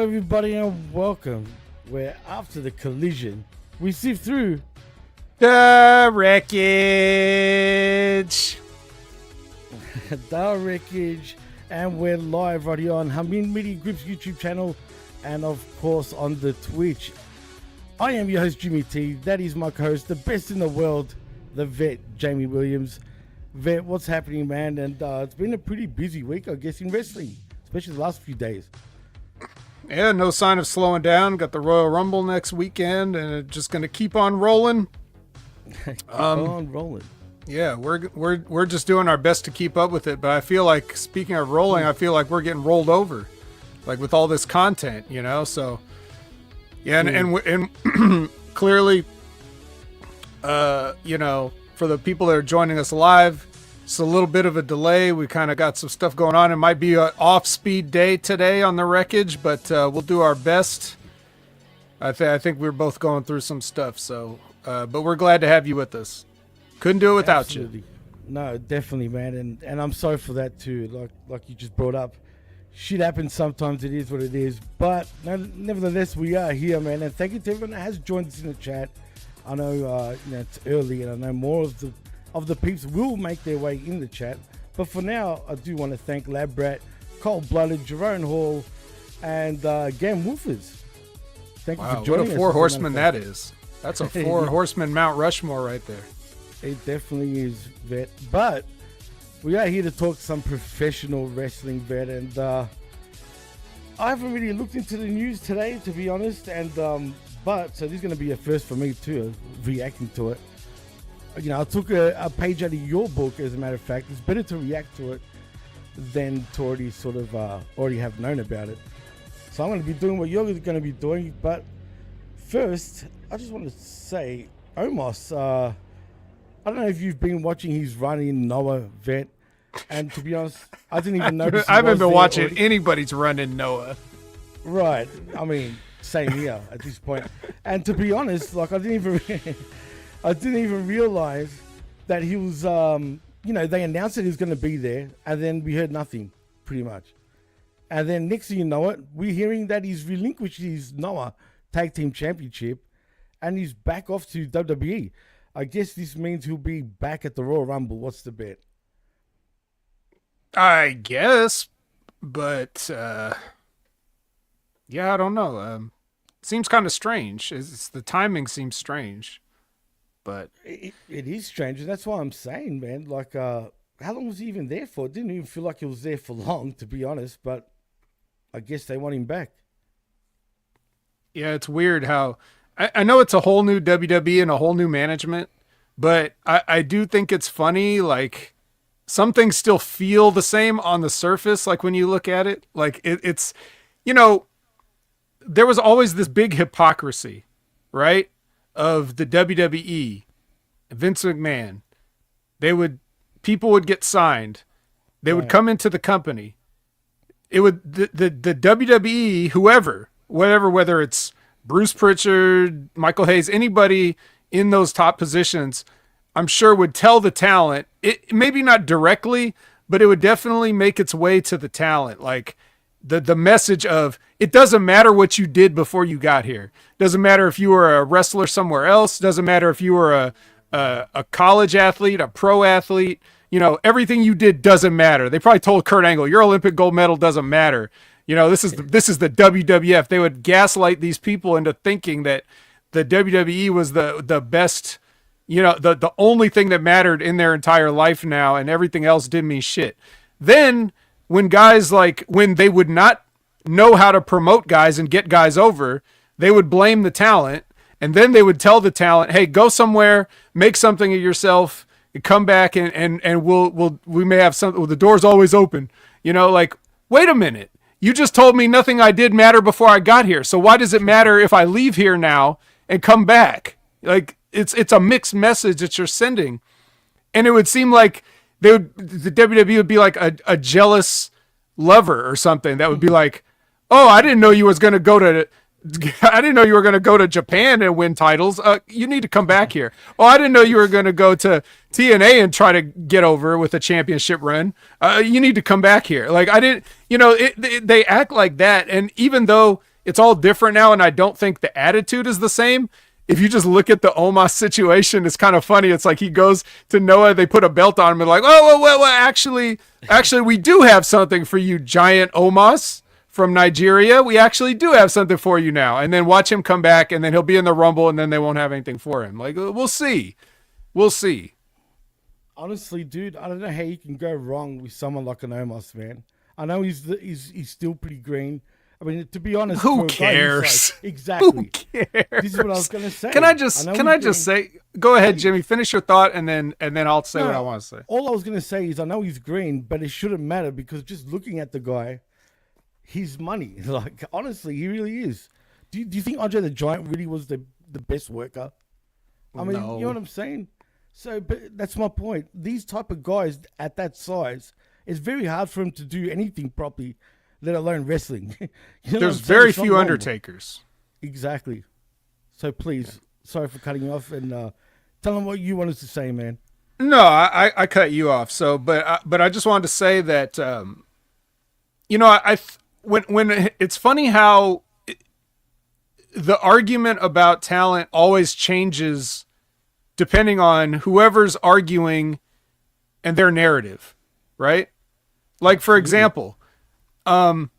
everybody, and welcome. Where after the collision, we sift through the wreckage. the wreckage, and we're live right here on Hamin Media Group's YouTube channel, and of course on the Twitch. I am your host Jimmy T. That is my co-host, the best in the world, the vet Jamie Williams. Vet, what's happening, man? And it's been a pretty busy week, I guess, in wrestling, especially the last few days. Yeah, no sign of slowing down. Got the Royal Rumble next weekend, and it's just gonna keep on rolling. Keep on rolling. Yeah, we're just doing our best to keep up with it. But I feel like, speaking of rolling, I feel like we're getting rolled over, like with all this content, you know. So yeah, and clearly, you know, for the people that are joining us live, it's a little bit of a delay. We kind of got some stuff going on. It might be an off-speed day today on the wreckage, but we'll do our best. I think we're both going through some stuff, so but we're glad to have you with us. Couldn't do it without Absolutely. you. No, definitely, man, and I'm sorry for that too. Like you just brought up, shit happens sometimes. It is what it is, but nevertheless, we are here, man. And thank you to everyone that has joined us in the chat. I know, you know, it's early, and I know more of the peeps will make their way in the chat. But for now, I do want to thank Lab Rat, Cold Blooded, Jerome Hall, and Gam Woofers. Thank you for joining us. What a four horsemen that is. That's a four horseman Mount Rushmore right there. It definitely is, Vet. But we are here to talk some professional wrestling, Vet. And I haven't really looked into the news today, to be honest. And but so this is going to be a first for me too, reacting to it. You know, I took a page out of your book, as a matter of fact. It's better to react to it than to already sort of already have known about it. So I'm going to be doing what you're going to be doing. But first, I just want to say, Omos, I don't know if you've been watching his run in Noah, Vet. And to be honest, I didn't even notice. I haven't been watching anybody's run in Noah. Right. I mean, same here at this point. And to be honest, like I didn't even realize that he was, you know, they announced that he was going to be there, and then we heard nothing, pretty much. And then next thing you know it, we're hearing that he's relinquished his Noah Tag Team Championship, and he's back off to WWE. I guess this means he'll be back at the Royal Rumble. What's the bet? I guess, but yeah, I don't know. Seems kind of strange. The timing seems strange. But it is strange, and that's why I'm saying, man, like, how long was he even there for? It didn't even feel like he was there for long, to be honest, but I guess they want him back. Yeah, it's weird how, I know it's a whole new WWE and a whole new management, but I do think it's funny, like, some things still feel the same on the surface, like when you look at it. Like, it's, you know, there was always this big hypocrisy, right? Of the WWE, Vince McMahon. People would get signed. They would come into the company. It would, the WWE, whether it's Bruce Pritchard, Michael Hayes, anybody in those top positions, I'm sure would tell the talent, it maybe not directly, but it would definitely make its way to the talent. Like, the message of, it doesn't matter what you did before you got here. Doesn't matter if you were a wrestler somewhere else. Doesn't matter if you were a college athlete, a pro athlete. You know, everything you did doesn't matter. They probably told Kurt Angle, your Olympic gold medal doesn't matter. You know, this is the WWF. They would gaslight these people into thinking that the WWE was the best, you know, the only thing that mattered in their entire life now, and everything else didn't mean shit. Then when they would not know how to promote guys and get guys over, they would blame the talent, and then they would tell the talent, hey, go somewhere, make something of yourself, and come back, and we may have something. Well, the door's always open. You know, like, wait a minute. You just told me nothing I did mattered before I got here. So why does it matter if I leave here now and come back? Like, it's a mixed message that you're sending. And it would seem like the WWE would be like a jealous lover or something that would be like, oh, I didn't know you were going to go to Japan and win titles. You need to come back here. Oh, I didn't know you were going to go to TNA and try to get over with a championship run. You need to come back here. Like, I didn't, you know, they act like that. And even though it's all different now, and I don't think the attitude is the same. If you just look at the Omos situation, it's kind of funny. It's like he goes to Noah, they put a belt on him and like, actually, we do have something for you, giant Omos from Nigeria. We actually do have something for you now. And then watch him come back, and then he'll be in the Rumble, and then they won't have anything for him. Like, we'll see. We'll see. Honestly, dude, I don't know how you can go wrong with someone like an Omos, man. I know he's still pretty green. I mean, to be honest, who cares? Exactly. Who cares? This is what I was going to say. Can I just say? Go ahead, Jimmy. Finish your thought, and then I'll say what I want to say. All I was going to say is I know he's green, but it shouldn't matter because just looking at the guy, he's money. Like honestly, he really is. Do you think Andre the Giant really was the best worker? I mean, No. you know what I'm saying? So, but that's my point. These type of guys at that size, it's very hard for him to do anything properly, let alone wrestling. You know There's very few Undertakers. Exactly. So please, sorry for cutting you off, and tell them what you wanted to say, man. No, I cut you off. So, but I just wanted to say that, when it's funny how the argument about talent always changes depending on whoever's arguing and their narrative, right? Like, for example, when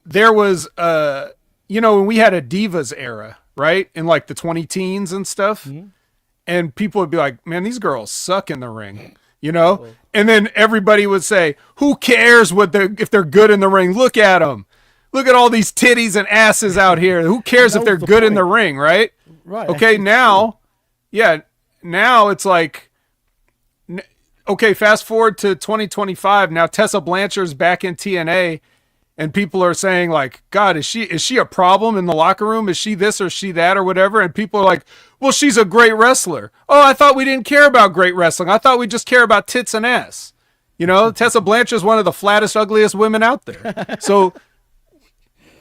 there was, when we had a Divas era, right? In like the 2010s and stuff. Mm-hmm. And people would be like, man, these girls suck in the ring, And then everybody would say, who cares if they're good in the ring? Look at them. Look at all these titties and asses out here. Who cares if they're good in the ring, right? Right. Okay, now it's like, okay, fast forward to 2025. Now Tessa Blanchard's back in TNA, and people are saying like, God, is she a problem in the locker room? Is she this or she that or whatever? And people are like, well, she's a great wrestler. Oh, I thought we didn't care about great wrestling. I thought we just care about tits and ass. Tessa Blanchard's one of the flattest, ugliest women out there. So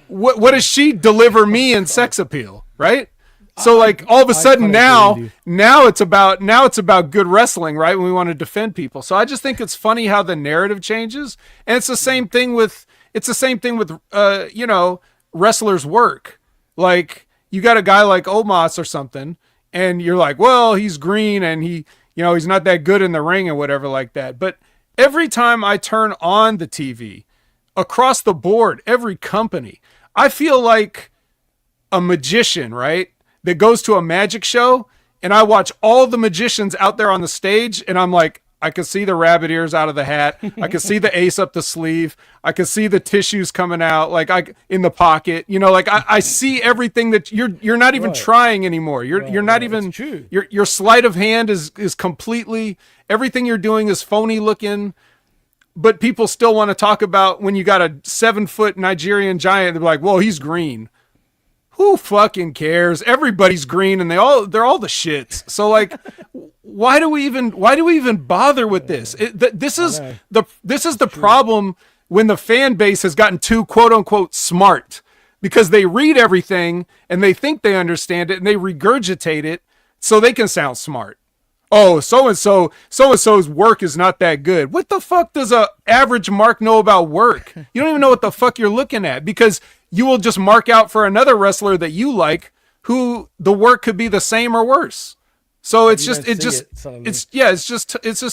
what does she deliver me in sex appeal, right? So like all of a sudden now it's about good wrestling, right? When we want to defend people. So I just think it's funny how the narrative changes. And it's the same thing with wrestlers' work. Like you got a guy like Omos or something, and you're like, well, he's green and he's not that good in the ring and whatever like that. But every time I turn on the TV, across the board, every company, I feel like a magician, right? That goes to a magic show, and I watch all the magicians out there on the stage, and I'm like, I can see the rabbit ears out of the hat. I can see the ace up the sleeve. I can see the tissues coming out, like in the pocket. I see everything that you're not even trying anymore. You're not even. Your sleight of hand is completely, everything you're doing is phony looking. But people still want to talk about when you got a 7-foot Nigerian giant. They're like, well, he's green. Who fucking cares? Everybody's green, and they're all the shits. So like, why do we even bother with this? This is the problem when the fan base has gotten too quote unquote smart, because they read everything and they think they understand it and they regurgitate it so they can sound smart. Oh, so-and-so's work is not that good. What the fuck does a average mark know about work? You don't even know what the fuck you're looking at, because you will just mark out for another wrestler that you like who the work could be the same or worse. So it's just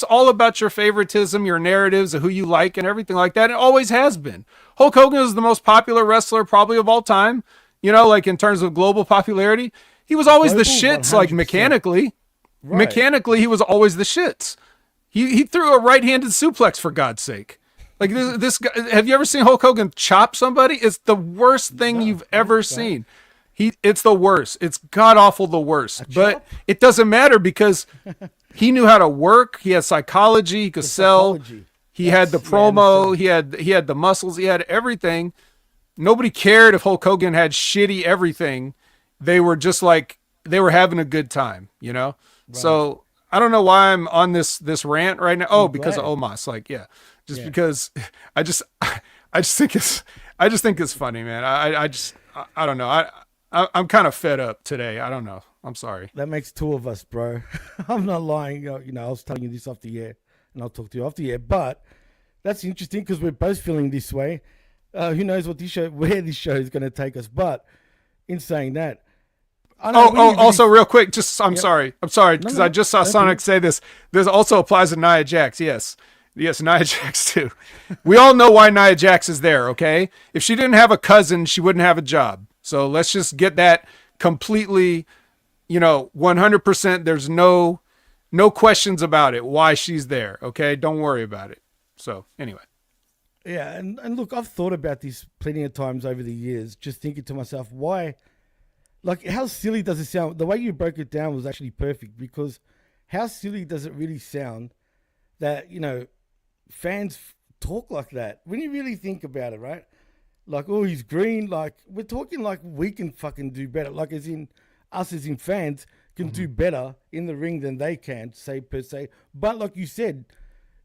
all about your favoritism, your narratives of who you like and everything like that. It always has been. Hulk Hogan is the most popular wrestler probably of all time, like in terms of global popularity. He was always the shits, 100%. Like mechanically. Right. Mechanically, he was always the shits. He threw a right-handed suplex, for God's sake. Like this guy, have you ever seen Hulk Hogan chop somebody? It's the worst thing you've ever seen. It's the worst. It's god awful the worst. But it doesn't matter because he knew how to work. He had psychology. He could sell. He had the promo. He had the muscles. He had everything. Nobody cared if Hulk Hogan had shitty everything. They were just like, they were having a good time, Right. So I don't know why I'm on this rant right now. Oh, because of Omos. Like, because I just think it's funny, man. I don't know. I'm kind of fed up today. I don't know. I'm sorry. That makes two of us, bro. I'm not lying. I was telling you this off the air, and I'll talk to you off the air. But that's interesting because we're both feeling this way. Who knows where this show is going to take us? But in saying that, I know also real quick, I'm sorry, No, because no, I just saw don't Sonic say this. This also applies to Nia Jax. Yes, Nia Jax too. We all know why Nia Jax is there. Okay, if she didn't have a cousin, she wouldn't have a job. So let's just get that completely, 100%. There's no questions about it. Why she's there? Okay, don't worry about it. So anyway. Yeah, and look, I've thought about this plenty of times over the years, just thinking to myself, why, like, how silly does it sound? The way you broke it down was actually perfect, because how silly does it really sound that, fans talk like that? When you really think about it, right? Like, oh, he's green. Like, we're talking like we can fucking do better. Like, as in, us as in fans can do better in the ring than they can, per se. But like you said,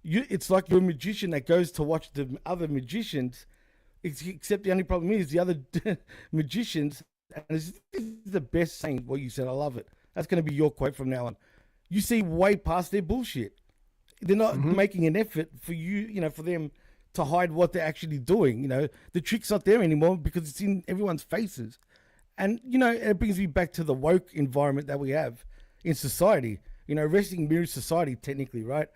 it's like you're a magician that goes to watch the other magicians, except the only problem is the other magicians, and this is the best saying, what you said, I love it. That's going to be your quote from now on. You see way past their bullshit. They're not making an effort for you, for them to hide what they're actually doing. The trick's not there anymore because it's in everyone's faces. And, it brings me back to the woke environment that we have in society. Wrestling mirrors society technically, right?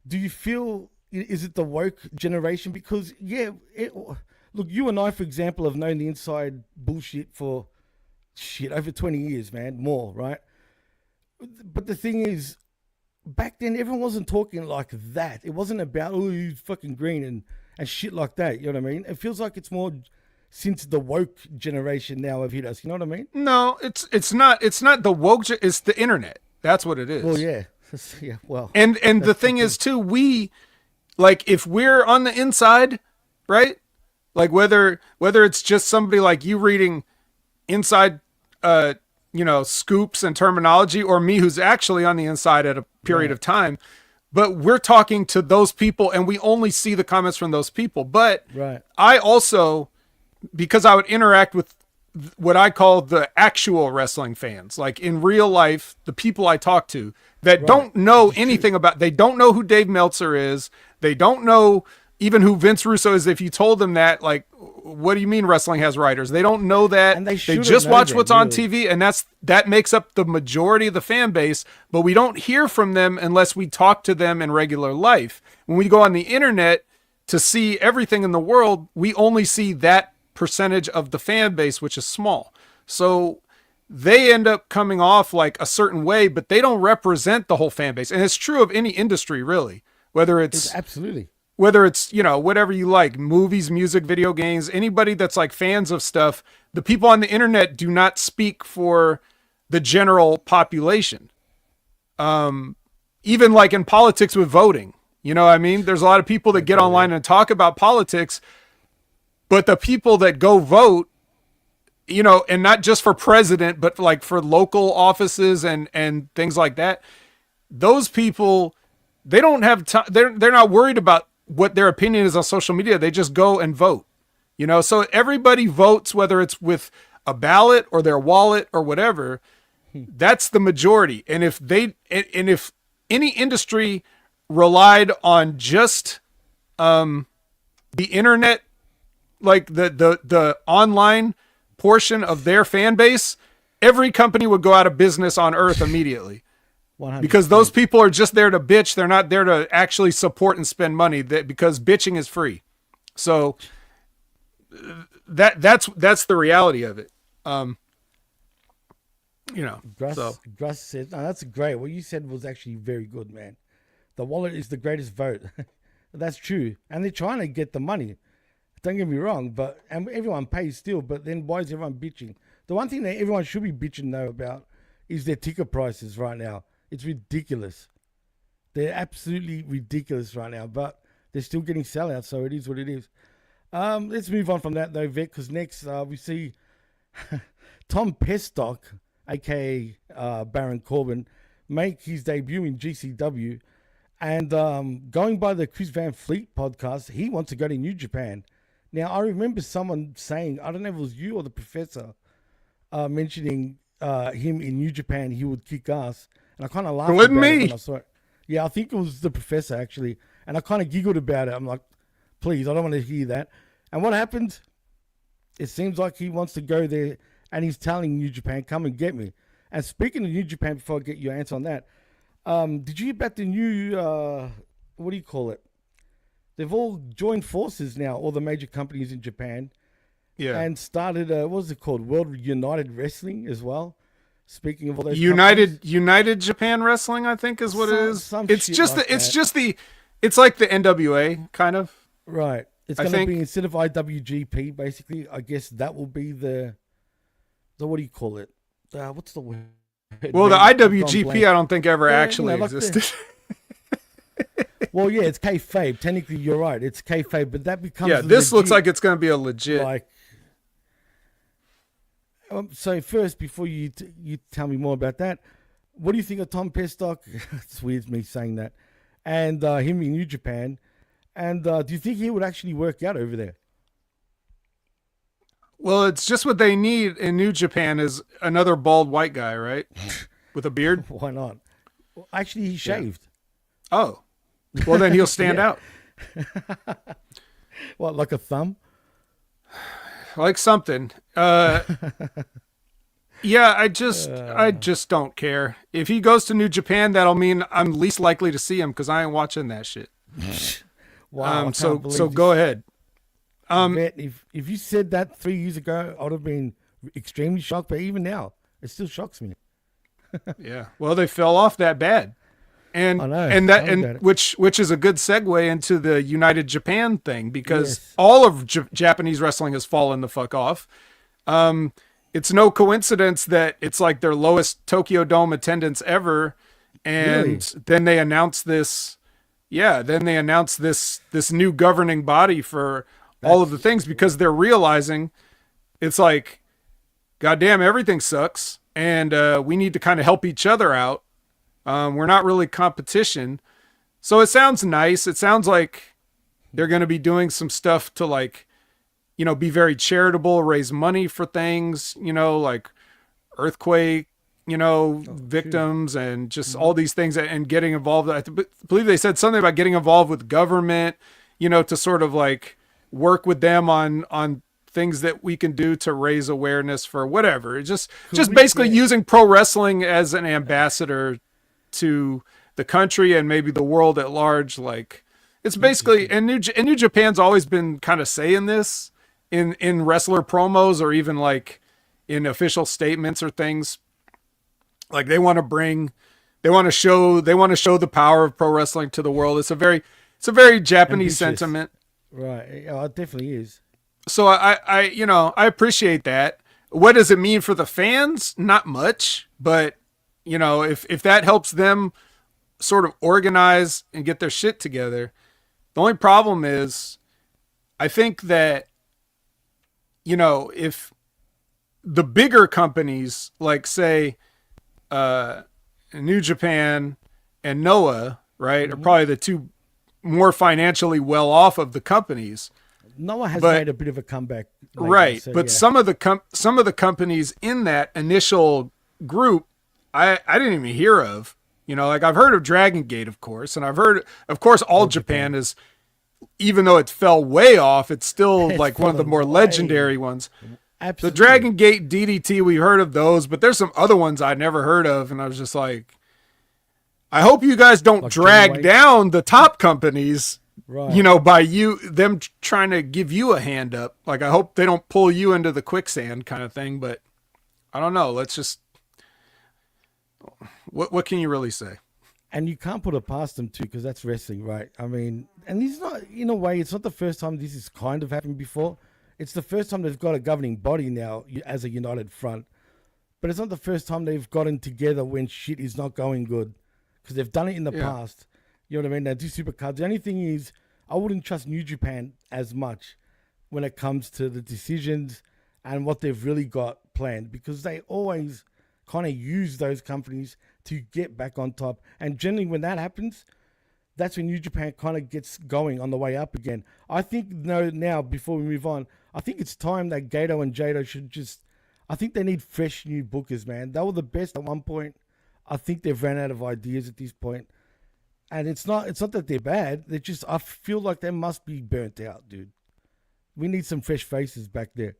Do you feel, is it the woke generation? Because, look, you and I, for example, have known the inside bullshit for over 20 years, man, more, right? But the thing is, back then, everyone wasn't talking like that. It wasn't about, oh, he's fucking green and shit like that, you know what I mean? It feels like it's more since the woke generation now have hit us, you know what I mean? No, it's not the woke, it's the internet. That's what it is. Well, yeah. Yeah, well, and the thing is too, we, like, if we're on the inside, right? Like whether it's just somebody like you reading inside, scoops and terminology, or me who's actually on the inside at a period of time, but we're talking to those people and we only see the comments from those people. But I also, because I would interact with what I call the actual wrestling fans, like in real life, the people I talk to that don't know anything about, they don't know who Dave Meltzer is. They don't know even who Vince Russo is. If you told them that, like, what do you mean wrestling has writers? They don't know that. And they just watch what's on TV, and that makes up the majority of the fan base, but we don't hear from them unless we talk to them in regular life. When we go on the internet to see everything in the world, we only see that percentage of the fan base, which is small. So they end up coming off like a certain way, but they don't represent the whole fan base. And it's true of any industry, really, whether it's absolutely, whether it's, whatever you like, movies, music, video games, anybody that's like fans of stuff, the people on the internet do not speak for the general population. Even like in politics with voting, I mean, there's a lot of people that get online and talk about politics, but the people that go vote, and not just for president, but like for local offices and things like that, those people, they don't have time. They're not worried about what their opinion is on social media. They just go and vote, so everybody votes, whether it's with a ballot or their wallet or whatever. That's the majority. And if any industry relied on just, the internet, like the online portion of their fan base, every company would go out of business on earth immediately. 100%. Because those people are just there to bitch. They're not there to actually support and spend money, because bitching is free. So that's the reality of it. Gruss said, no, that's great. What you said was actually very good, man. The wallet is the greatest vote. That's true. And they're trying to get the money. Don't get me wrong, and everyone pays still, but then why is everyone bitching? The one thing that everyone should be bitching, though, about is their ticket prices right now. It's ridiculous. They're absolutely ridiculous right now, but they're still getting sellouts, so it is what it is. Let's move on from that, though, Vic, because next we see Tom Pestock, a.k.a. Baron Corbin, make his debut in GCW, and going by the Chris Van Fleet podcast, he wants to go to New Japan. Now, I remember someone saying, I don't know if it was you or the professor, mentioning him in New Japan, he would kick ass. And I kind of laughed about it when I saw it. Yeah, I think it was the professor, actually. And I kind of giggled about it. I'm like, please, I don't want to hear that. And what happened? It seems like he wants to go there, and he's telling New Japan, come and get me. And speaking of New Japan, before I get your answer on that, did you hear about the new, what do you call it? They've all joined forces now, all the major companies in Japan. Yeah. And started, what was it called? World United Wrestling as well. Speaking of all those United Japan Wrestling, I think is what it is. It's like the NWA kind of. Right. It's going to be, instead of IWGP, basically, I guess that will be the what do you call it? What's the word? Well, the IWGP, I don't think ever actually existed. Well, yeah, it's kayfabe. Technically, you're right. It's kayfabe, but that becomes this looks like it's going to be a legit. Like, so first, before you tell me more about that, what do you think of Tom Pestock? It's weird me saying that, and him in New Japan, and do you think he would actually work out over there? Well, it's just what they need in New Japan is another bald white guy, right? With a beard. Why not? Well, actually, he shaved. Yeah. Oh, well then he'll stand out. What, like a thumb? Like something. Yeah, I just don't care. If he goes to New Japan, that'll mean I'm least likely to see him because I ain't watching that shit. Wow. So go ahead. If you said that 3 years ago, I would have been extremely shocked. But even now, it still shocks me. Yeah. Well, they fell off that bad, and I know, and which is a good segue into the United Japan thing because all of Japanese wrestling has fallen the fuck off. It's no coincidence that it's like their lowest Tokyo Dome attendance ever, and then they announced this. Yeah, then they announced this new governing body for all of the things because they're realizing it's like, goddamn, everything sucks, and we need to kind of help each other out. We're not really competition, so it sounds nice. It sounds like they're going to be doing some stuff to like, be very charitable, raise money for things, like earthquake, victims and just all these things and getting involved. I believe they said something about getting involved with government, to sort of like work with them on things that we can do to raise awareness for whatever. Just basically using pro wrestling as an ambassador to the country and maybe the world at large. Like it's basically, and New Japan's always been kind of saying this in wrestler promos or even like in official statements or things. Like they want to show the power of pro wrestling to the world. It's a very Japanese sentiment. Right. Oh, it definitely is. So I appreciate that. What does it mean for the fans? Not much, but if that helps them sort of organize and get their shit together, the only problem is I think that, if the bigger companies like say, New Japan and Noah, right, are probably the two more financially well off of the companies. Noah has made a bit of a comeback lately, right? so, but some of the companies in that initial group, I didn't even hear of. Like I've heard of Dragon Gate, of course, and I've heard, of course, All Japan is, even though it fell way off, it's still like one of the more legendary ones. Absolutely. The Dragon Gate, DDT, we heard of those, but there's some other ones I never heard of, and I was just like, I hope you guys don't like drag down the top companies, right? By them trying to give you a hand up. Like I hope they don't pull you into the quicksand kind of thing, but I don't know. Let's just, what can you really say? And you can't put it past them too, because that's wrestling, right? I mean, and it's not, in a way, it's not the first time this has kind of happened before. It's the first time they've got a governing body now as a united front. But it's not the first time they've gotten together when shit is not going good. Because they've done it in the past. You know what I mean? They do supercards. The only thing is, I wouldn't trust New Japan as much when it comes to the decisions and what they've really got planned. Because they always kind of use those companies to get back on top. And generally when that happens, that's when New Japan kind of gets going on the way up again. I think now, before we move on, I think it's time that Gato and Jado should I think they need fresh new bookers, man. They were the best at one point. I think they've ran out of ideas at this point. And it's not that they're bad. I feel like they must be burnt out, dude. We need some fresh faces back there.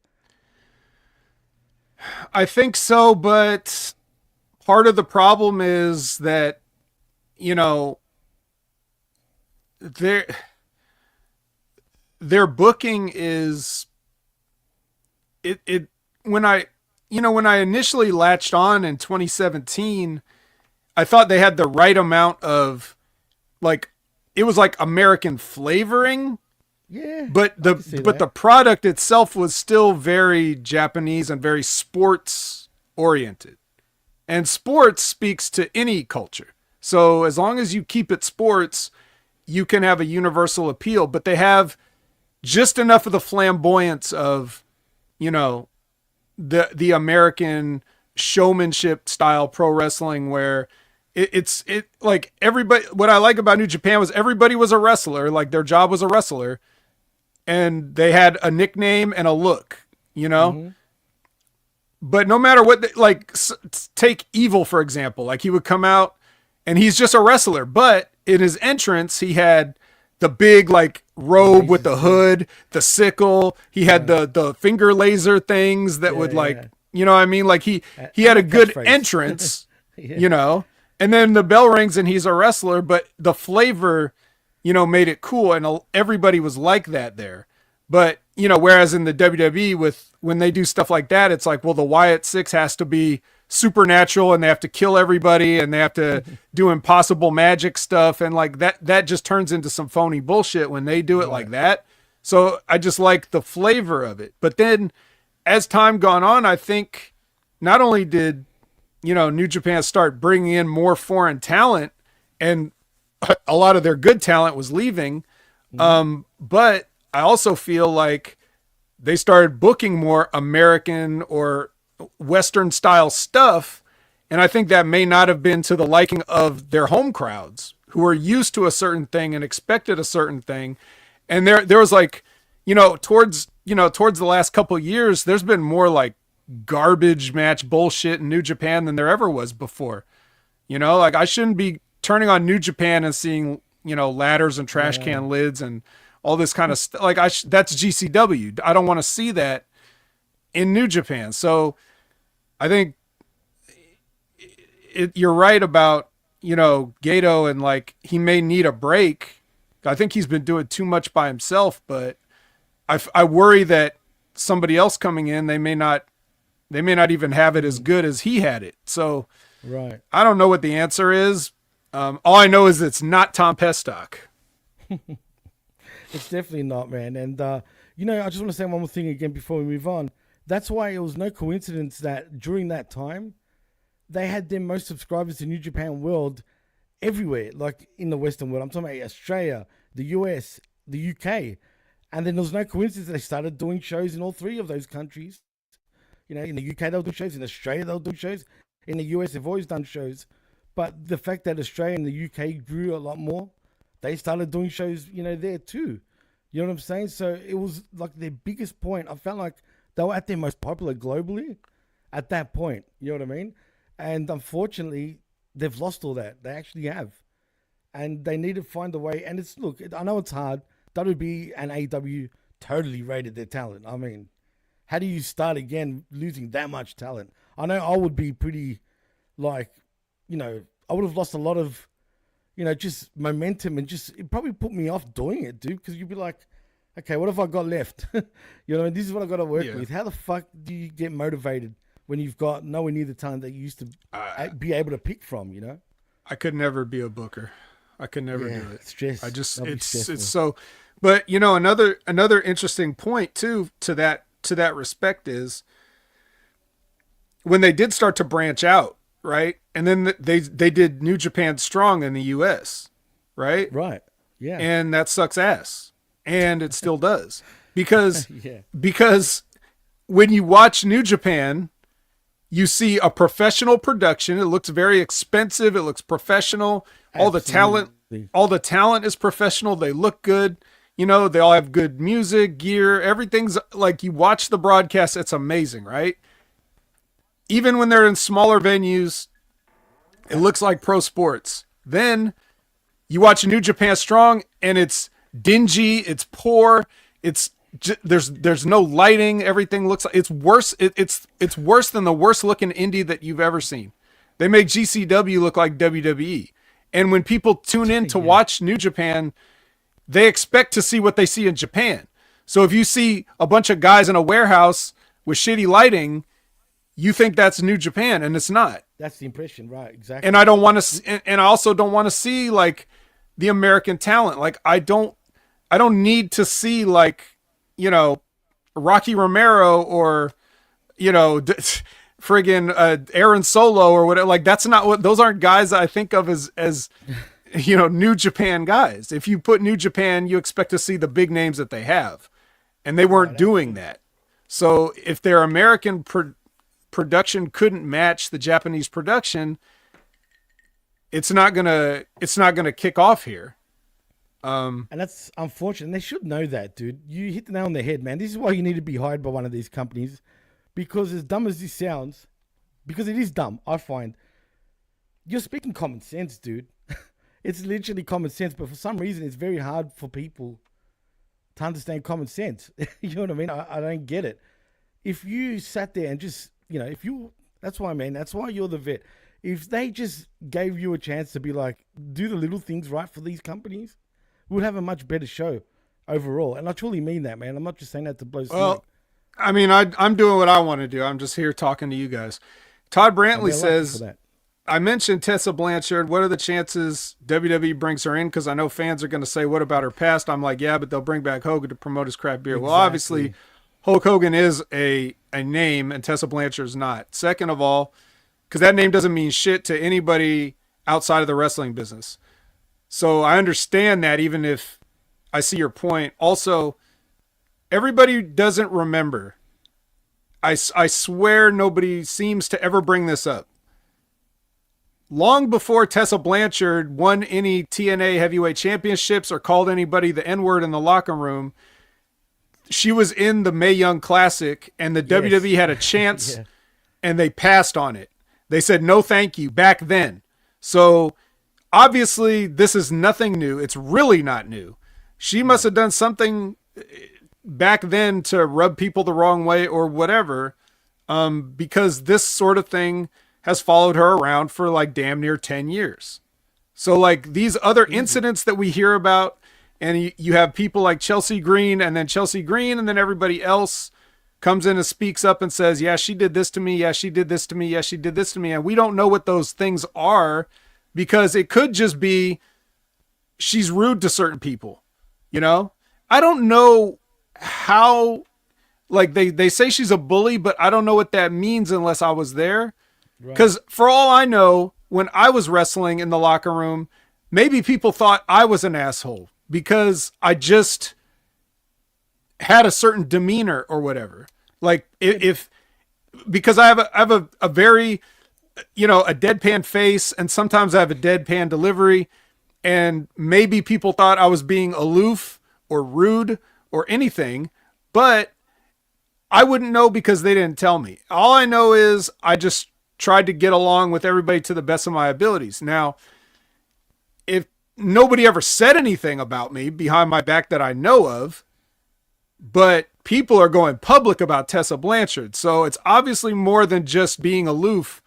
I think so, but part of the problem is that, you know, their their booking is it when I initially latched on in 2017, I thought they had the right amount of, like, it was like American flavoring, Yeah, but I can see that. the product itself was still very Japanese and very sports oriented. And sports speaks to any culture. So as long as you keep it sports, you can have a universal appeal, but they have just enough of the flamboyance of, you know, the American showmanship style pro wrestling, where it like everybody, what I like about New Japan was everybody was a wrestler, like their job was a wrestler, and they had a nickname and a look, you know. Hmm. But no matter what, like, take Evil for example, like he would come out and he's just a wrestler, but in his entrance he had the big like robe with the hood, the sickle. He had the finger laser things that Yeah, would, yeah. like, you know what I mean? Like he And had a a good catchphrase. entrance, Yeah. you know, and then the bell rings and he's a wrestler, but the flavor, you know, made it cool, and everybody was like that there. But, you know, whereas in the WWE, with when they do stuff like that, it's like, well, the Wyatt Six has to be supernatural and they have to kill everybody and they have to do impossible magic stuff, and like that just turns into some phony bullshit when they do it like Right. that. So I just like the flavor of it. But then as time gone on, I think not only did, you know, New Japan start bringing in more foreign talent, and a lot of their good talent was leaving, but I also feel like they started booking more American or Western style stuff. And I think that may not have been to the liking of their home crowds, who were used to a certain thing and expected a certain thing. And there was like, towards the last couple of years, there's been more like garbage match bullshit in New Japan than there ever was before. You know, like I shouldn't be turning on New Japan and seeing, ladders and trash Yeah. can lids and all this kind of stuff. Like that's GCW. I don't want to see that in New Japan. So I think you're right about, Gato, and like he may need a break. I think he's been doing too much by himself, but I worry that somebody else coming in, they may not even have it as good as he had it. So Right. I don't know what the answer is. All I know is it's not Tom Pestock. It's definitely not, man. And I just want to say one more thing again before we move on. That's why it was no coincidence that during that time, they had their most subscribers to New Japan World everywhere, like in the Western world. I'm talking about Australia, the US, the UK. And then there was no coincidence they started doing shows in all three of those countries. In the UK, they'll do shows. In Australia, they'll do shows. In the US, they've always done shows. But the fact that Australia and the UK grew a lot more, they started doing shows, there too. You know what I'm saying? So it was like their biggest point. I felt like they were at their most popular globally at that point. You know what I mean? And unfortunately, they've lost all that. They actually have. And they need to find a way. And look, I know it's hard. WB and AW totally rated their talent. I mean, how do you start again losing that much talent? I know I would be pretty, like, I would have lost a lot of, just momentum, and just, it probably put me off doing it, dude, because you'd be like, okay, what have I got left? This is what I got to work with. How the fuck do you get motivated when you've got nowhere near the talent that you used to be able to pick from, I could never be a booker. I could never do it. Stress. I just That'd be it's stressful. so. But another interesting point too to that respect is when they did start to branch out, right? And then they did New Japan Strong in the US, right? Right. Yeah. And that sucks ass. And it still does. Because Yeah. because when you watch New Japan, you see a professional production. It looks very expensive. It looks professional. Absolutely. All the talent is professional. They look good. They all have good music, gear. Everything's like, you watch the broadcast. It's amazing, right? Even when they're in smaller venues, it looks like pro sports. Then you watch New Japan Strong and it's dingy. It's poor. It's there's no lighting. Everything looks like it's worse. It's worse than the worst looking indie that you've ever seen. They make GCW look like WWE. And when people tune in to watch New Japan, they expect to see what they see in Japan. So if you see a bunch of guys in a warehouse with shitty lighting, you think that's New Japan, and it's not. That's the impression, right? Exactly. And I don't want to, and I also don't want to see like the American talent. Like I don't need to see like, you know, Rocky Romero or, you know, friggin' Aaron Solo or whatever. Like that's not what, those aren't guys I think of as you know, New Japan guys. If you put New Japan, you expect to see the big names that they have, and they weren't doing that. So if their American production couldn't match the Japanese production, it's not gonna kick off here. And that's unfortunate. They should know that, dude. You hit the nail on the head, man. This is why you need to be hired by one of these companies, because as dumb as this sounds, because it is dumb, I find, you're speaking common sense, dude. It's literally common sense, but for some reason, it's very hard for people to understand common sense. You know what I mean? I don't get it. If you sat there and just, you know, that's why, man, that's why you're the vet. If they just gave you a chance to be like, do the little things right for these companies, we'd have a much better show overall. And I truly mean that, man. I'm not just saying that to blow smoke. Well, I mean, I'm doing what I want to do. I'm just here talking to you guys. Todd Brantley says, I mentioned Tessa Blanchard. What are the chances WWE brings her in? Because I know fans are going to say, what about her past? I'm like, yeah, but they'll bring back Hogan to promote his craft beer. Exactly. Well, obviously, Hulk Hogan is a name, and Tessa Blanchard's not. Second of all, because that name doesn't mean shit to anybody outside of the wrestling business. So I understand that, even if I see your point. Also, everybody doesn't remember. I swear nobody seems to ever bring this up. Long before Tessa Blanchard won any TNA heavyweight championships or called anybody the N-word in the locker room, she was in the Mae Young Classic, and the WWE had a chance and they passed on it. They said, no, thank you, back then. So obviously this is nothing new. It's really not new. She must have done something back then to rub people the wrong way or whatever, because this sort of thing has followed her around for like damn near 10 years. So like these other incidents that we hear about, and you have people like Chelsea Green, and then everybody else comes in and speaks up and says, yeah, she did this to me. Yeah, she did this to me. Yeah, she did this to me. And we don't know what those things are, because it could just be she's rude to certain people. You know, I don't know how, like they say she's a bully, but I don't know what that means unless I was there. Because for all I know, when I was wrestling in the locker room, maybe people thought I was an asshole because I just had a certain demeanor or whatever. Like because I have a very, you know, a deadpan face, and sometimes I have a deadpan delivery, and maybe people thought I was being aloof or rude or anything, but I wouldn't know because they didn't tell me. All I know is I just tried to get along with everybody to the best of my abilities. Now, if nobody ever said anything about me behind my back that I know of, but people are going public about Tessa Blanchard. So it's obviously more than just being aloof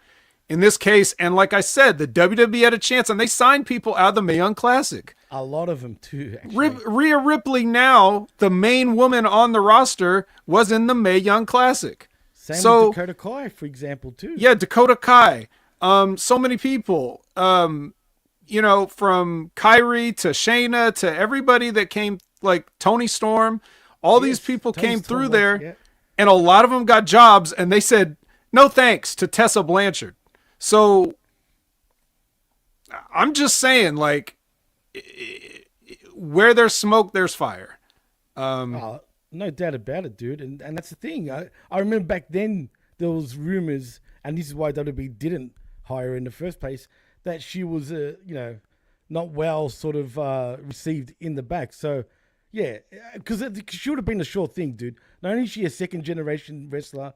in this case. And like I said, the WWE had a chance, and they signed people out of the Mae Young Classic. A lot of them too, actually. Rhea Ripley, now the main woman on the roster, was in the Mae Young Classic. Same with Dakota Kai, for example, too. Yeah, Dakota Kai. So many people. You know, from Kyrie to Shayna to everybody that came, like Tony Storm. All these people came through there, and a lot of them got jobs, and they said, no thanks to Tessa Blanchard. So I'm just saying, like, where there's smoke, there's fire. No doubt about it, dude. And that's the thing. I remember back then there was rumors, and this is why WWE didn't hire her in the first place, that she was, you know, not well sort of received in the back. So, yeah, because it should have been a sure thing, dude. Not only is she a second generation wrestler,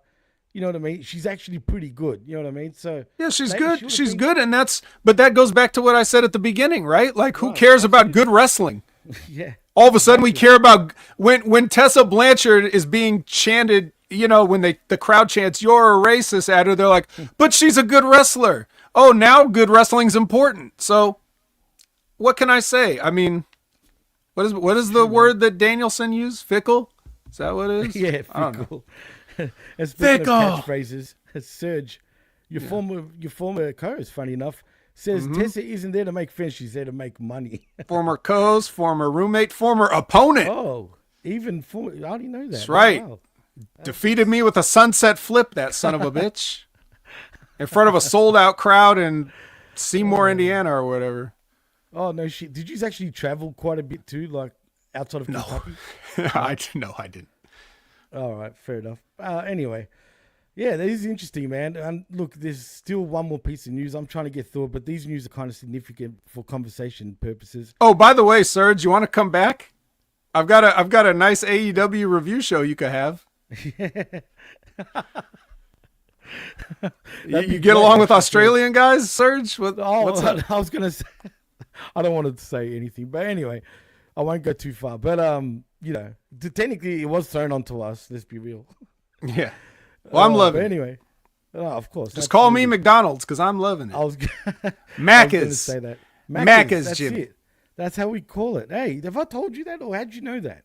you know what I mean? She's actually pretty good. You know what I mean? So yeah, she's good. She's good. And but that goes back to what I said at the beginning, right? Like, who cares about good wrestling? Yeah. All of a sudden, we care about when Tessa Blanchard is being chanted. You know, when the crowd chants, "You're a racist," at her, they're like, "But she's a good wrestler." Oh, now good wrestling's important. So, what can I say? I mean, what is the word that Danielson used? Fickle? Is that what it is? Yeah, fickle. And speaking of catchphrases, Serge, your former co-host, funny enough, says Tessa isn't there to make friends; she's there to make money. Former co-host, former roommate, former opponent. Oh, even former. I didn't know that. That's right. Wow. Defeated me with a sunset flip, that son of a bitch, in front of a sold-out crowd in Seymour, Indiana, or whatever. Oh no, did you actually travel quite a bit too, like outside of Kentucky? No, I didn't. All right, fair enough. Anyway, yeah, that is interesting, man. And look, there's still one more piece of news I'm trying to get through, but these news are kind of significant for conversation purposes. Oh, by the way, Serge, you want to come back? I've got a nice AEW review show you could have. You get along with Australian guys, Serge? What's up? I was gonna say, I don't want to say anything, but anyway, I won't go too far. But technically, it was thrown onto us. Let's be real. Yeah. Well, I'm loving it. Anyway, of course. Just call me McDonald's because I'm loving it. I was Macca's. going to say that. Macca's, that's Jimmy. It. That's how we call it. Hey, have I told you that, or how'd you know that?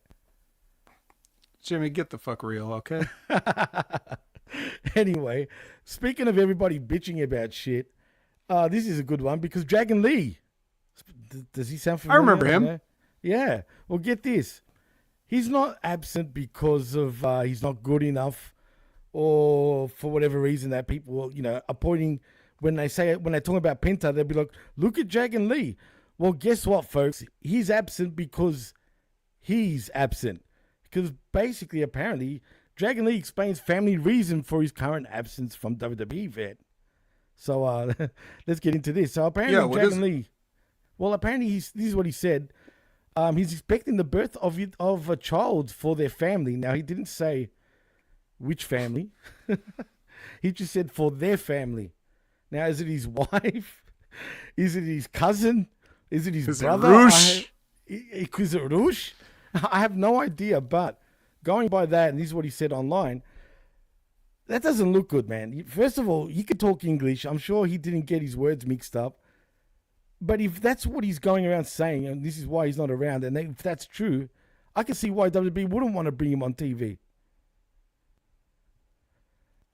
Jimmy, get the fuck real, okay? Anyway, speaking of everybody bitching about shit, this is a good one because Dragon Lee. Does he sound familiar? I remember him. Yeah. Well, get this. He's not absent because of he's not good enough, or for whatever reason that people, are pointing when they're talking about Penta, they'll be like, "Look at Dragon Lee." Well, guess what, folks? He's absent because he's absent. Because basically, apparently, Dragon Lee explains family reason for his current absence from WWE, vet. So let's get into this. So apparently, Dragon Lee. Well, apparently, this is what he said. He's expecting the birth of a child for their family. Now, he didn't say which family. He just said for their family. Now, is it his wife? Is it his cousin? Is it his brother? Is it Roosh? I have no idea, but going by that, and this is what he said online, that doesn't look good, man. First of all, he could talk English. I'm sure he didn't get his words mixed up. But if that's what he's going around saying, and this is why he's not around, and if that's true, I can see why WWE wouldn't want to bring him on TV.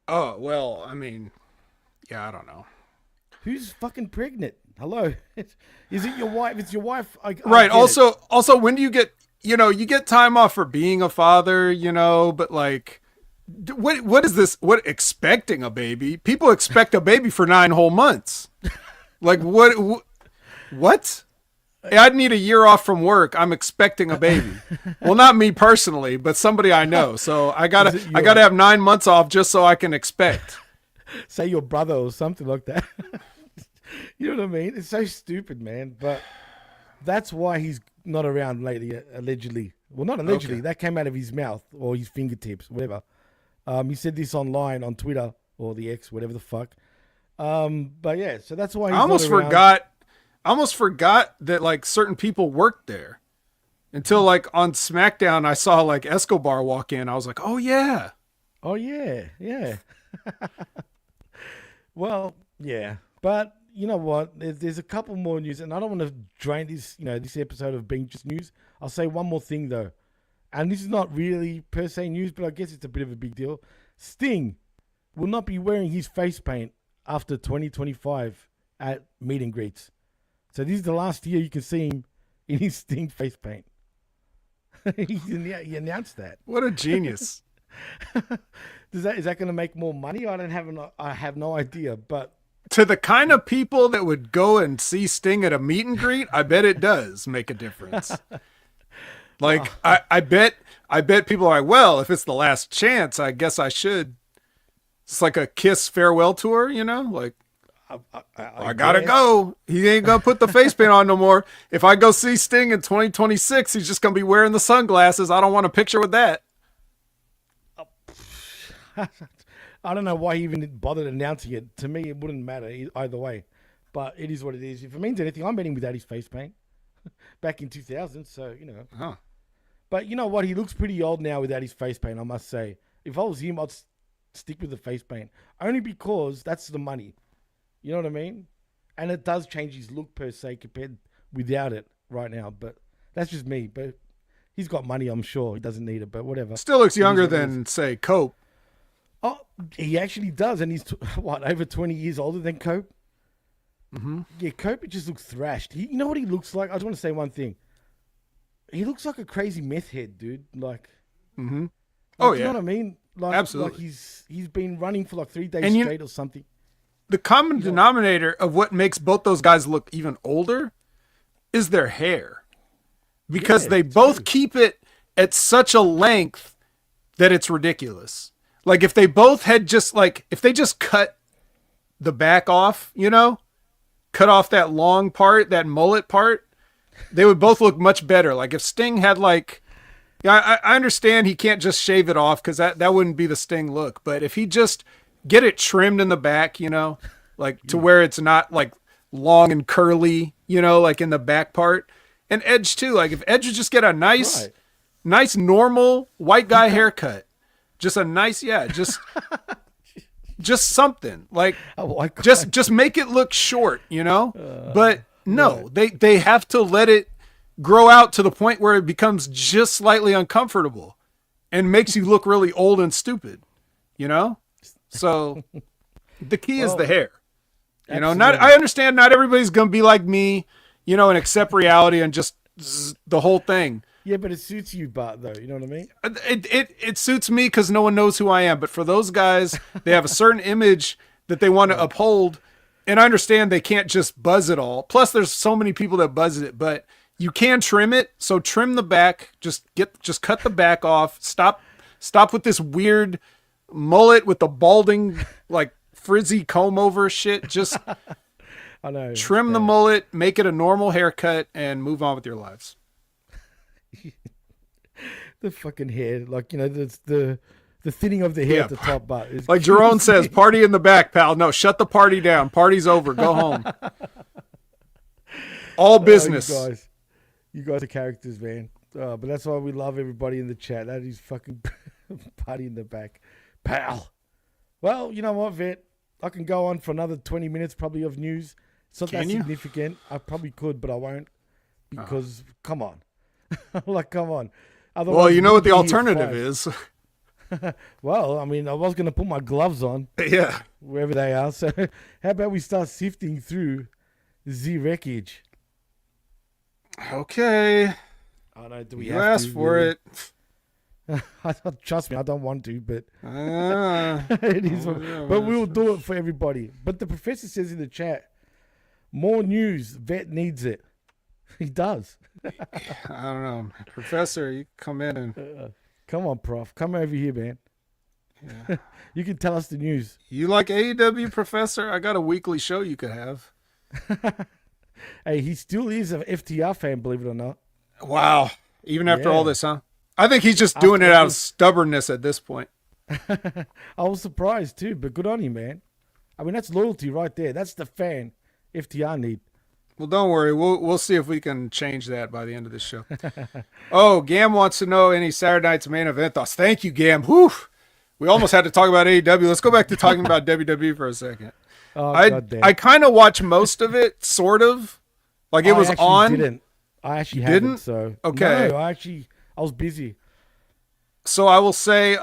Oh, well, I mean, yeah, I don't know. Who's fucking pregnant? Hello? Is it your wife? It's your wife. Right. Also, when do you get, you get time off for being a father, but like, what is this? What, expecting a baby? People expect a baby for 9 whole months. Like, what? I'd need a year off from work. I'm expecting a baby. Well, not me personally, but somebody I know. So I gotta have 9 months off just so I can expect. Say your brother or something like that. You know what I mean? It's so stupid, man. But that's why he's not around lately, allegedly. Well, not allegedly. Okay. That came out of his mouth or his fingertips, whatever. He said this online on Twitter or the X, whatever the fuck. But yeah, so that's why he's I almost forgot that like certain people worked there until like on SmackDown, I saw like Escobar walk in. I was like, oh yeah. Oh yeah. Yeah. Well, yeah, but you know what? There's a couple more news, and I don't want to drain this, this episode of being just news. I'll say one more thing though, and this is not really per se news, but I guess it's a bit of a big deal. Sting will not be wearing his face paint after 2025 at meet and greets. So this is the last year you can see him in his Sting face paint. He announced that. What a genius. Is that going to make more money? I have no idea, but to the kind of people that would go and see Sting at a meet and greet, I bet it does make a difference. Like I bet people are like, well, if it's the last chance, I guess I should. It's like a Kiss farewell tour, like I gotta go. He ain't gonna put the face paint on no more. If I go see Sting in 2026, he's just gonna be wearing the sunglasses. I don't want a picture with that. I don't know why he even bothered announcing it. To me, it wouldn't matter either way. But it is what it is. If it means anything, I'm betting without his face paint. back in 2000. So Huh. but you know what? He looks pretty old now without his face paint. I must say, if I was him, I'd stick with the face paint only because that's the money. You know what I mean? And it does change his look per se compared without it right now. But that's just me. But he's got money, I'm sure. He doesn't need it, but whatever. Still looks younger than, say, Cope. Oh, he actually does. And he's, over 20 years older than Cope? Mm-hmm. Yeah, Cope just looks thrashed. You know what he looks like? I just want to say one thing. He looks like a crazy meth head, dude. Like, Mm-hmm. you know what I mean? Like, Absolutely. Like he's been running for like 3 days And straight or something. The common denominator of what makes both those guys look even older is their hair. Because they both keep it at such a length that it's ridiculous. Like if they both had if they just cut the back off, cut off that long part, that mullet part, they would both look much better. Like if Sting had I understand he can't just shave it off because that wouldn't be the Sting look. But if he just get it trimmed in the back, to where it's not like long and curly, like in the back part. And Edge too. Like if Edge would just get a nice normal white guy haircut, just a nice, just something like just make it look short, but no, they have to let it grow out to the point where it becomes just slightly uncomfortable and makes you look really old and stupid, so the key is the hair, I understand not everybody's going to be like me, and accept reality and just the whole thing. Yeah, but it suits you, though. You know what I mean? It suits me because no one knows who I am. But for those guys, they have a certain image that they want to uphold, and I understand they can't just buzz it all. Plus, there's so many people that buzz it, but you can trim it. So trim the back. Just cut the back off. Stop with this weird mullet with the balding frizzy comb over shit. Just I know. Trim the mullet, make it a normal haircut, and move on with your lives. The fucking hair, the thinning of the hair at the top part. Is like Jerome says, party in the back, pal. No, shut the party down. Party's over. Go home. All business. You guys are characters, man. But that's why we love everybody in the chat. That is fucking party in the back, pal. Well, you know what, Vet? I can go on for another 20 minutes probably of news. It's not that significant. I probably could, but I won't because come on. Come on. Otherwise, well, you know what the alternative is. Well, I mean, I was going to put my gloves on. Yeah. Wherever they are. So how about we start sifting through the wreckage? Okay. I know, do we you have asked to, for really? it. Trust me, I don't want to, but it is. But we'll do it for everybody. But the professor says in the chat, more news. Vet needs it. He does. I don't know. Professor, you come in and... come on, Prof. Come over here, man. Yeah. You can tell us the news. You like AEW, Professor? I got a weekly show you could have. Hey, he still is an FTR fan, believe it or not. Wow. Even after all this, huh? I think he's just doing it out of stubbornness at this point. I was surprised too, but good on him, man. I mean, that's loyalty right there. That's the fan FTR need. Well, don't worry. We'll see if we can change that by the end of this show. Oh, Gam wants to know any Saturday night's main event thoughts. Thank you, Gam. Whew. We almost had to talk about AEW. Let's go back to talking about WWE for a second. Oh, I kind of watched most of it, sort of. Like it was on. I actually didn't. Haven't, so okay. No, I was busy. So I will say,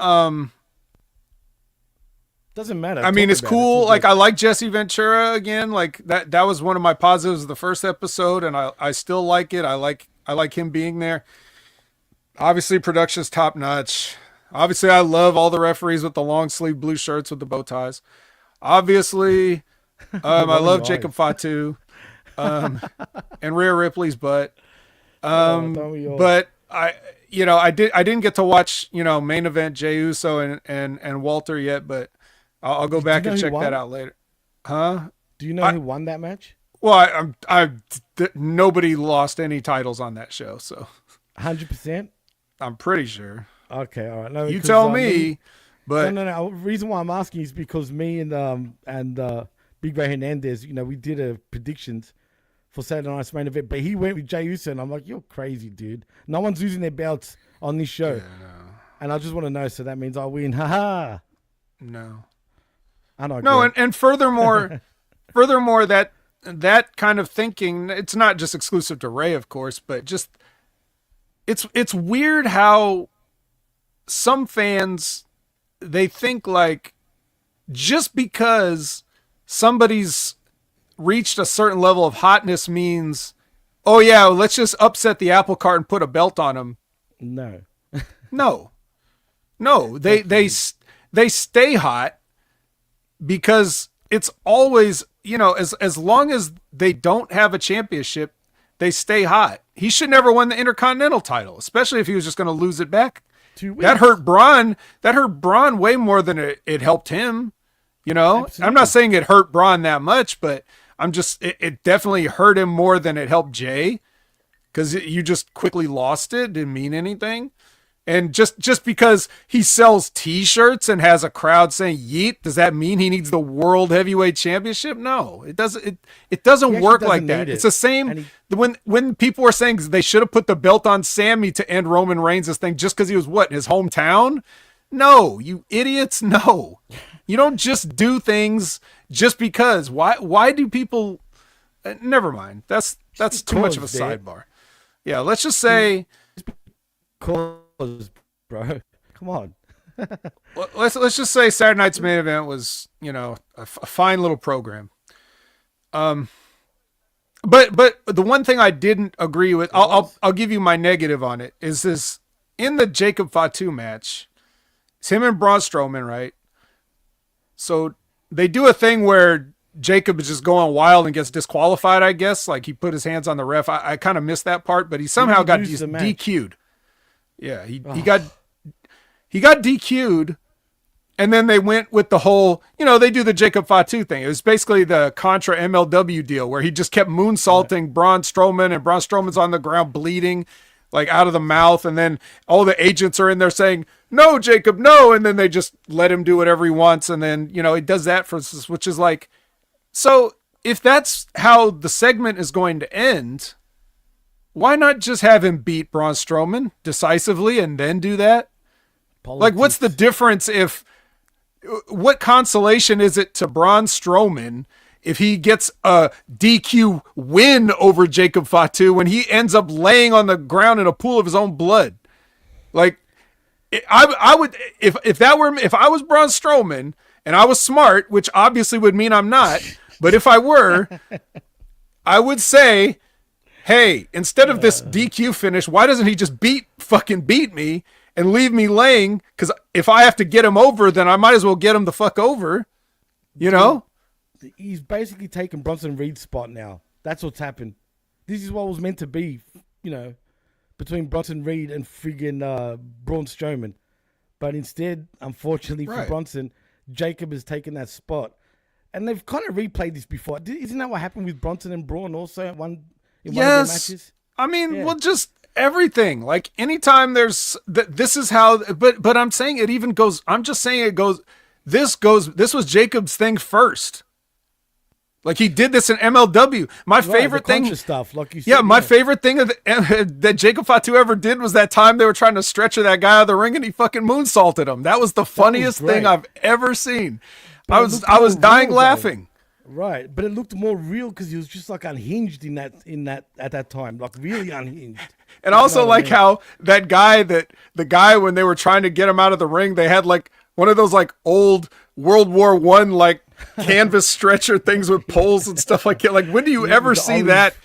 doesn't matter. I mean, it's cool. Like I like Jesse Ventura again. Like that was one of my positives of the first episode, and I still like it. I like him being there. Obviously, production's top notch. Obviously, I love all the referees with the long sleeve blue shirts with the bow ties. Obviously, I love Jacob Fatu, and Rhea Ripley's butt. But I didn't get to watch, main event Jey Uso and Walter yet, but I'll go back and check that out later. Huh? Do you know who won that match? Well, nobody lost any titles on that show, so 100%. I'm pretty sure. Okay, all right. No, you tell me. But no. The reason why I'm asking is because me and Big Ray Hernandez, we did a predictions for Saturday Night's main event, but he went with Jey Uso, and I'm like, you're crazy, dude. No one's losing their belts on this show. Yeah, no. And I just want to know, so that means I win. Ha-ha. No. I know. No, and furthermore, that kind of thinking, it's not just exclusive to Ray, of course, but just it's weird how some fans, they think like just because somebody's reached a certain level of hotness means, oh yeah, let's just upset the apple cart and put a belt on them. No, they stay hot because it's always, as long as they don't have a championship, they stay hot. He should never win the Intercontinental title, especially if he was just going to lose it back. 2 weeks. That hurt Braun way more than it helped him. Absolutely. I'm not saying it hurt Braun that much, but it definitely hurt him more than it helped Jay, because you just quickly lost it. Didn't mean anything. And just because he sells T-shirts and has a crowd saying "yeet," does that mean he needs the World Heavyweight Championship? No, it doesn't. It doesn't work like that. It's the same when people were saying they should have put the belt on Sammy to end Roman Reigns' thing just because he was in his hometown. No, you idiots. No, you don't just do things just because. Why do people? Never mind. That's too much of a sidebar. Yeah, let's just say. Bro, come on. let's just say Saturday night's main event was, a fine little program. But the one thing I didn't agree with, I'll give you my negative on it, is this: in the Jacob Fatu match, it's him and Braun Strowman, right? So they do a thing where Jacob is just going wild and gets disqualified, I guess. Like, he put his hands on the ref. I kind of missed that part, but he somehow got DQ'd. Yeah, he got DQ'd, and then they went with the whole, they do the Jacob Fatu thing. It was basically the Contra MLW deal where he just kept moonsaulting Braun Strowman, and Braun Strowman's on the ground bleeding, like out of the mouth, and then all the agents are in there saying, "No, Jacob, no," and then they just let him do whatever he wants, and then, he does that for us, which is like, so if that's how the segment is going to end, why not just have him beat Braun Strowman decisively and then do that? Politics. Like, what's the difference what consolation is it to Braun Strowman if he gets a DQ win over Jacob Fatu when he ends up laying on the ground in a pool of his own blood? Like, I would, if I was Braun Strowman and I was smart, which obviously would mean I'm not, but if I were, I would say, hey, instead of this DQ finish, why doesn't he just fucking beat me and leave me laying? Because if I have to get him over, then I might as well get him the fuck over. He's basically taken Bronson Reed's spot now. That's what's happened. This is what was meant to be, between Bronson Reed and friggin' Braun Strowman. But instead, unfortunately for Bronson, Jacob has taken that spot. And they've kind of replayed this before. Isn't that what happened with Bronson and Braun also in one of their matches? I mean, well, just everything. Like, anytime there's this is how, but I'm saying it even goes, I'm just saying it goes, this was Jacob's thing first. Like, he did this in MLW. My favorite thing stuff, like you said. My favorite thing that Jacob Fatu ever did was that time they were trying to stretcher that guy out of the ring and he fucking moonsaulted him. That was the funniest thing I've ever seen. I was dying laughing. Right, but it looked more real because he was just like unhinged in that at that time, like really unhinged. And also like how the guy when they were trying to get him out of the ring, they had like one of those like old World War I like canvas stretcher things with poles and stuff like that. Like, when do you ever see that?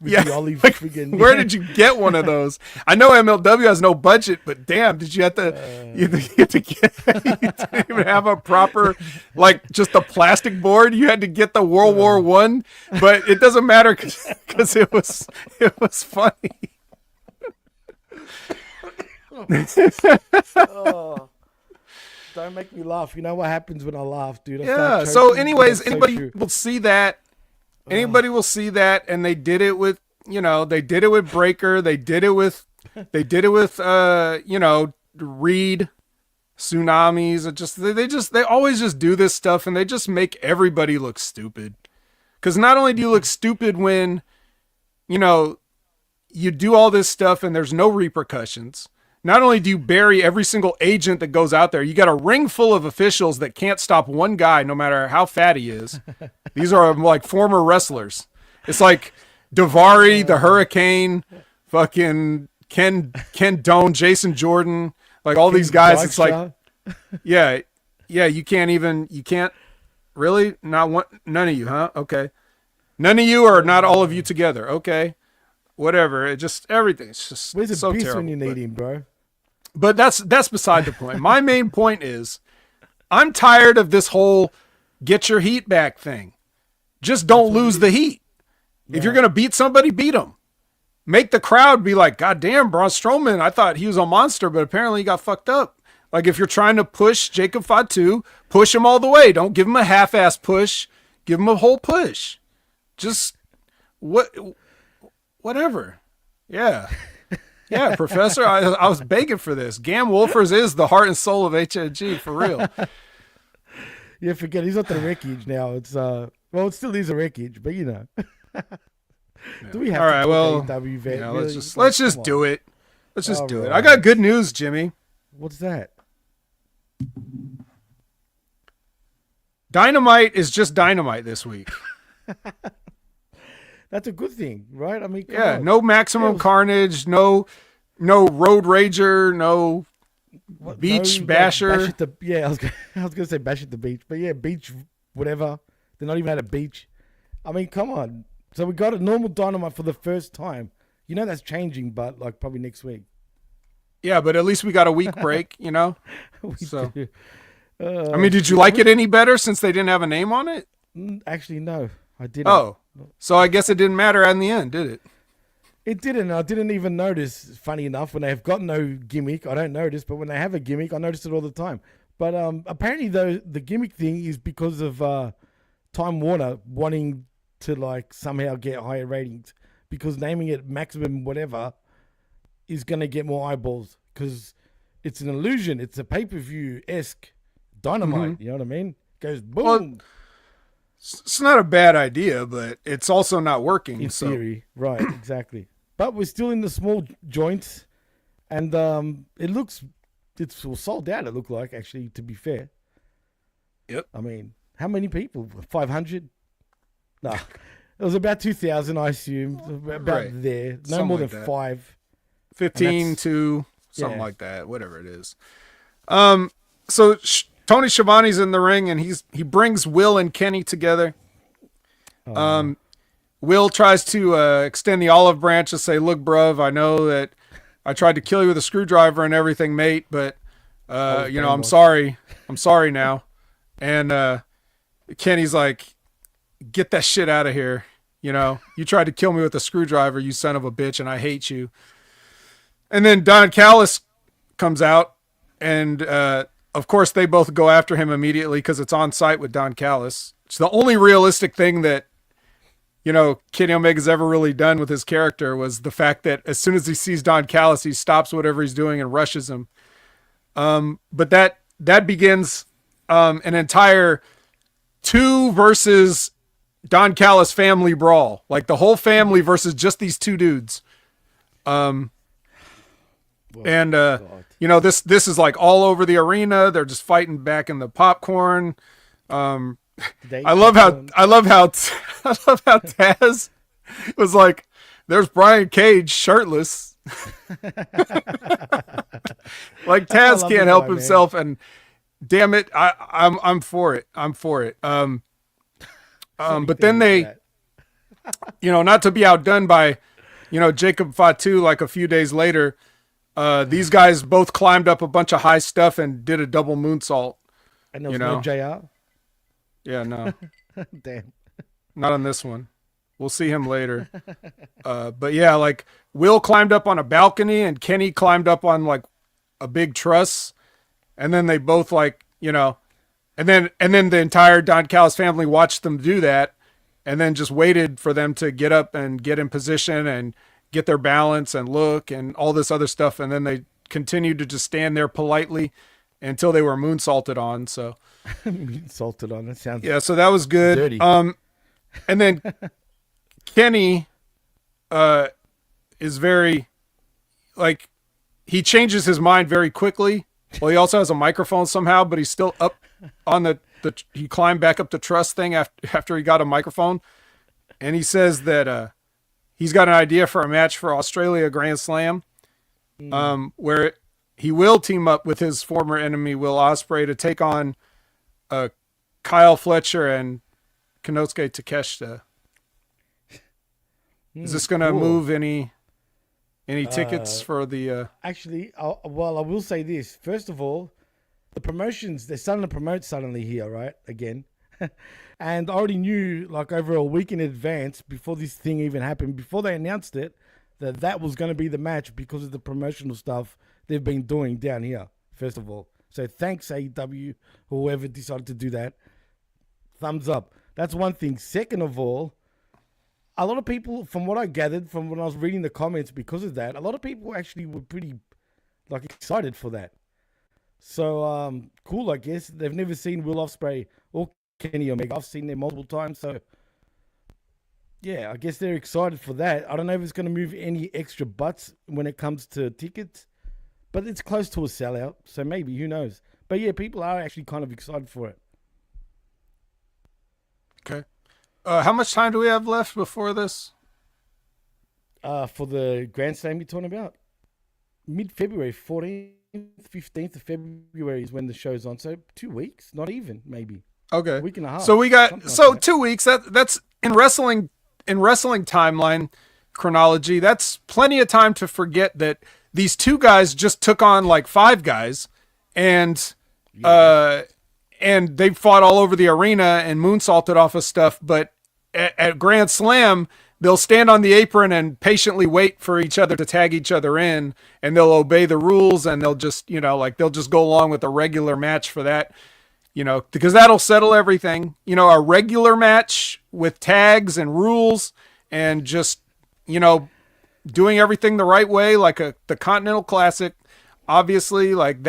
Yeah, where did you get one of those? I know MLW has no budget, but damn, did you have to? You didn't even have a proper, like, just a plastic board. You had to get the World War I, but it doesn't matter because it was funny. Don't make me laugh. You know what happens when I laugh, dude? Yeah. So, anyways, anybody will see that. Anybody will see that, and they did it with, they did it with Breaker. They did it with, Reed, Tsunamis. They always just do this stuff, and they just make everybody look stupid. Because not only do you look stupid when you do all this stuff and there's no repercussions. Not only do you bury every single agent that goes out there, you got a ring full of officials that can't stop one guy no matter how fat he is. These are like former wrestlers. It's like Davari, the Hurricane, fucking Ken Doane, Jason Jordan, like all these guys. It's like, yeah, you can't really, not one, none of you, huh? Okay. None of you or not all of you together. Okay. Whatever. It just, everything's just Where's the so beast terrible. when you need him, bro? But that's beside the point. My main point is I'm tired of this whole get your heat back thing. Just don't lose the heat. Yeah. If you're going to beat somebody, beat them. Make the crowd be like, God damn, Braun Strowman, I thought he was a monster, but apparently he got fucked up. Like if you're trying to push Jacob Fatu, push him all the way. Don't give him a half-ass push. Give him a whole push. Just whatever. Yeah. Yeah, Professor, I was begging for this. Gam Wolfers is the heart and soul of HMG, for real. Yeah, forget he's not the wreckage now. It's it still is a wreckage, but Yeah. Do we have all to right, talk well, AEW vet? yeah, Really? let's just do it. Let's just do it. right. I got good news, Jimmy. What's that? Dynamite is just Dynamite this week. That's a good thing, right? I mean, come Yeah, on. no Maximum Carnage, no Road Rager, no Beach Basher. Bash at the, yeah, I was gonna say Bash at the Beach, but yeah, beach, whatever. They're not even at a beach. I mean, come on. So we got a normal Dynamite for the first time. You know that's changing, but like probably next week. Yeah, but at least we got a week break, We So, do. I mean, did you like it any better since they didn't have a name on it? Actually, no, I didn't. Oh, so I guess it didn't matter in the end, did it? It didn't. I didn't even notice. Funny enough, when they've got no gimmick, I don't notice. But when they have a gimmick, I notice it all the time. But apparently, though, the gimmick thing is because of Time Warner wanting to like somehow get higher ratings, because naming it Maximum whatever is going to get more eyeballs because it's an illusion. It's a pay-per-view-esque Dynamite. Mm-hmm. You know what I mean? Goes boom. Well, it's not a bad idea, but it's also not working. In theory, right, exactly. But we're still in the small joints, and it's all sold out, it looked like, actually, to be fair. Yep. I mean, how many people? 500? No. It was about 2,000, I assume. About Right. there. No Something more like than that. 5. 15 to something yeah. like that, whatever it is. So Tony Schiavone's in the ring, and he brings Will and Kenny together. Will tries to extend the olive branch and say, look, bruv, I know that I tried to kill you with a screwdriver and everything, mate, but, I'm sorry. I'm sorry now. And Kenny's like, get that shit out of here. You tried to kill me with a screwdriver, you son of a bitch, and I hate you. And then Don Callis comes out, and of course they both go after him immediately because it's on site with Don Callis. It's the only realistic thing that Kenny Omega's ever really done with his character was the fact that as soon as he sees Don Callis, he stops whatever he's doing and rushes him. But that begins an entire 2 versus Don Callis family brawl, like the whole family versus just these 2 dudes. This is like all over the arena. They're just fighting back in the popcorn. I love how Taz was like, there's Brian Cage shirtless. Like Taz can't help himself, and damn it, I'm for it. I'm for it. But then they, not to be outdone by, Jacob Fatu, like a few days later, these guys both climbed up a bunch of high stuff and did a double moonsault. And there was no JR? Yeah, no. Damn. Not on this one. We'll see him later. But yeah, like Will climbed up on a balcony and Kenny climbed up on like a big truss. And then they both like, and then the entire Don Callis family watched them do that and then just waited for them to get up and get in position and get their balance and look and all this other stuff. And then they continued to just stand there politely until they were moonsaulted on. So moonsaulted on, that sounds so that was good. dirty. And then Kenny is very, like, he changes his mind very quickly. Well, he also has a microphone somehow, but he's still up on he climbed back up the truss thing after he got a microphone. And he says that he's got an idea for a match for Australia Grand Slam, where he will team up with his former enemy, Will Ospreay, to take on Kyle Fletcher and Konosuke Takeshita. Is this going to move any tickets for the... Actually, I will say this. First of all, the promotions, they're starting to promote suddenly here, right? Again. And I already knew, like, over a week in advance, before this thing even happened, before they announced it, that was going to be the match because of the promotional stuff they've been doing down here, first of all. So thanks, AEW, whoever decided to do that. Thumbs up. That's one thing. Second of all, a lot of people, from what I gathered from when I was reading the comments because of that, a lot of people actually were pretty, like, excited for that. So, cool, I guess. They've never seen Will Ospreay or Kenny Omega. I've seen them multiple times, so yeah, I guess they're excited for that. I don't know if it's going to move any extra butts when it comes to tickets, but it's close to a sellout, so maybe, who knows. But yeah, people are actually kind of excited for it. Okay. How much time do we have left before this? For the Grand Slam you're talking about? Mid-February, 14th, 15th of February is when the show's on. So 2 weeks, not even, maybe. Okay. A week and a half. So we got, like 2 weeks. That's in wrestling timeline chronology. That's plenty of time to forget that these two guys just took on like 5 guys and they fought all over the arena and moonsaulted off of stuff. But at Grand Slam, they'll stand on the apron and patiently wait for each other to tag each other in, and they'll obey the rules, and they'll just, they'll just go along with a regular match for that, because that'll settle everything. A regular match with tags and rules and just, doing everything the right way, like the Continental Classic, obviously, like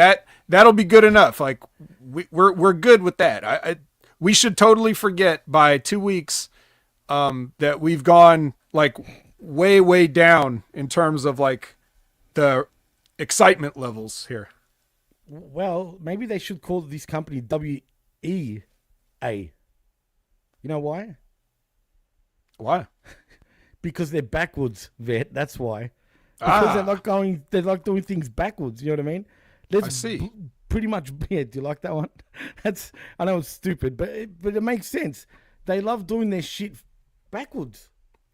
that'll be good enough. Like we're good with that. We should totally forget by 2 weeks that we've gone like way, way down in terms of like the excitement levels here. Well, maybe they should call this company WEA. You know why? Why? Because they're backwards, Vet. That's why. Because they're not doing things backwards. You know what I mean? I see. Pretty much. Yeah, do you like that one? I know it's stupid, but it makes sense. They love doing their shit backwards.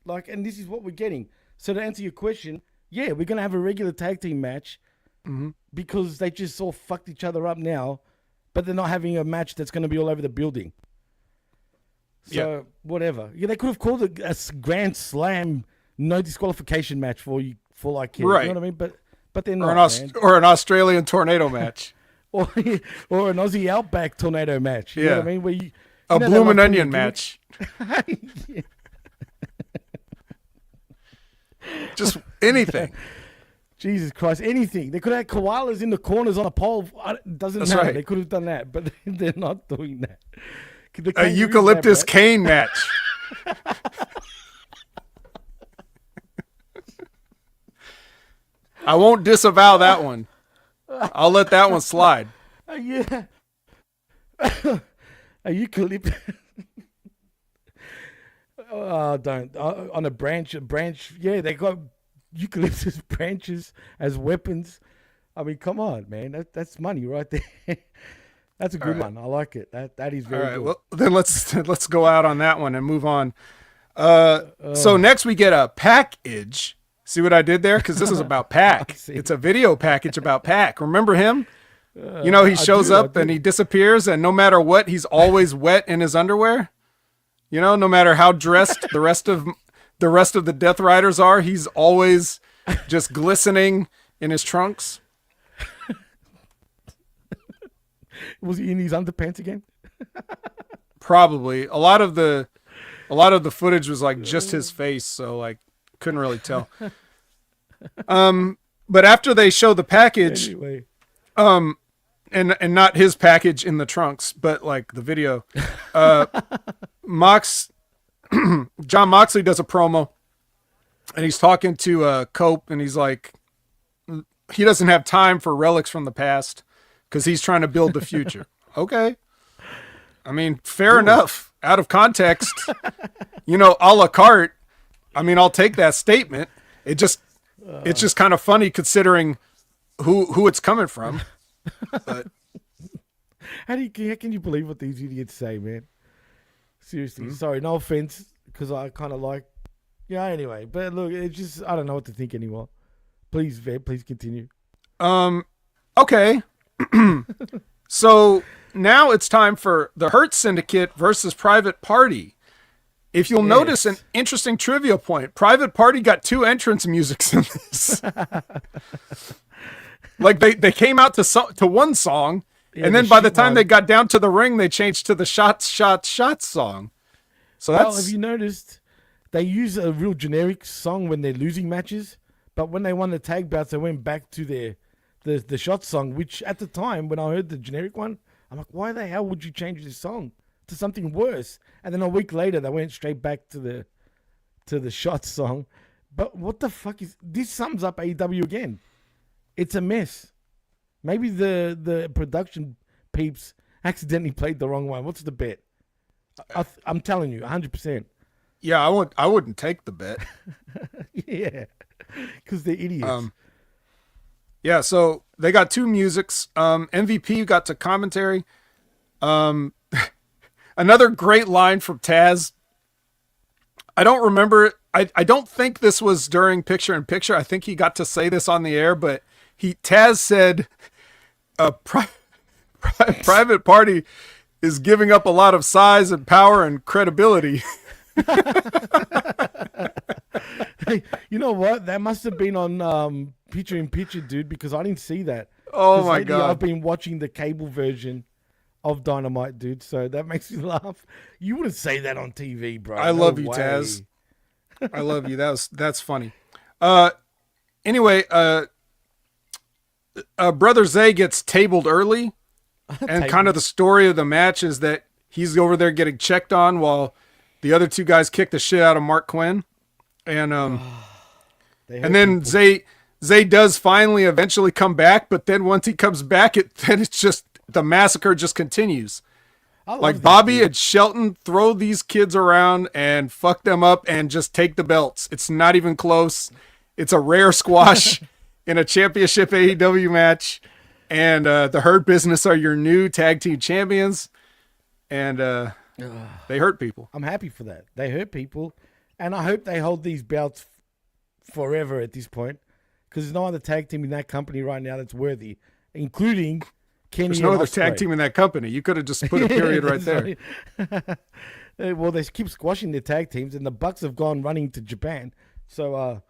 And this is what we're getting. So to answer your question, yeah, we're going to have a regular tag team match because they just all fucked each other up now, but they're not having a match that's going to be all over the building. So, whatever. Yeah, they could have called it a Grand Slam, no disqualification match for like kids. Right. You know what I mean? But they're not, or an Australian tornado match. or an Aussie Outback tornado match. You know what I mean? Where a bloomin' onion match. Just anything. Jesus Christ, anything. They could have had koalas in the corners on a pole. It doesn't matter. Right. They could have done that, but they're not doing that. A eucalyptus cane match. I won't disavow that one. I'll let that one slide. Yeah. A eucalyptus. Don't. On a branch. Yeah, they got eucalyptus branches as weapons. I mean, come on, man. That's money right there. That's a good one. I like it. That is very good. Well, then let's go out on that one and move on. So next we get a package. See what I did there? Because this is about Pac. It's a video package about Pac. Remember him? He shows up and he disappears, and no matter what, he's always wet in his underwear. No matter how dressed the rest of the Death Riders are, he's always just glistening in his trunks. Was he in his underpants again? Probably. A lot of the footage was like just his face, so like couldn't really tell. But after they show the package, anyway. And not his package in the trunks, but like the video, John Moxley does a promo, and he's talking to Cope, and he's like, he doesn't have time for relics from the past because he's trying to build the future. Okay. I mean, fair enough. Out of context, a la carte. I mean, I'll take that statement. It's just kind of funny considering who it's coming from. But how can you believe what these idiots say, man? Seriously, sorry, no offense, because I kind of like, anyway. But look, it's just, I don't know what to think anymore. Please, Veb, please continue. Okay. So now it's time for the Hurt Syndicate versus Private Party. If you'll notice an interesting trivia point, Private Party got 2 entrance musics in this. Like they came out to one song, and then by the time they got down to the ring, they changed to the shots song. So have you noticed they use a real generic song when they're losing matches, but when they won the tag bouts, they went back to the shot song, which at the time when I heard the generic one, I'm like, why the hell would you change this song to something worse? And then a week later, they went straight back to the shot song. But what the fuck is this? Sums up AEW again. It's a mess. Maybe the production peeps accidentally played the wrong one. What's the bet? I'm telling you, 100%. Yeah, I wouldn't take the bet. Yeah, because they're idiots. Yeah, so they got 2 musics. MVP got to commentary. Another great line from Taz. I don't remember. I don't think this was during Picture in Picture. I think he got to say this on the air, but Taz said, Private Party is giving up a lot of size and power and credibility. Hey, you know what? That must have been on Picture in Picture, dude, because I didn't see that. Oh my God. I've been watching the cable version of Dynamite, dude, so that makes me laugh. You wouldn't say that on TV, bro. I love you, Taz. I love you. That's funny. Anyway, Brother Zay gets tabled early, and kind of the story of the match is that he's over there getting checked on while the other 2 guys kick the shit out of Mark Quinn, and then Zay does finally eventually come back, but then once he comes back, then it's just the massacre just continues. Like Bobby and Shelton throw these kids around and fuck them up and just take the belts. It's not even close. It's a rare squash in a championship AEW match. And the Hurt Business are your new tag team champions. And they hurt people. I'm happy for that. They hurt people. And I hope they hold these belts forever at this point. Because there's no other tag team in that company right now that's worthy. Including Kenny. There's no other tag team in that company. You could have just put a period right there. Well, they keep squashing their tag teams, and the Bucks have gone running to Japan. So,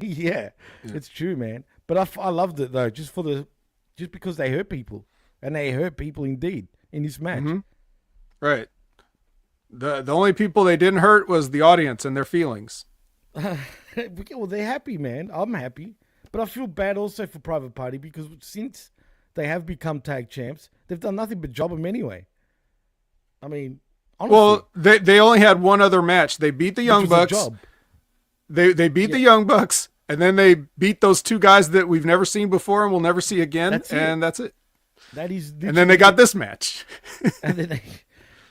yeah, it's true, man. But I loved it though, just because they hurt people, and they hurt people indeed in this match. Mm-hmm. Right. The only people they didn't hurt was the audience and their feelings. Well, they're happy, man. I'm happy, but I feel bad also for Private Party because since they have become tag champs, they've done nothing but job them anyway. I mean, honestly, well, they only had one other match. They beat the Young Bucks. They beat the Young Bucks, and then they beat those 2 guys that we've never seen before and we'll never see again. That's it. That is. And then they got this match. And then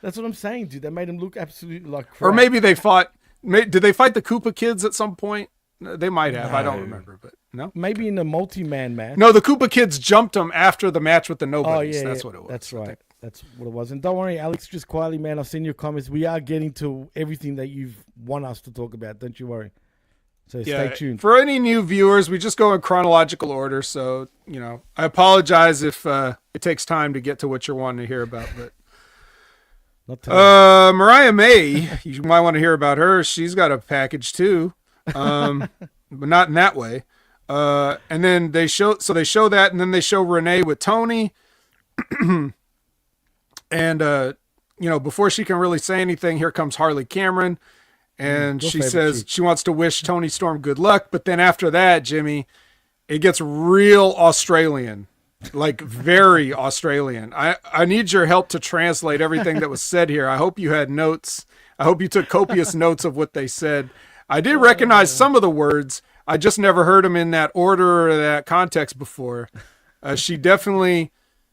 that's what I'm saying, dude. They made them look absolutely like crap. Or maybe they fought. Did they fight the Koopa Kids at some point? They might have. No. I don't remember, but no. Maybe in a multi-man match. No, the Koopa Kids jumped them after the match with the Nobodies. That's what it was. That's right. That's what it was. And don't worry, Alex, just quietly, man. I've seen your comments. We are getting to everything that you've want us to talk about. Don't you worry. So stay tuned. For any new viewers, we just go in chronological order. So, I apologize if it takes time to get to what you're wanting to hear about, but. Mariah May, you might want to hear about her. She's got a package too, but not in that way. And then they show that, and then they show Renee with Tony, and before she can really say anything, here comes Harley Cameron, and she says she wants to wish Tony Storm good luck. But then after that, Jimmy, it gets real Australian. Like very Australian. I need your help to translate everything that was said here. I hope you had notes. I hope you took copious notes of what they said. I did recognize some of the words. I just never heard them in that order or that context before. She definitely,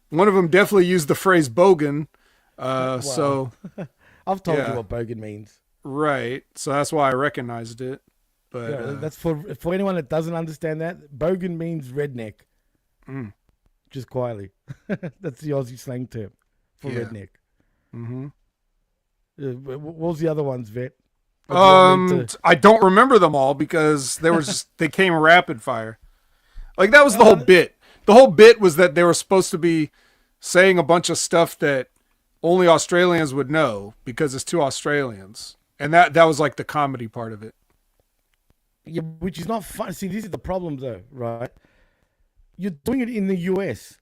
one of them definitely used the phrase bogan. So I've told you what bogan means. Right. So that's why I recognized it. But that's for anyone that doesn't understand that. Bogan means redneck. Just quietly. That's the Aussie slang term for redneck. Mm-hmm. What was the other ones, Vet? I don't remember them all because they came rapid fire. Like that was the whole bit. The whole bit was that they were supposed to be saying a bunch of stuff that only Australians would know because it's two Australians. And that was like the comedy part of it. Yeah, which is not fun. See, this is the problem though, right? You're doing it in the US,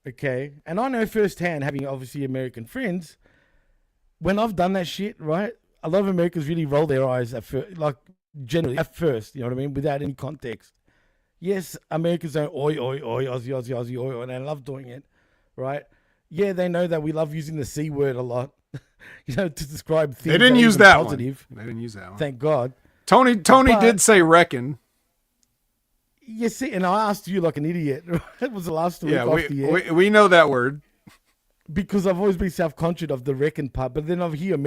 okay? And I know firsthand, having obviously American friends, when I've done that shit, right? A lot of Americans really roll their eyes at first, like generally at first, you know what I mean? Without any context. Yes, Americans don't oi, oi, oi, Aussie, Aussie, Aussie, oi, oi, and I love doing it, right? Yeah, they know that we love using the C word a lot, you know, to describe things. They didn't use that positive. one. They didn't use that one. Thank God. Tony did say reckon. You see, and I asked you like an idiot. It was the last week off the air. We know that word. Because I've always been self-conscious of the reckon part, but then I hear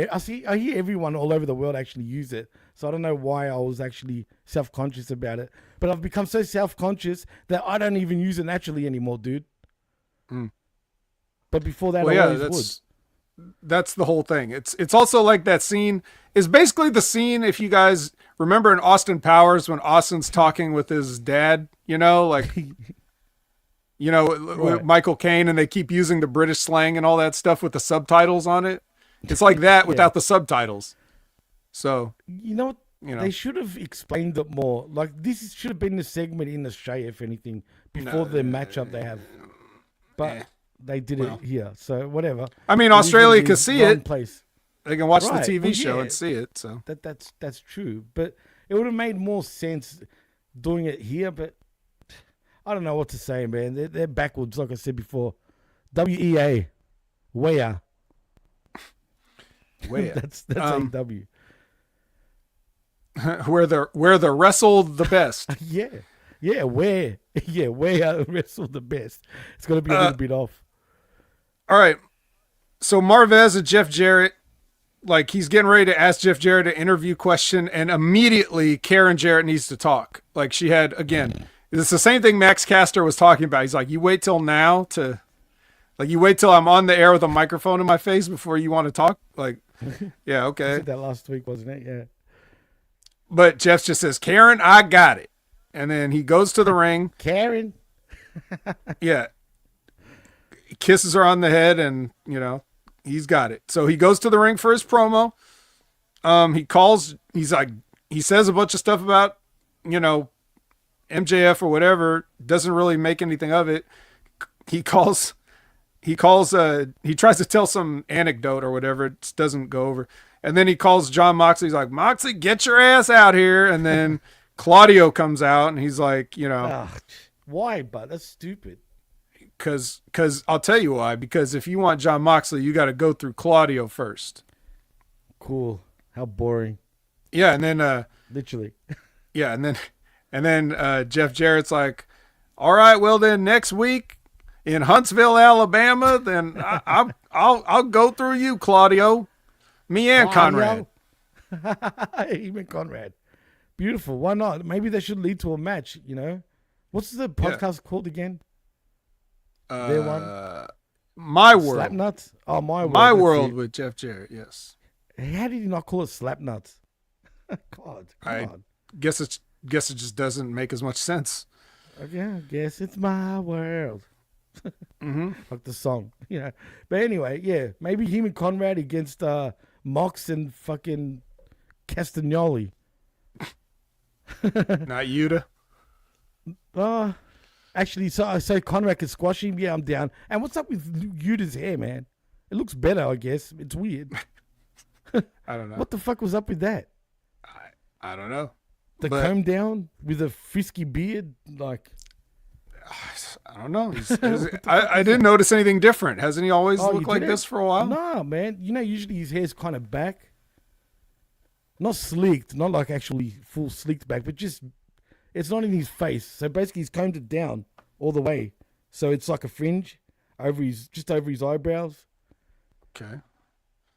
everyone all over the world actually use it. So I don't know why I was actually self-conscious about it. But I've become so self-conscious that I don't even use it naturally anymore, dude. But before that, I always would. That's the whole thing. It's also like that scene is basically the scene, if you guys remember in Austin Powers when Austin's talking with his dad, you know, like, you know, right. with Michael Caine, and they keep using the British slang and all that stuff with the subtitles on it. It's like that without the subtitles. So, you know, they should have explained it more. Like this should have been the segment in Australia, if anything, before the matchup they have. But they did it here, so whatever. I mean, Australia can see it. Place. They can watch the TV show and see it. So that's true, but it would have made more sense doing it here. But I don't know what to say, man. They're backwards, like I said before. WEA, where? That's AEW. Where the wrestled the best. where wrestled the best. It's gonna be a little bit off. All right. So Marvez and Jeff Jarrett, like he's getting ready to ask Jeff Jarrett an interview question, and immediately Karen Jarrett needs to talk. Like she had, again, it's the same thing Max Caster was talking about. He's like, you wait till now you wait till I'm on the air with a microphone in my face before you want to talk. Like, yeah, okay. I said that last week, wasn't it? Yeah. But Jeff just says, Karen, I got it. And then he goes to the ring. Karen. Yeah. Kisses her on the head, and you know he's got it. So he goes to the ring for his promo. He says a bunch of stuff about, you know, MJF or whatever. Doesn't really make anything of it. He tries to tell some anecdote or whatever. It just doesn't go over. And then he calls John Moxley. He's like, Moxley, get your ass out here. And then Claudio comes out and he's like, you know, why? But that's stupid. Because I'll tell you why. Because if you want John Moxley, you got to go through Claudio first. Cool. How boring. Yeah, and then literally. Yeah, and then Jeff Jarrett's like, all right, well then next week in Huntsville, Alabama, then I'll go through you, Claudio. Me and Conrad. Even Conrad. Beautiful. Why not? Maybe they should lead to a match. You know, what's the podcast called again? Their one? My World. Slap Nuts? Oh, My World. My World with Jeff Jarrett, yes. How did he not call it Slap Nuts? God, come on. Guess it just doesn't make as much sense. Yeah, I guess it's my world. Like the song, you know. But anyway, yeah, maybe him and Conrad against Mox and fucking Castagnoli. Not Yuta. Actually, so Conrad can squash him. Yeah, I'm down. And what's up with Yuta's hair, man? It looks better, I guess. It's weird. I don't know. What the fuck was up with that? I don't know. The comb down with a frisky beard, like. I don't know. I didn't notice anything different. Hasn't he always looked like this for a while? No, man. You know, usually his hair's kind of back. not slicked, not like actually full slicked back, but just it's not in his face. So basically, he's combed it down all the way, so it's like a fringe over just over his eyebrows. Okay.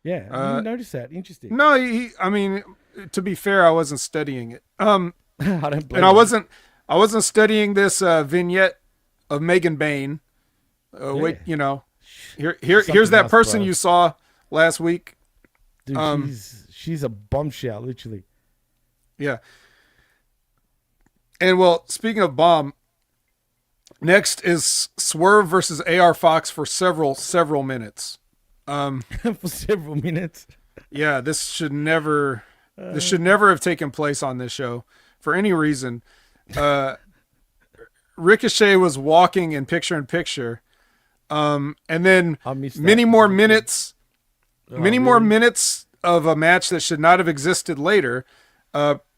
Yeah, I didn't notice that. Interesting. No, I mean, to be fair, I wasn't studying it. I don't blame And I you. wasn't studying this vignette of Megan Bain. Wait, you know, here's Something that else, person bro. you saw last week. Dude, she's a bombshell, literally. Yeah. And well, speaking of bomb, next is Swerve versus AR Fox for several minutes. For several minutes. Yeah, this should never have taken place on this show for any reason. Ricochet was walking in picture, and then I missed that. many more minutes Really? of a match that should not have existed later.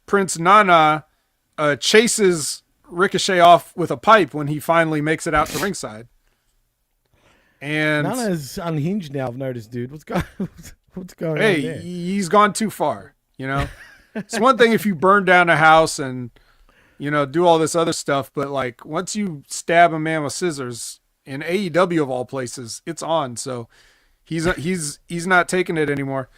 Prince Nana chases Ricochet off with a pipe when he finally makes it out to ringside. And Nana's unhinged now, I've noticed, dude. What's going on hey, there? he's gone too far, you know? It's one thing if you burn down a house and, you know, do all this other stuff, but like once you stab a man with scissors in AEW of all places, it's on. So he's not taking it anymore.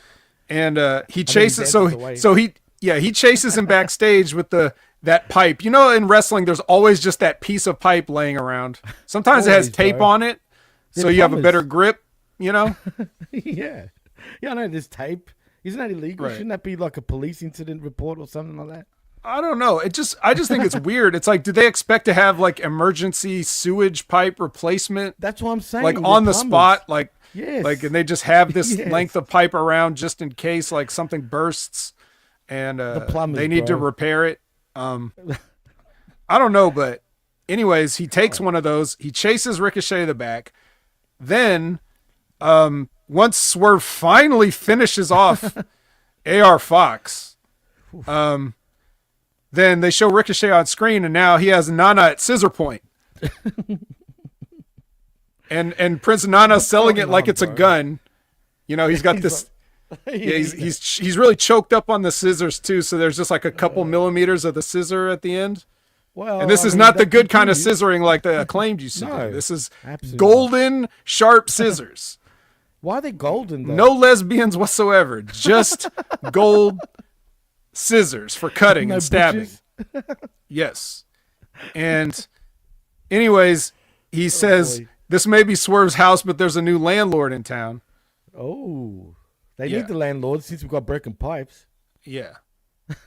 And he chases he chases him backstage with that pipe. You know, in wrestling there's always just that piece of pipe laying around. Sometimes it has Always, tape bro. on it so They're you have a plumbers. better grip, you know? Yeah. Yeah, I know there's tape. Isn't that illegal? Right. Shouldn't that be like a police incident report or something like that? I don't know. I just think it's weird. It's like, do they expect to have like emergency sewage pipe replacement, That's what I'm saying. like They're on the plumbers. spot, like Yes. like, and they just have this Yes. length of pipe around just in case like something bursts, and plumbers, they need to bro. repair it. I don't know, but anyways, he takes one of those. He chases Ricochet to the back. Then, once Swerve finally finishes off AR Fox, then they show Ricochet on screen, and now he has Nana at scissor point. and Prince Nana selling it like it's a gun. You know, he's got this. Yeah, he's really choked up on the scissors too. So there's just like a couple millimeters of the scissor at the end. Well, And this I is mean, not the that good kind of continues. scissoring like the Acclaimed used to No, do. This is absolutely golden, sharp scissors. Why are they golden though? No lesbians whatsoever. Just gold scissors for cutting No and stabbing. butchers? Yes. And anyways, he says, boy. this may be Swerve's house, but there's a new landlord in town. Oh, they Yeah. need the landlord since we've got broken pipes. Yeah.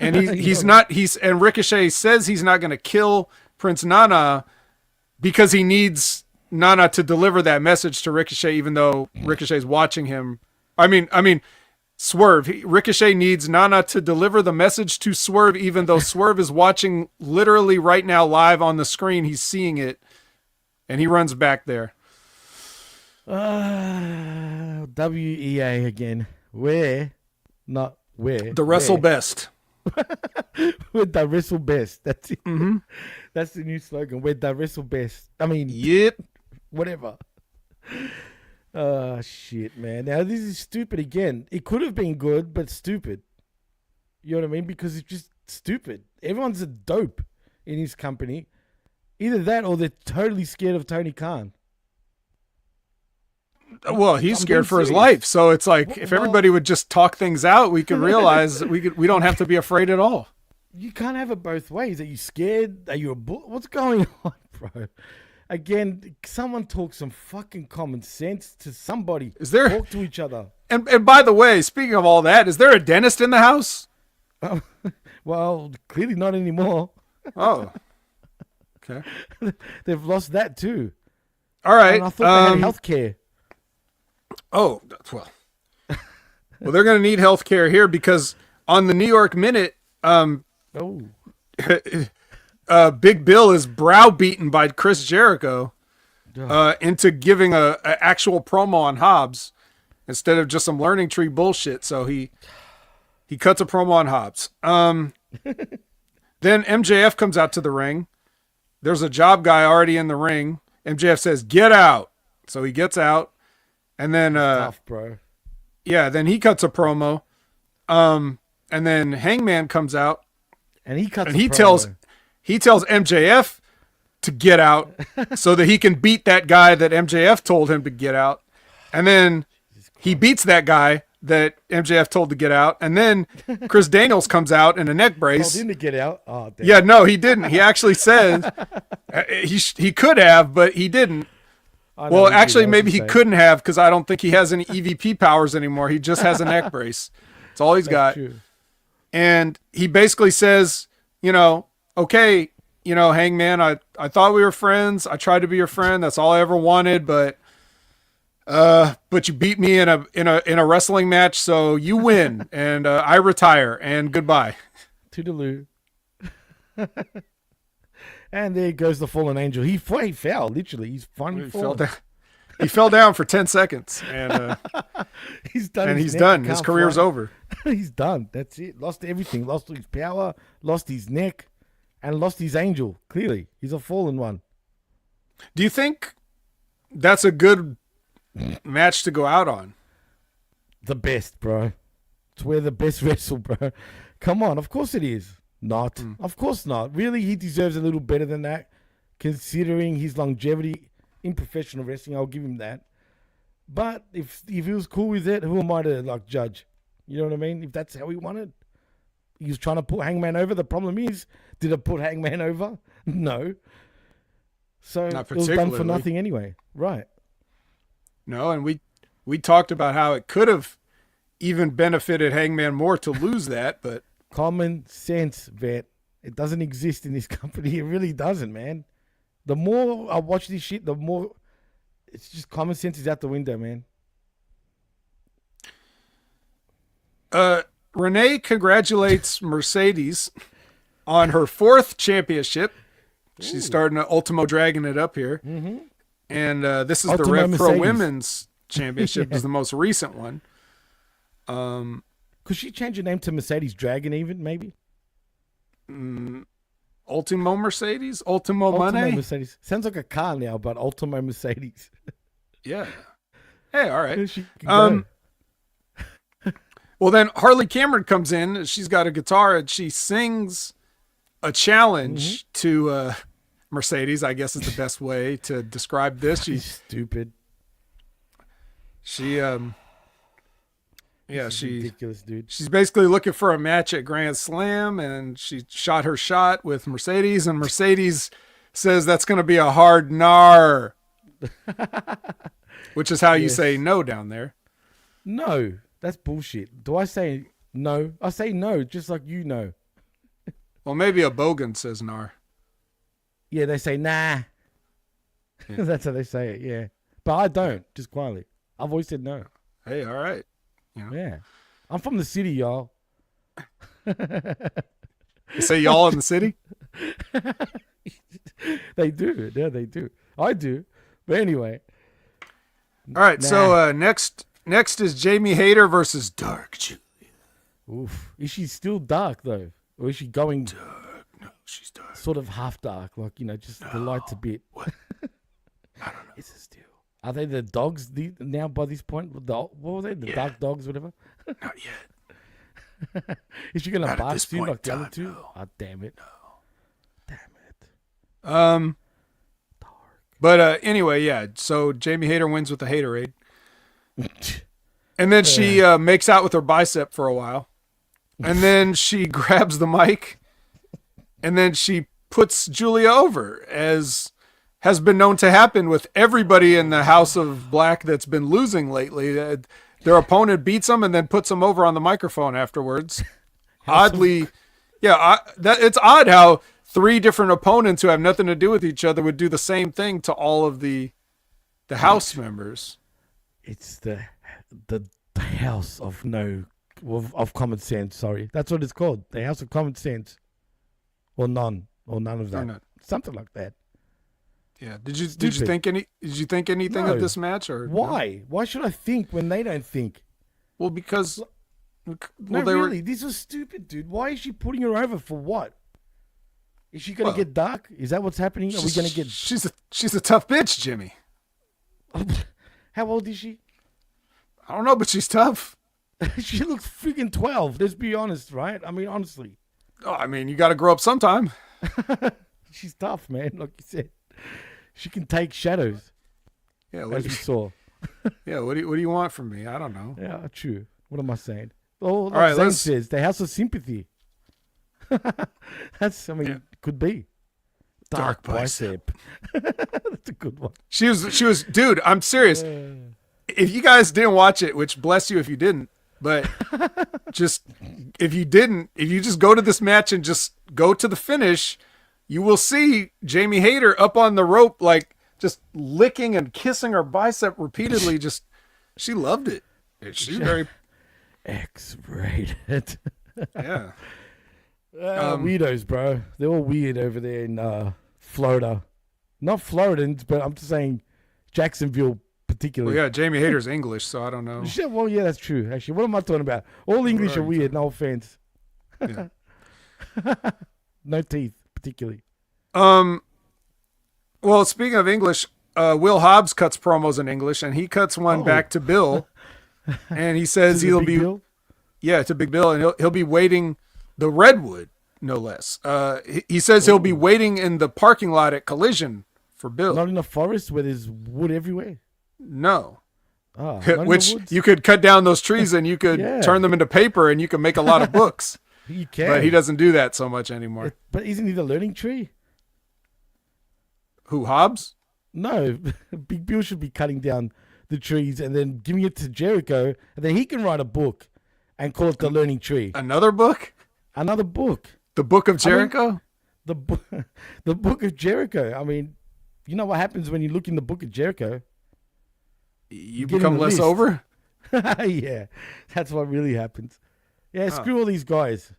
And and Ricochet says he's not going to kill Prince Nana because he needs Nana to deliver that message to Ricochet, even though Ricochet's watching him. I mean, Swerve. Ricochet needs Nana to deliver the message to Swerve, even though Swerve is watching literally right now live on the screen. He's seeing it, and he runs back there. WEA again. Where? Not where. The wrestle where. best. We're the wrestle best. That's it. Mm-hmm. That's the new slogan. We're the wrestle best. I mean, Yep. whatever. Oh, shit, man. Now, this is stupid again. It could have been good, but stupid. You know what I mean? Because it's just stupid. Everyone's a dope in his company. Either that or they're totally scared of Tony Khan. Well, he's I'm scared being for his serious. life, so it's like if Well- everybody would just talk things out, we could realize we don't have to be afraid at all. You can't have it both ways. Are you scared? Are you a bull? What's going on, bro? Again, someone talk some fucking common sense to somebody. Is there- Talk to each other. And by the way, speaking of all that, is there a dentist in the house? Well, clearly not anymore. Oh, okay, They've lost that too. all right. And I thought they had health care. Oh, well, they're going to need health care here because on the New York Minute, Oh, Big Bill is browbeaten by Chris Jericho into giving a actual promo on Hobbs instead of just some learning tree bullshit. So he cuts a promo on Hobbs. Then MJF comes out to the ring. There's a job guy already in the ring. MJF says, "Get out." So he gets out. And then tough, bro. yeah, then he cuts a promo. And then Hangman comes out And he cuts. and he tells MJF to get out so that he can beat that guy that MJF told him to get out. And then he beats that guy that MJF told to get out. And then Chris Daniels comes out in a neck brace. Told him to get out. Oh, damn. Yeah, no, he didn't. He actually says he could have, but he didn't. Well, actually, maybe he couldn't have because I don't think he has any EVP powers anymore. He just has a neck brace. That's all he's got. True. And he basically says, okay, Hangman, I thought we were friends. I tried to be your friend. That's all I ever wanted, but you beat me in a wrestling match, so you win, and I retire, and goodbye. Toodaloo. And there goes the fallen angel. He fell, literally. He's finally fallen. He fell down for 10 seconds, and he's done. And he's done. His career's over. He's done. That's it. Lost everything. Lost his power. Lost his neck, and lost his angel. Clearly, he's a fallen one. Do you think that's a good match to go out on? The best, bro. It's where the best wrestle, bro. Come on. Of course it is. Not. Of course not. Really, he deserves a little better than that, considering his longevity in professional wrestling. I'll give him that. But if he was cool with it, who am I to judge? You know what I mean? If that's how he wanted. He was trying to put Hangman over. The problem is, did it put Hangman over? No. So it was done for nothing anyway. Right. No, and we talked about how it could have even benefited Hangman more to lose that, but common sense, vet. It doesn't exist in this company. It really doesn't, man. The more I watch this shit, the more it's just common sense is out the window, man. Renee congratulates Mercedes on her 4th championship. She's starting to Ultimo Dragon it up here. Mm-hmm. And this is Ultimo the Rev Pro Mercedes. Women's Championship is the most recent one. Could she change her name to Mercedes Dragon even, maybe? Ultimo Mercedes? Ultimo Money? Mercedes. Sounds like a car now, but Ultimo Mercedes. Yeah. Hey, all right. She can go. Well, then Harley Cameron comes in. She's got a guitar, and she sings a challenge to Mercedes, I guess is the best way to describe this. She's stupid. She's ridiculous, dude. She's basically looking for a match at Grand Slam, and she shot her shot with Mercedes, and Mercedes says that's going to be a hard nar, which is how you say no down there. No, that's bullshit. Do I say no? I say no, just like you know. Well, maybe a bogan says nar. Yeah, they say nah. Yeah. That's how they say it, yeah. But I don't, just quietly. I've always said no. Hey, all right. Yeah. I'm from the city, y'all. You say y'all in the city? They do. Yeah, they do. I do. But anyway. All right, so next is Jamie Hayter versus Dark Julia. Oof. Is she still dark, though? Or is she going dark? No, she's dark. Sort of half dark, like, just the lights a bit. What? I don't know. Is it still? Are they the dogs now by this point? What were they? The dark dogs, whatever? Not yet. Is she going to bark soon like the other two? No. Oh, damn it. No. Damn it. Dark. But anyway, yeah. So Jamie Hayter wins with the Haterade. And then she makes out with her bicep for a while. And then she grabs the mic. And then she puts Julia over, as has been known to happen with everybody in the House of Black that's been losing lately. Their opponent beats them and then puts them over on the microphone afterwards. Oddly, it's odd how 3 different opponents who have nothing to do with each other would do the same thing to all of the House members. It's the House of of Common Sense. Sorry, that's what it's called. The House of Common Sense, or none of that. Something like that. Yeah. Did you think anything of this match, or why? No? Why should I think when they don't think? Well, because this was stupid, dude. Why is she putting her over for what? Is she gonna get dark? Is that what's happening? Are we gonna get? She's a tough bitch, Jimmy. How old is she? I don't know, but she's tough. She looks freaking 12. Let's be honest, right? I mean, honestly. Oh, I mean, you got to grow up sometime. She's tough, man. Like you said, she can take shadows, Yeah. as we saw. Yeah. What do you want from me? I don't know. Yeah, true. What am I saying? Oh, like right, Zane says, the house of sympathy. That's, I mean, Yeah. could be. Dark bicep. That's a good one. She was, dude, I'm serious. If you guys didn't watch it, which bless you if you didn't, but just, if you just go to this match and just go to the finish, you will see Jamie Hayter up on the rope, like just licking and kissing her bicep repeatedly. Just, she loved it. She's very X-rated. Yeah. Weirdos, bro. They're all weird over there in Florida. Not Floridans, but I'm just saying Jacksonville particularly. Well, yeah, Jamie Hayter's English, so I don't know. Shit, well, yeah, that's true. Actually, what am I talking about? All English are weird. No offense. Yeah. No teeth, particularly. Well, speaking of English, Will Hobbs cuts promos in English, and he cuts one back to Bill, and he says he'll be, Bill? yeah, to Big Bill, and he'll be waiting the Redwood, no less. He says he'll be waiting in the parking lot at Collision for Bill. Not in the forest where there's wood everywhere. No. Oh, not in the Which woods? you could cut down those trees and you could Yeah. turn them into paper and you can make a lot of books. You can. But he doesn't do that so much anymore. But isn't he the learning tree? Who, Hobbs? No, Big Bill should be cutting down the trees and then giving it to Jericho, and then he can write a book and call it the learning tree. Another book? Another book. The Book of Jericho? The book of Jericho. I mean, you know what happens when you look in the book of Jericho? You get in become the less list. over? Yeah, that's what really happens. Yeah, screw all these guys.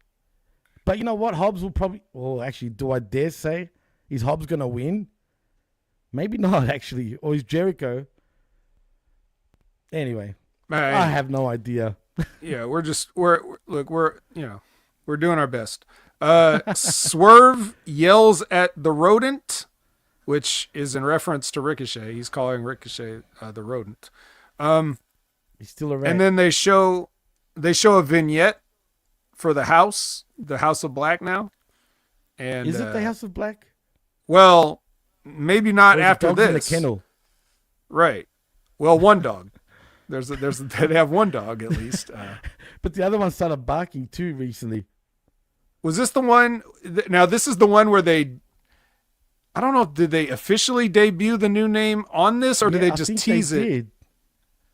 But you know what? Hobbs will probably... Well, actually, do I dare say? Is Hobbs going to win? Maybe not, actually. Or is Jericho? Anyway, I have no idea. Yeah, we're doing our best. Swerve yells at the rodent, which is in reference to Ricochet. He's calling Ricochet the rodent. He's still around. And then they show a vignette for the House of Black now. And is it the House of Black? Well, maybe not Or is it after dogs this. in the kennel? Right. Well, one dog. They have one dog at least. But the other one started barking too recently. Was this the one? Now this is the one where I don't know. Did they officially debut the new name on this, or did they just tease it? Did.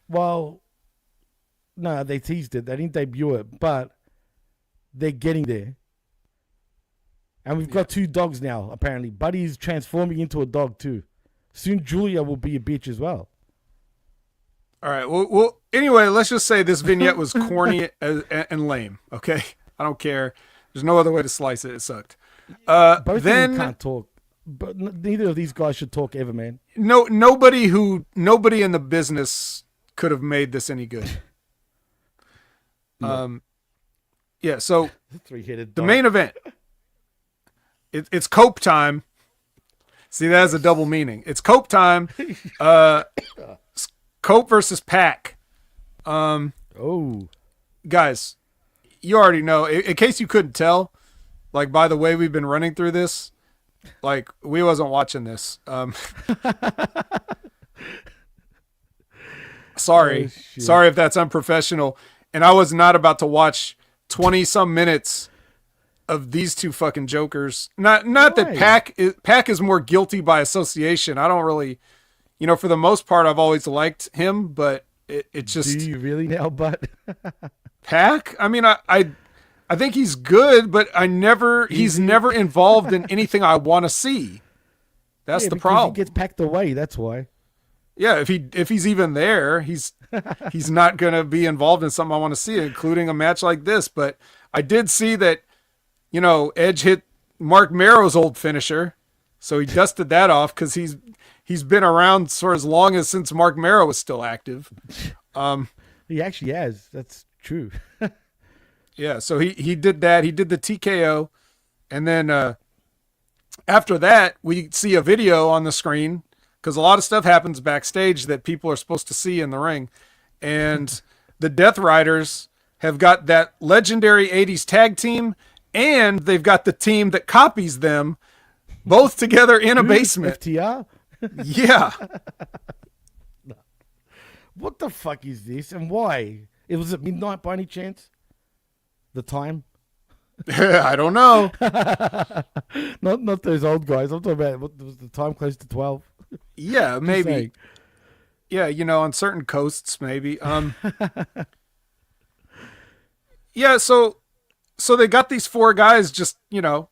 Well, no, they teased it. They didn't debut it, but they're getting there. And we've got two dogs now, apparently. Buddy's transforming into a dog too. Soon Julia will be a bitch as well. All right. Well. Anyway, let's just say this vignette was corny and lame. Okay, I don't care. There's no other way to slice it. It sucked. Both of them can't talk. But neither of these guys should talk ever, man. Nobody in the business could have made this any good. Yeah. So Three-headed the dog. main event. It's Cope time. See, that has a double meaning. It's Cope time. Cope versus Pac. Oh. Guys, you already know. In case you couldn't tell, like by the way we've been running through this, like we wasn't watching this. Sorry if that's unprofessional. And I was not about to watch 20 some minutes of these two fucking jokers. Not that Pac is more guilty by association. I don't really, for the most part, I've always liked him, but it just. Do you really now, but Pac? I mean, I think he's good, but he's never involved in anything I want to see. That's the problem. He gets packed away. That's why. Yeah, if he's even there, he's not going to be involved in something I want to see, including a match like this. But I did see that, Edge hit Mark Merrow's old finisher, so he dusted that off because he's been around for as long as since Mark Merrow was still active. He actually has. That's true. Yeah, so he did that. He did the TKO, and then after that, we see a video on the screen because a lot of stuff happens backstage that people are supposed to see in the ring, and the Death Riders have got that legendary 80s tag team, and they've got the team that copies them, both together in a basement. FTR? Yeah. What the fuck is this and why? It was at midnight by any chance? The time? I don't know. Not those old guys. I'm talking about what was the time close to 12. Yeah, maybe. Saying. Yeah, on certain coasts, maybe. Yeah, so they got these 4 guys just,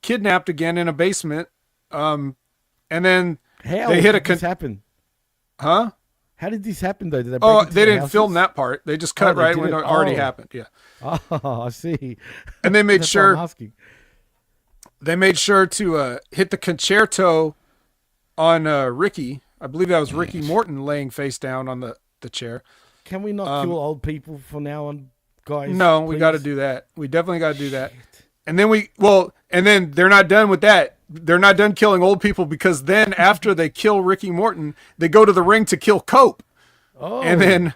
kidnapped again in a basement. And then How they hit did this happen? Huh? How did this happen though? Did they break into they the didn't houses? film that part. They just cut right when it already happened. Yeah. Oh, I see. And they made That's sure what I'm asking. they made sure to hit the concerto on Ricky. I believe that was Ricky Morton laying face down on the chair. Can we not kill old people from now on, guys? No, we got to do that. We definitely got to do that. And then and then they're not done with that. They're not done killing old people, because then after they kill Ricky Morton, they go to the ring to kill Cope. Oh. And then,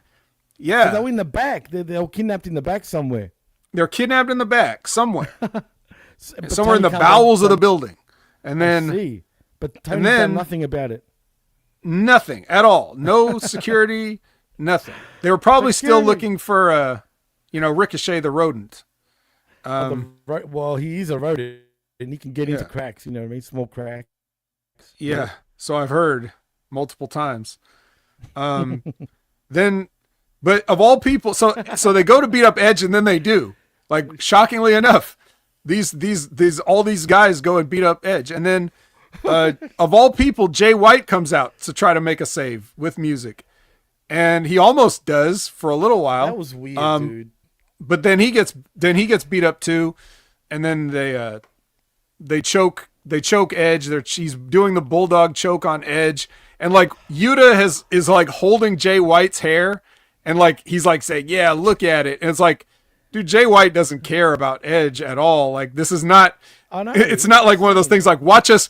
yeah. So they're in the back. They're kidnapped in the back somewhere. They're kidnapped in the back somewhere. But Somewhere in Tony the can't bowels of the done- building. And I then see. But Tony's then- done nothing about it. nothing at all. No security, nothing. They were probably still Security. looking for, Ricochet the rodent. Well, he is a rodent, and he can get into Yeah. cracks. You know what I mean? Small cracks. Yeah, so I've heard multiple times. Then, but of all people, so they go to beat up Edge, and then they do. Like, shockingly enough, all these guys go and beat up Edge, and then of all people, Jay White comes out to try to make a save with music, and he almost does for a little while. That was weird, dude. But then he gets beat up too, and then they choke Edge. She's doing the bulldog choke on Edge, and like Yuta is like holding Jay White's hair, and like he's like saying, "Yeah, look at it." And it's like, dude, Jay White doesn't care about Edge at all. Like, this is not. I know. It's not like one of those things like watch us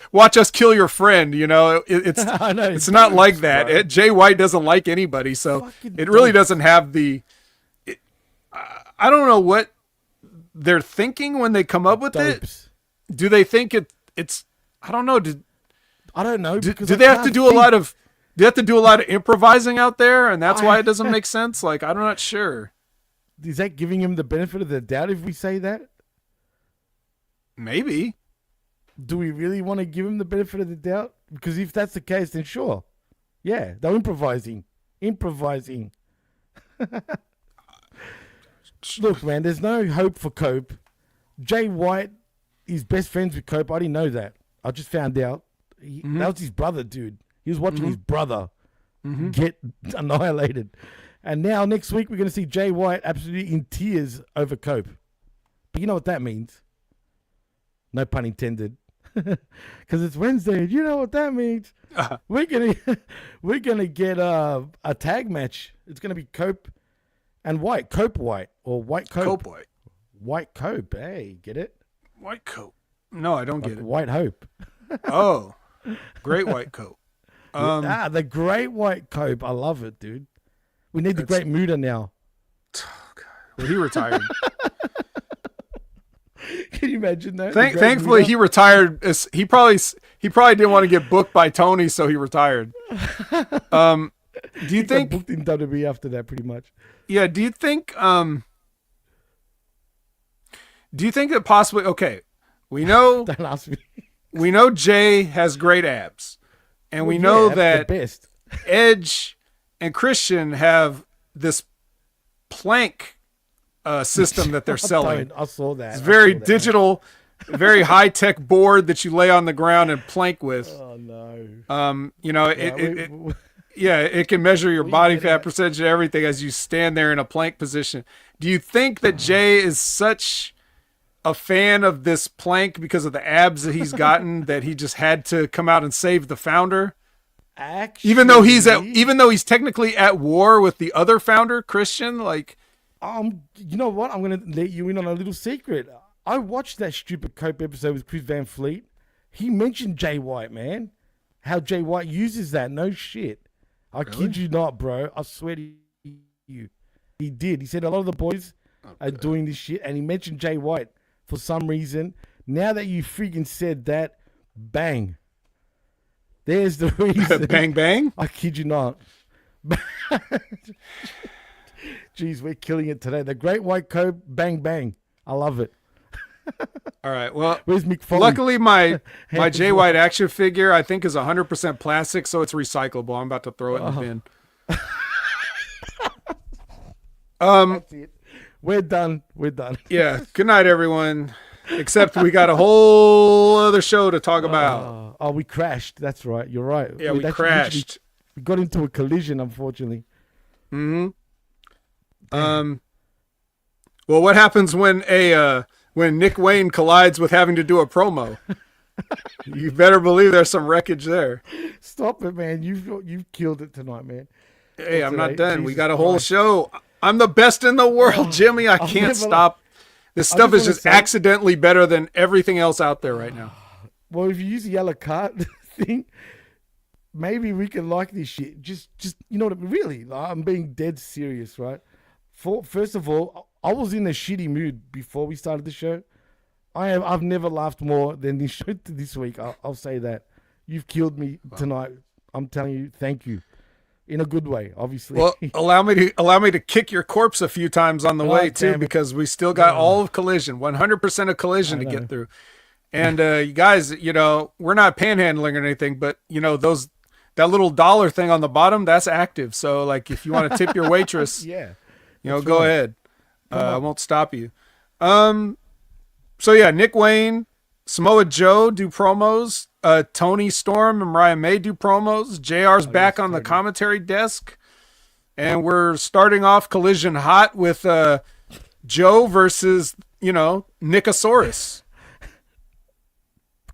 kill your friend. It's I know, it's not jokes, like that. bro. Jay White doesn't like anybody, so Fucking it really jokes. doesn't have the. I don't know what they're thinking when they come up with it. Dopes. Do they think it's? I don't know. I don't know. Do because they I have to can't do a think. lot of? Do they have to do a lot of improvising out there, and that's why it doesn't make sense? Like, I'm not sure. Is that giving him the benefit of the doubt if we say that? Maybe. Do we really want to give him the benefit of the doubt? Because if that's the case, then sure. Yeah, they're improvising. Look, man, there's no hope for Cope. Jay White is best friends with Cope. I didn't know that. I just found out. That was his brother, dude. He was watching his brother get annihilated. And now next week we're going to see Jay White absolutely in tears over Cope. But you know what that means? No pun intended. Because it's Wednesday. You know what that means? We're gonna get a tag match. It's gonna be Cope and White. Cope White or White Cope. Cope White. White Cope. Hey, get it? White coat. No, I don't Like get it. White Hope. Oh, great white coat. The Great White Cope. I love it, dude. We need the Great Muda now. Well, he retired. Can you imagine that? Thankfully, he retired. He probably didn't want to get booked by Tony, so he retired. Do you He got think? booked in WWE after that, pretty much? Yeah. Do you think? Do you think that possibly? Okay, we know Don't ask me. we know Jay has great abs, and we know Yeah, that the best. Edge and Christian have this plank system that they're selling. I saw that. It's very digital, very high tech board that you lay on the ground and plank with. Oh no. It can measure your body get fat that. percentage and everything as you stand there in a plank position. Do you think that Jay is such a fan of this plank because of the abs that he's gotten that he just had to come out and save the founder? Actually, Even though he's technically at war with the other founder, Christian, like, you know what? I'm gonna let you in on a little secret. I watched that stupid Cope episode with Chris Van Fleet. He mentioned Jay White, man. How Jay White uses that. No shit. I kid you not, bro. I swear to you. He did. He said a lot of the boys are doing this shit. And he mentioned Jay White for some reason. Now that you freaking said that, bang. There's the reason. Bang, bang? I kid you not. Jeez, we're killing it today. The Great White Cobra, bang, bang. I love it. All right. Well, where's Mick Foley? Luckily, my Jay White action figure, I think, is 100% plastic, so it's recyclable. I'm about to throw it in the bin. That's it. We're done. Yeah. Good night, everyone. Except we got a whole other show to talk about. We crashed. That's right. You're right. Yeah, we crashed. We got into a collision, unfortunately. Mm-hmm. Well, what happens when Nick Wayne collides with having to do a promo? You better believe there's some wreckage there. Stop it, man. You've killed it tonight, man. Hey, I'm not done. We got a whole show. I'm the best in the world, Jimmy. I can't stop. This stuff is just accidentally better than everything else out there right now. Well, if you use the yellow card thing, maybe we can like this shit. Just you know what I mean? Really, I'm being dead serious, right? First of all, I was in a shitty mood before we started the show. I've never laughed more than this show this week. I'll say that. You've killed me tonight. I'm telling you, thank you. In a good way, obviously. Well, allow me to kick your corpse a few times on the way too, because we still got all of Collision, 100% of Collision to get through. And you guys, we're not panhandling or anything, but that little dollar thing on the bottom, that's active. So like, if you want to tip your waitress, go ahead. I won't stop you. So yeah, Nick Wayne, Samoa Joe do promos. Tony Storm and Mariah May do promos. JR's back on the commentary desk. And we're starting off Collision hot with Joe versus, Nickosaurus.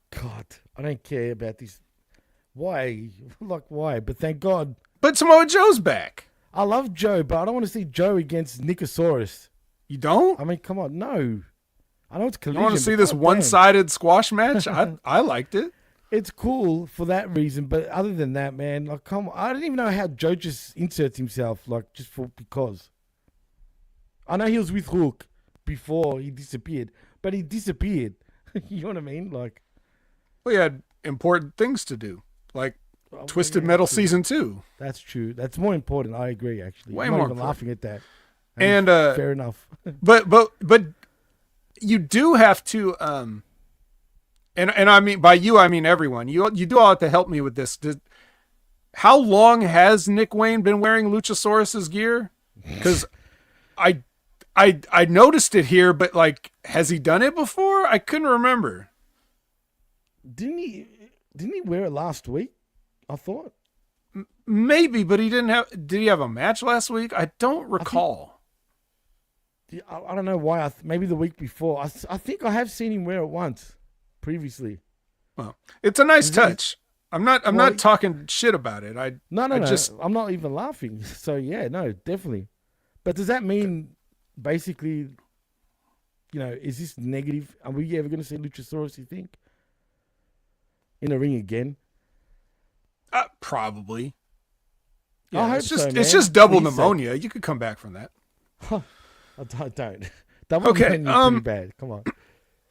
God, I don't care about this. Why? Why? But thank God. But Samoa Joe's back. I love Joe, but I don't want to see Joe against Nickosaurus. You don't? I mean, come on. No. I know it's Collision. You want to see this one-sided squash match? I liked it. It's cool for that reason, but other than that, man, come on. I don't even know how Joe just inserts himself, because. I know he was with Hook before he disappeared, but he disappeared. You know what I mean? Well, he had important things to do, like Twisted Metal Season 2. That's true. That's more important. I agree, actually. Way I'm more not even important. laughing at that. And fair enough. but you do have to and I mean, by you I mean everyone. You do all have to help me with this. How long has Nick Wayne been wearing Luchasaurus's gear? Because I noticed it here, but has he done it before? I couldn't remember. Didn't he wear it last week? I thought maybe, but he didn't have. Did he have a match last week? I don't recall. I don't know why. Maybe the week before. I think I have seen him wear it once previously. Well, it's a nice touch. I'm not talking shit about it. No. I'm not even laughing. So yeah, no, definitely. But does that mean basically, is this negative? Are we ever going to see Luchasaurus, you think, in a ring again? Probably. Yeah, I hope it's just double pneumonia. You could come back from that. I don't. Double pneumonia is pretty bad. Come on.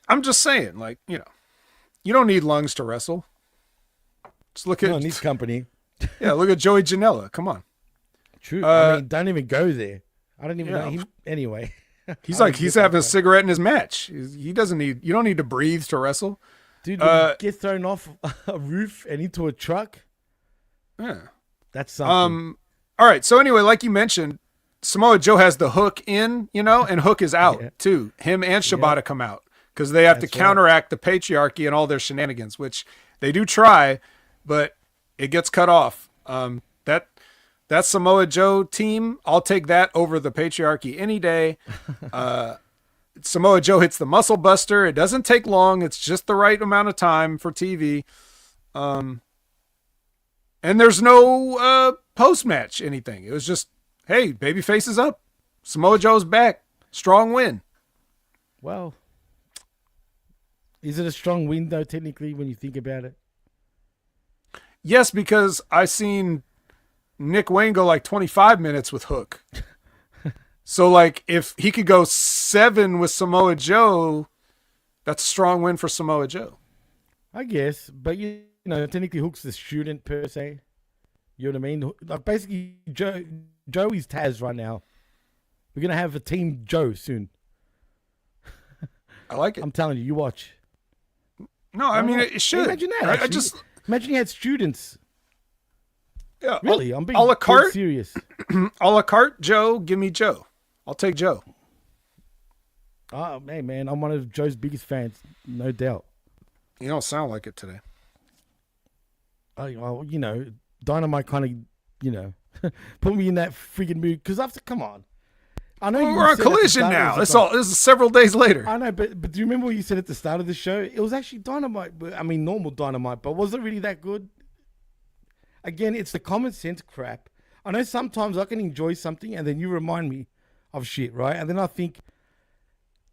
I'm just saying, you don't need lungs to wrestle. Just look at his company. Yeah, look at Joey Janela. Come on. True. I mean, don't even go there. I don't even know him anyway. He's having a cigarette in his match. He doesn't need. You don't need to breathe to wrestle. Dude, when you get thrown off a roof and into a truck. Yeah, that's something. All right. So anyway, like you mentioned, Samoa Joe has the Hook in, and Hook is out too. Him and Shibata come out because they have to counteract the patriarchy and all their shenanigans, which they do try, but it gets cut off. That Samoa Joe team, I'll take that over the patriarchy any day. Samoa Joe hits the muscle buster. It doesn't take long. It's just the right amount of time for TV. And there's no post-match anything. It was just, hey, babyface is up. Samoa Joe's back. Strong win. Well, is it a strong win, though, technically, when you think about it? Yes, because I seen Nick Wayne go 25 minutes with Hook. So like if he could go 7 with Samoa Joe, that's a strong win for Samoa Joe. I guess, but technically Hook's the student per se. You know what I mean? Like basically, Joey's Taz right now. We're gonna have a Team Joe soon. I like it. I'm telling you, you watch. No, I mean it should. Imagine that. Imagine you had students. Yeah, really, I'm being a la carte serious. A la carte, Joe. Give me Joe. I'll take Joe. Oh, hey, man, I'm one of Joe's biggest fans, no doubt. You don't sound like it today. Well, Dynamite kind of, put me in that freaking mood. Because come on. I know we're on Collision now. This is several days later. I know, but do you remember what you said at the start of the show? It was actually Dynamite. I mean, normal Dynamite, but was it really that good? Again, it's the common sense crap. I know sometimes I can enjoy something and then you remind me of shit, right? And then I think,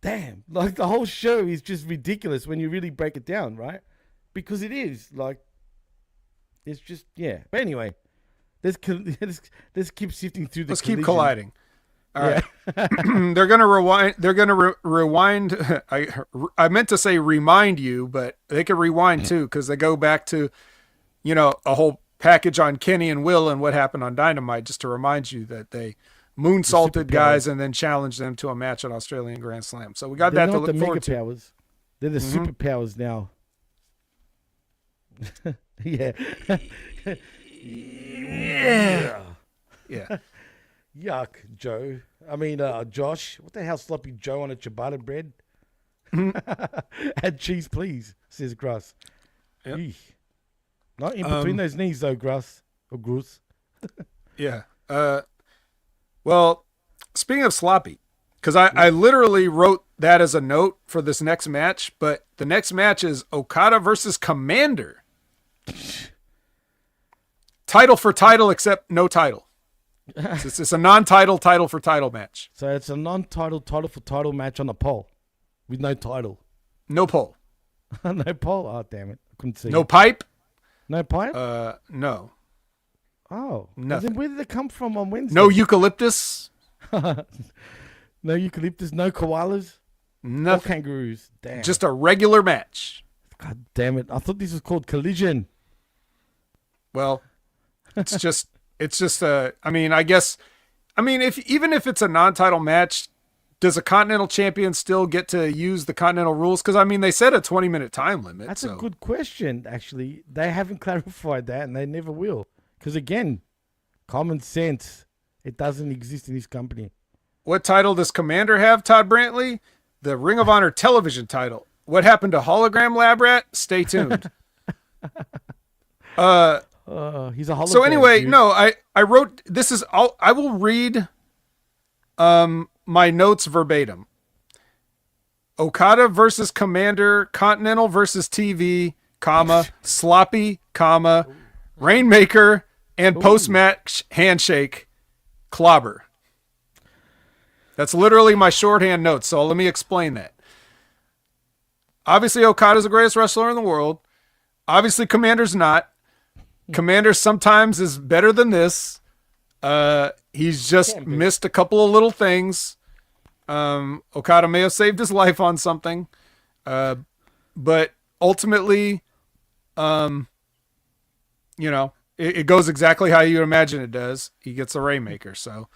damn, like the whole show is just ridiculous when you really break it down, right? Because it is, like, it's just, yeah. But anyway, let's keep sifting through the Let's collision. keep colliding. All right. They're going to rewind. They're going to rewind. I meant to say remind you, but they can rewind too because they go back to, a whole package on Kenny and Will and what happened on Dynamite just to remind you that they moonsaulted guys and then challenged them to a match at Australian Grand Slam. So we got that to look forward to. Powers. They're the superpowers now. Yeah. Yeah. Yuck, Joe. I mean, Josh. What the hell, sloppy Joe on a ciabatta bread? Add cheese, please, says Grass. Yep. Not in between those knees, though, Grass. Or Gross. Yeah. Well, speaking of sloppy, because I literally wrote that as a note for this next match, but the next match is Okada versus Commander. Title for title, except no title. It's a non-title, title for title match. So it's a non-title, title for title match on a pole with no title. No pole. No pole? Oh, damn it. I couldn't see. No pipe? No pipe? No. Oh. Nothing. Then where did it come from on Wednesday? No eucalyptus? No eucalyptus, no koalas? Nothing. No kangaroos. Damn. Just a regular match. God damn it. I thought this was called Collision. Well, it's just even if it's a non-title match, does a Continental Champion still get to use the Continental rules? Because, they said a 20-minute time limit. That's a good question, actually. They haven't clarified that, and they never will. Because, again, common sense, it doesn't exist in this company. What title does Commander have, Todd Brantley? The Ring of Honor television title. What happened to Hologram Lab Rat? Stay tuned. He's a hologram. So anyway, dude. no, I wrote, I will read my notes verbatim. Okada versus Commander, Continental versus TV, sloppy, Rainmaker, and post-match handshake, clobber. That's literally my shorthand notes, so let me explain that. Obviously, Okada's the greatest wrestler in the world. Obviously, Commander's not. Commander sometimes is better than this. He's just missed a couple of little things. Okada may have saved his life on something. But ultimately, it goes exactly how you imagine it does. He gets a Rainmaker. So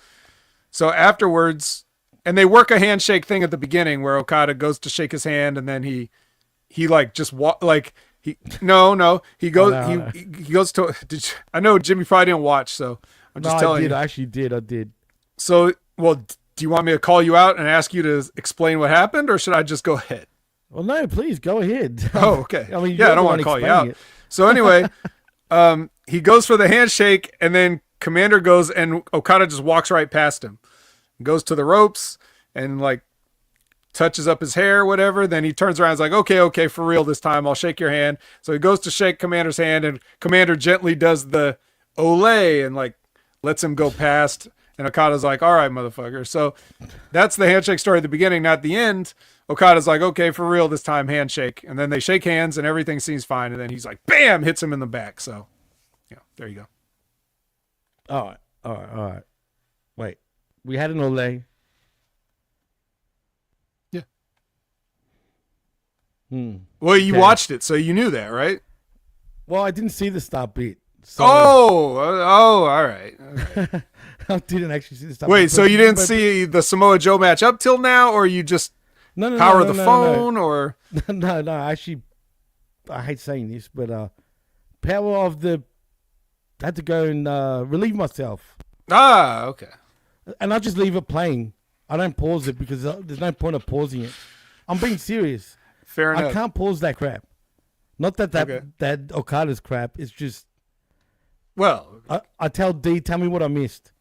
afterwards, and they work a handshake thing at the beginning where Okada goes to shake his hand and then he like just he goes to, I know Jimmy probably didn't watch, so I'm just telling you. I actually did. I did. So, well, do you want me to call you out and ask you to explain what happened, or should I just go ahead? Well, no, please go ahead. Oh, okay. I mean, I don't want to call you out. So anyway, he goes for the handshake and then Commander goes and Okada just walks right past him, goes to the ropes and like touches up his hair, whatever. Then he turns around and is like, okay, for real this time, I'll shake your hand. So he goes to shake Commander's hand and Commander gently does the Olay and like lets him go past. And Okada's like, all right, motherfucker. So that's the handshake story at the beginning. Now at the end, Okada's like, okay, for real this time, handshake. And then they shake hands and everything seems fine. And then he's like, bam, hits him in the back. So yeah, there you go. All right. Wait, we had an Olay. Well, you Okay. watched it, so you knew that, right? Well, I didn't see the start bit. So All right. I didn't actually see the start Wait, bit. so you didn't but- see the Samoa Joe match up till now, or you just no, power no, the no, phone, or No, actually, I hate saying this, but power of the. I had to go and relieve myself, okay. and I just leave it playing. I don't pause it because there's no point of pausing it. I'm being serious. Fair I enough. can't pause that crap. Not that Okay. that Okada's crap. It's just Well, I tell D, tell me what I missed.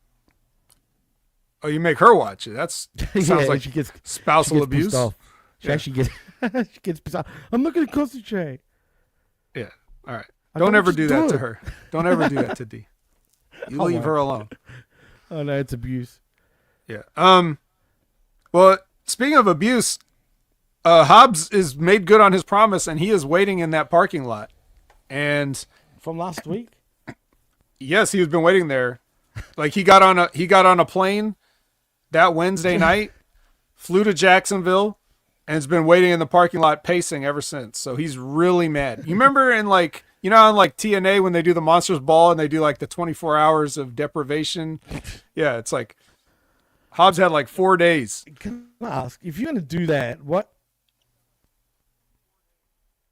oh, you make her watch it. That's sounds Yeah, like she gets spousal pissed abuse. off. She Yeah. actually gets she gets pissed off. I'm not going to concentrate. Yeah. All right. I Don't can't ever just do do that to it. her. Don't ever do that to D. You I leave won't. her alone. Oh no, it's abuse. Yeah. Well, speaking of abuse, Hobbs is made good on his promise, and he is waiting in that parking lot. And From last week? yes, he's been waiting there. Like he got on a plane that Wednesday night, flew to Jacksonville, and has been waiting in the parking lot pacing ever since. So he's really mad. You remember in like on like TNA when they do the Monsters Ball and they do like the 24 hours of deprivation? Yeah, it's like Hobbs had like 4 days. Can I ask, if you're going to do that, what?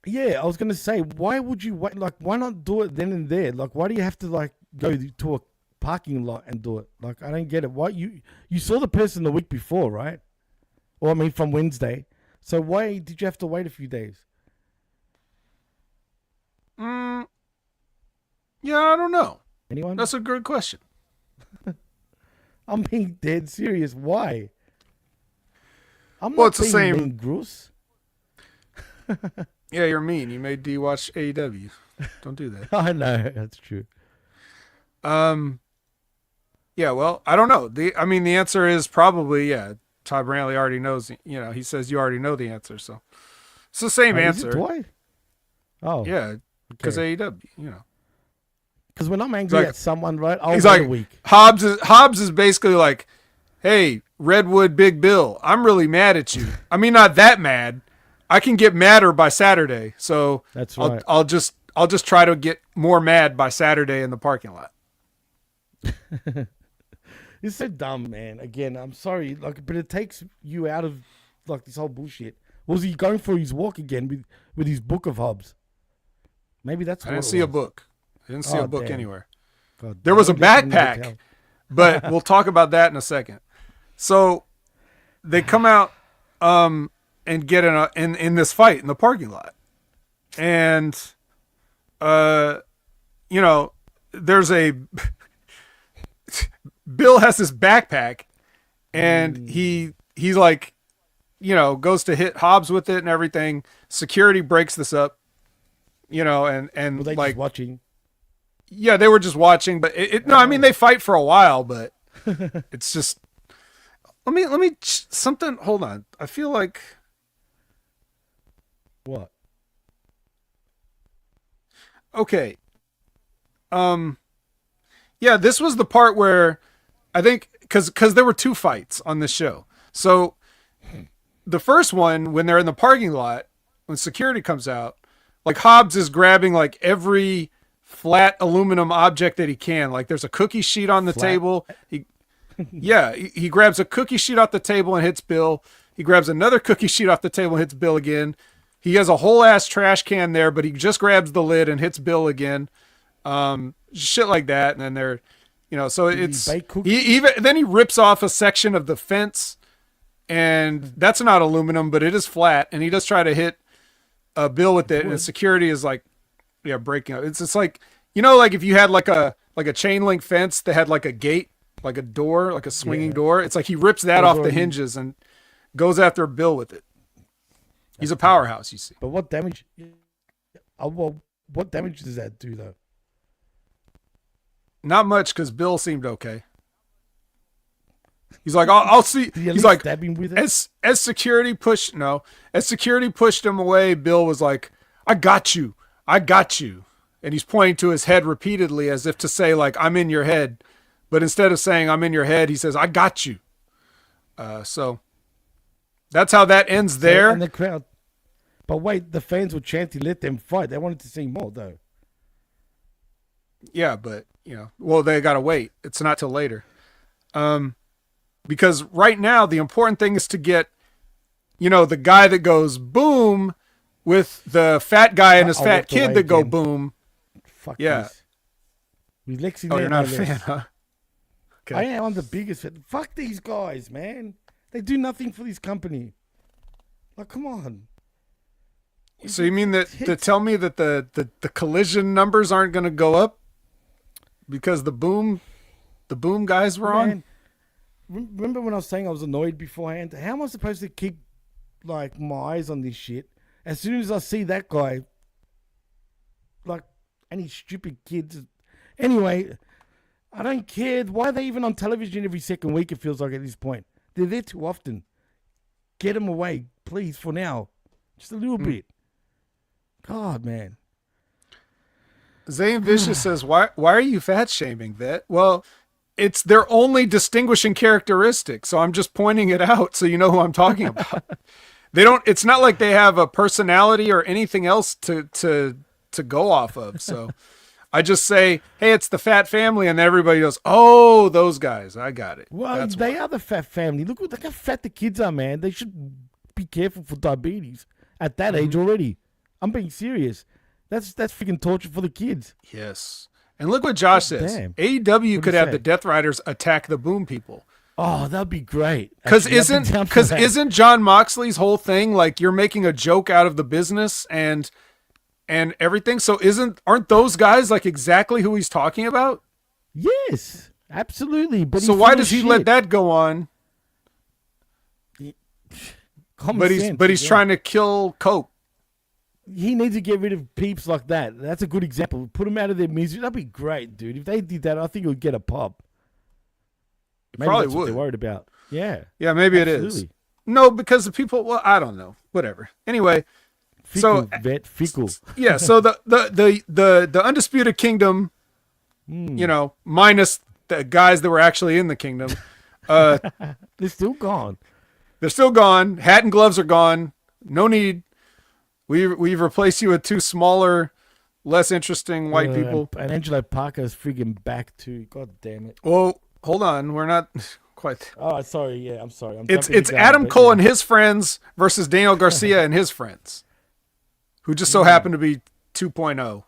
Yeah, I was going to say, why would you wait? Like, why not do it then and there? Like, why do you have to like go to a parking lot and do it? Like, I don't get it. Why you saw the person the week before, right? Or I mean, from Wednesday. So why did you have to wait a few days? Yeah, I don't know. Anyone? That's a good question. I'm being dead serious. Why? I'm Well, not it's the being same- mean, Bruce. Yeah, you're mean. You made D watch AEW. Don't do that. I know that's true. Yeah, well, I don't know. The answer is probably, yeah. Todd Brantley already knows, he says you already know the answer, so it's the same Is it answer. Dwight? Oh, Yeah, because okay. AEW, Because when I'm angry like- at someone, right, I'll he's wait like a week. Hobbs is basically like, hey, Redwood Big Bill, I'm really mad at you. I mean, not that mad. I can get madder by Saturday, so That's right. I'll just try to get more mad by Saturday in the parking lot. It's so dumb, man. Again, I'm sorry, like, but it takes you out of like this whole bullshit. Was he going for his walk again with his book of Hobbs? Maybe that's. I what didn't it see a was. book. I didn't see Oh, a book damn. anywhere. God, There was a I'm just in the backpack, hotel. but we'll talk about that in a second. So they come out and get in this fight in the parking lot. And there's a Bill has this backpack and he's like, goes to hit Hobbs with it and everything. Security breaks this up, and Were they like just watching? yeah, they were just watching, but I mean, they fight for a while, but it's just, let me something. Hold on. I feel like, What? okay. Yeah, this was the part where I think, cause there were 2 fights on this show. So the first one, when they're in the parking lot, when security comes out, like Hobbs is grabbing like every flat aluminum object that he can. Like there's a cookie sheet on the Flat? table. He grabs a cookie sheet off the table and hits Bill. He grabs another cookie sheet off the table and hits Bill again. He has a whole ass trash can there, but he just grabs the lid and hits Bill again. Shit like that. And then they're, so it's, bake cookies? then he rips off a section of the fence, and that's not aluminum, but it is flat. And he does try to hit Bill with it. And security is like, breaking up. It's like, like if you had like a chain link fence that had like a gate, like a door, like a swinging door. It's like he rips that off the hinges and goes after Bill with it. He's a powerhouse, you see. But what damage? Well, what damage does that do though? Not much, because Bill seemed okay. He's like, I'll see. Did you at He's least like, stab him with it? as security pushed him away, Bill was like, I got you. And he's pointing to his head repeatedly as if to say, like, I'm in your head. But instead of saying I'm in your head, he says, I got you. So that's how that ends there. And the crowd. But wait, the fans were chanting, "Let them fight." They wanted to see more, though. Yeah, but well, they gotta wait. It's not till later. Because right now the important thing is to get, the guy that goes boom with the fat guy and his I'll fat walk kid away that go again. boom. Fuck Yeah. this. With Lexi Oh, there, you're not a no fan, less. huh? Okay. I am. I'm the biggest fan. Fuck these guys, man. They do nothing for this company. Like, come on. So you mean that to tell me that the collision numbers aren't going to go up because the boom guys were on? Man, remember when I was saying I was annoyed beforehand? How am I supposed to keep my eyes on this shit? As soon as I see that guy, any stupid kids. Anyway, I don't care. Why are they even on television every second week? It feels like at this point they're there too often. Get them away, please, for now. Just a little bit. God, man. Zane Vicious says, why are you fat shaming that? Well, it's their only distinguishing characteristic, so I'm just pointing it out so you know who I'm talking about. It's not like they have a personality or anything else to go off of. So I just say, hey, it's the fat family, and everybody goes, oh, those guys. I got it. Well, they are the fat family. Look how fat the kids are, man. They should be careful for diabetes at that age already. I'm being serious. That's freaking torture for the kids. Yes. And look what Josh says. Damn. AEW could have say? the Death Riders attack the Boom people. Oh, that'd be great. Because Actually, I'd be down for that. isn't John Moxley's whole thing like you're making a joke out of the business and everything? So aren't those guys like exactly who he's talking about? Yes, absolutely. But so why does he let that go on? But he's trying to kill Coke. He needs to get rid of peeps like that. That's a good example. Put them out of their misery. That'd be great, dude. If they did that, I think it would get a pop. Maybe Probably that's what would. they're worried about. Yeah. Yeah, maybe absolutely. It is. No, because the people. Well, I don't know. Whatever. Anyway, fickle, fickle. Yeah. So the Undisputed Kingdom, minus the guys that were actually in the kingdom, they're still gone. They're still gone. Hat and gloves are gone. No need. We've replaced you with two smaller, less interesting white people. And Angelo Parker's freaking back too. God damn it. Well, hold on. We're not quite. Oh, sorry. Yeah, I'm sorry. It's Adam Cole and his friends versus Daniel Garcia and his friends, who just so happen to be 2.0.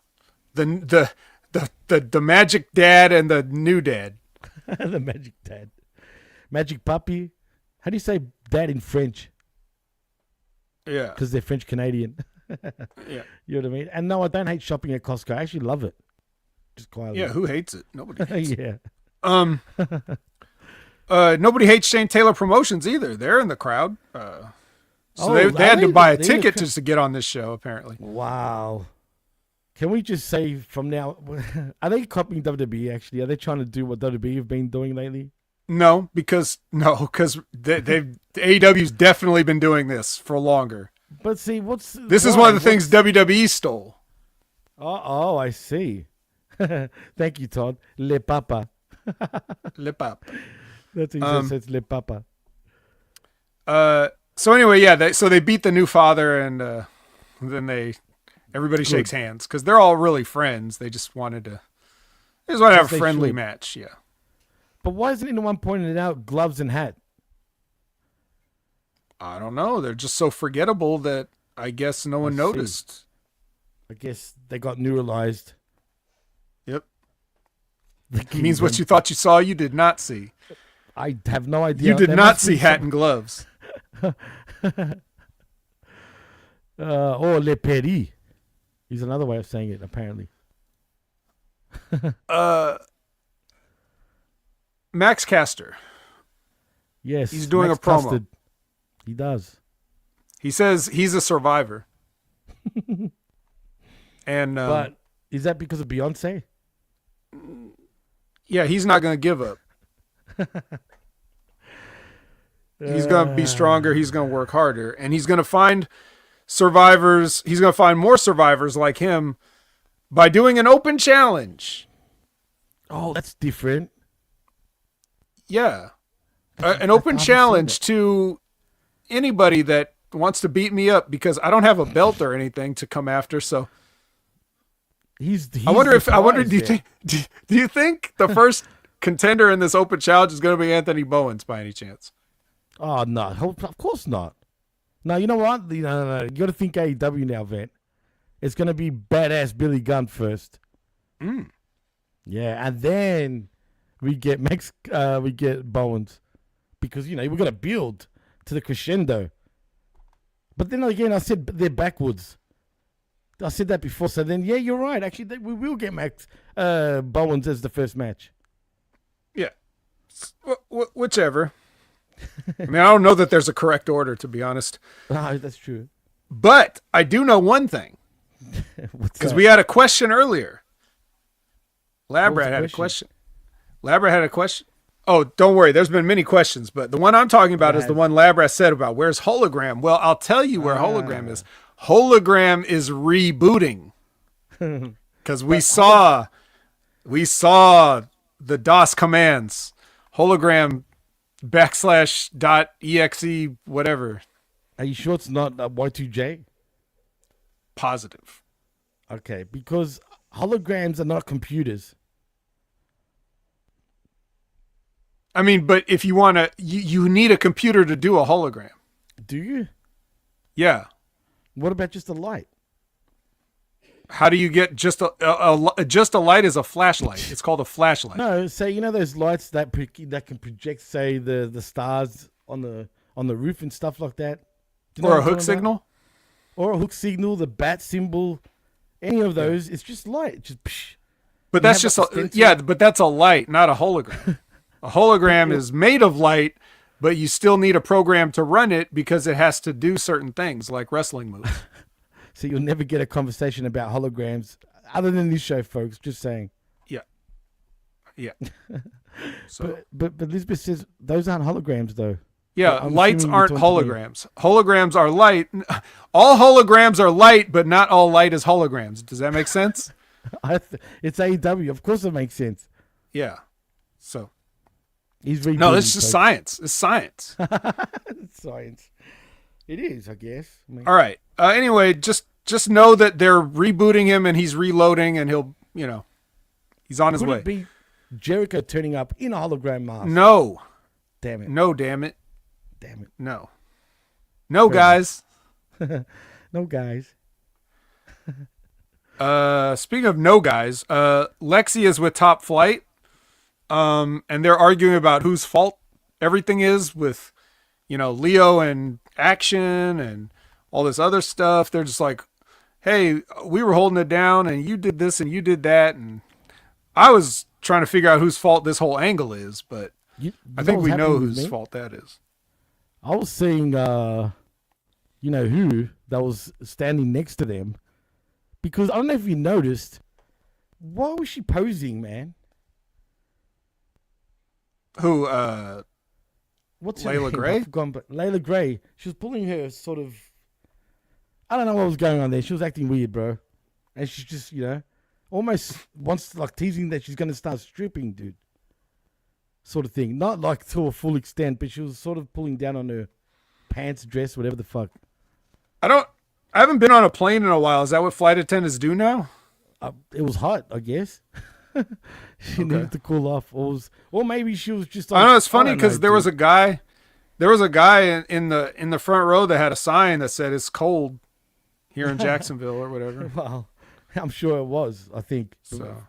The magic dad and the new dad. The magic dad. Magic puppy. How do you say dad in French? Yeah. Because they're French Canadian. Yeah. You know what I mean? And no, I don't hate shopping at Costco. I actually love it. Just quietly. Yeah, who hates it? Nobody hates yeah. it. Nobody hates Shane Taylor Promotions either. They're in the crowd. They had to buy a ticket just to get on this show, apparently. Wow. Can we just say from now, are they copying WWE actually? Are they trying to do what WWE have been doing lately? No, because AEW's definitely been doing this for longer. But see, this is one of the things WWE stole. Oh, I see. Thank you, Todd. Le Papa. Le Papa. That's what he says. Le Papa. So anyway, yeah. They beat the new father, and then everybody shakes hands because they're all really friends. They just wanted to have a friendly match. Yeah. But why isn't anyone pointing it out? Gloves and hat. I don't know. They're just so forgettable that I guess no one noticed. I guess they got neuralized. Yep. It means what you thought you saw, you did not see. I have no idea. You did not see hat and gloves. Or le péri is another way of saying it, apparently. Max Caster. Yes. He's doing Max a promo. Custard. He does. He says he's a survivor. And but is that because of Beyonce? Yeah, he's not going to give up. He's going to be stronger. He's going to work harder. And he's going to find survivors. He's going to find more survivors like him by doing an open challenge. Oh, that's different. Yeah. An open challenge to anybody that wants to beat me up because I don't have a belt or anything to come after. So he's I wonder. Do you think the first contender in this open challenge is going to be Anthony Bowens by any chance? Oh no, of course not. No, you know what? No. You got to think AEW now, Vet. It's going to be badass Billy Gunn first. Yeah, and then we get Bowens, because we're going to build to the crescendo. But then again, I said they're backwards. I said that before, so then yeah, you're right. Actually, we will get Bowens as the first match. Yeah, whichever. I mean, I don't know that there's a correct order, to be honest. Oh, that's true. But I do know one thing. Because we had a question earlier. Labrat had a question. Labrat had a question. Oh, don't worry. There's been many questions, but the one I'm talking about is the one Labrat said about where's Hologram. Well, I'll tell you where Hologram is. Hologram is rebooting. Because we saw the DOS commands. Hologram /.exe whatever. Are you sure it's not Y2J? Positive. Okay, because holograms are not computers. I mean, but if you want to, you need a computer to do a hologram. Do you? Yeah. What about just a light? How do you get just a light is a flashlight? It's called a flashlight. No, say those lights that can project, say the stars on the roof and stuff like that. Or a hook signal. Or a hook signal, the bat symbol, any of those. It's just light. Just. Psh. But that's just but that's a light, not a hologram. A hologram is made of light, but you still need a program to run it because it has to do certain things like wrestling moves. So you'll never get a conversation about holograms other than this show, folks. Just saying. Yeah. So, but Elizabeth says those aren't holograms, though. Yeah, lights aren't holograms. Holograms are light. All holograms are light, but not all light is holograms. Does that make sense? It's AEW. Of course it makes sense. Yeah. So. No, it's just science. It's science. It's science. It is, I guess. All right. Anyway, just know that they're rebooting him and he's reloading and he'll, he's on his way. Could it be Jericho turning up in a hologram mask? No. Damn it. No, damn it. Damn it. No. No, guys. No, guys. Speaking of no guys, Lexi is with Top Flight. And they're arguing about whose fault everything is with, Leo and Action and all this other stuff. They're just like, hey, we were holding it down and you did this and you did that. And I was trying to figure out whose fault this whole angle is, but I think we know whose fault that is. I was seeing, who that was standing next to them, because I don't know if you noticed, why was she posing, man? Who, what's Layla Gray? Layla Gray. She was pulling her sort of, I don't know what was going on there. She was acting weird, bro. And she's just, almost wants, teasing that she's going to start stripping, dude. Sort of thing. Not to a full extent, but she was sort of pulling down on her pants, dress, whatever the fuck. I haven't been on a plane in a while. Is that what flight attendants do now? It was hot, I guess. She needed to cool off. Or maybe she was just. I know it's funny because there was a guy in the front row that had a sign that said it's cold here in Jacksonville or whatever. Well, I'm sure it was. I think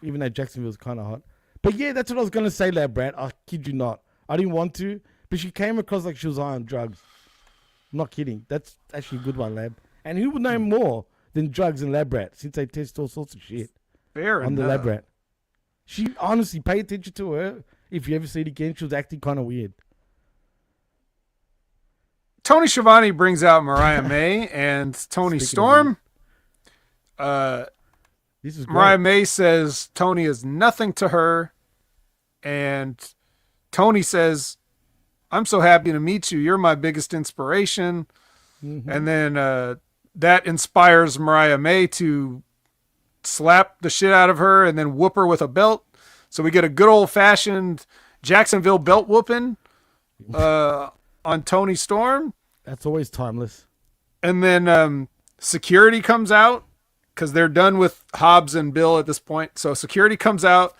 even though Jacksonville was kind of hot. But yeah, that's what I was gonna say, Lab Brat. I kid you not. I didn't want to, but she came across like she was high on drugs. I'm not kidding. That's actually a good one, Lab. And who would know more than drugs and Lab Rat, since they test all sorts of shit on the Lab Rat. She honestly, pay attention to her. If you ever see it again, she was acting kind of weird. Tony Schiavone brings out Mariah May and Tony Storm. This is great. Mariah May says Tony is nothing to her. And Tony says, I'm so happy to meet you. You're my biggest inspiration. Mm-hmm. And then that inspires Mariah May to slap the shit out of her and then whoop her with a belt. So we get a good old-fashioned Jacksonville belt whooping on Tony Storm. That's always timeless. And then security comes out because they're done with Hobbs and Bill at this point. So security comes out.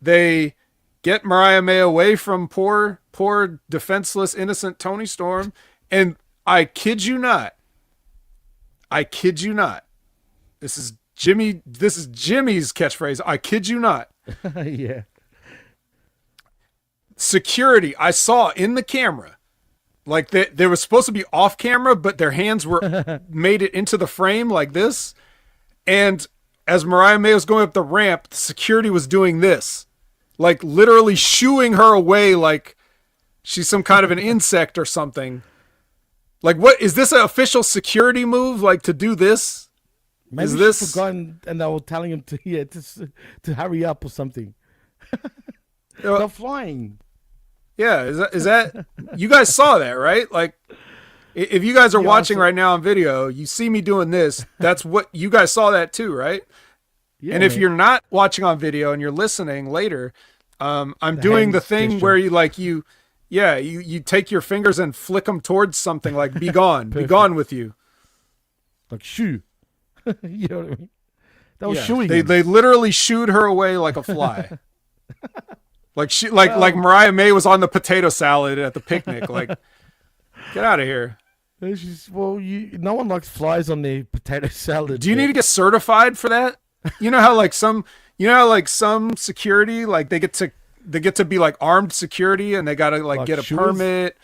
They get Mariah May away from poor, defenseless, innocent Tony Storm. And I kid you not. This is Jimmy's catchphrase. I kid you not. Yeah. Security, I saw in the camera, like they were supposed to be off camera, but their hands were made it into the frame like this. And as Mariah May was going up the ramp, the security was doing this, like literally shooing her away like she's some kind of an insect or something. Like, what is this, an official security move? Like, to do this? Maybe is she's this forgotten, and they were telling him to hurry up or something. They're flying. Yeah, is that you guys saw that, right? Like, if you guys are watching right now on video, you see me doing this. That's what you guys saw that too, right? Yeah, and if you're not watching on video and you're listening later, I'm doing the thing gesture. where you take your fingers and flick them towards something, like be gone, be gone with you. Like shoo. You know what I mean? That was shooing. They literally shooed her away like a fly. Like Mariah May was on the potato salad at the picnic. Like, get out of here. No one likes flies on their potato salad. Do you need to get certified for that? You know how some security, like they get to be like armed security, and they gotta like get a permit,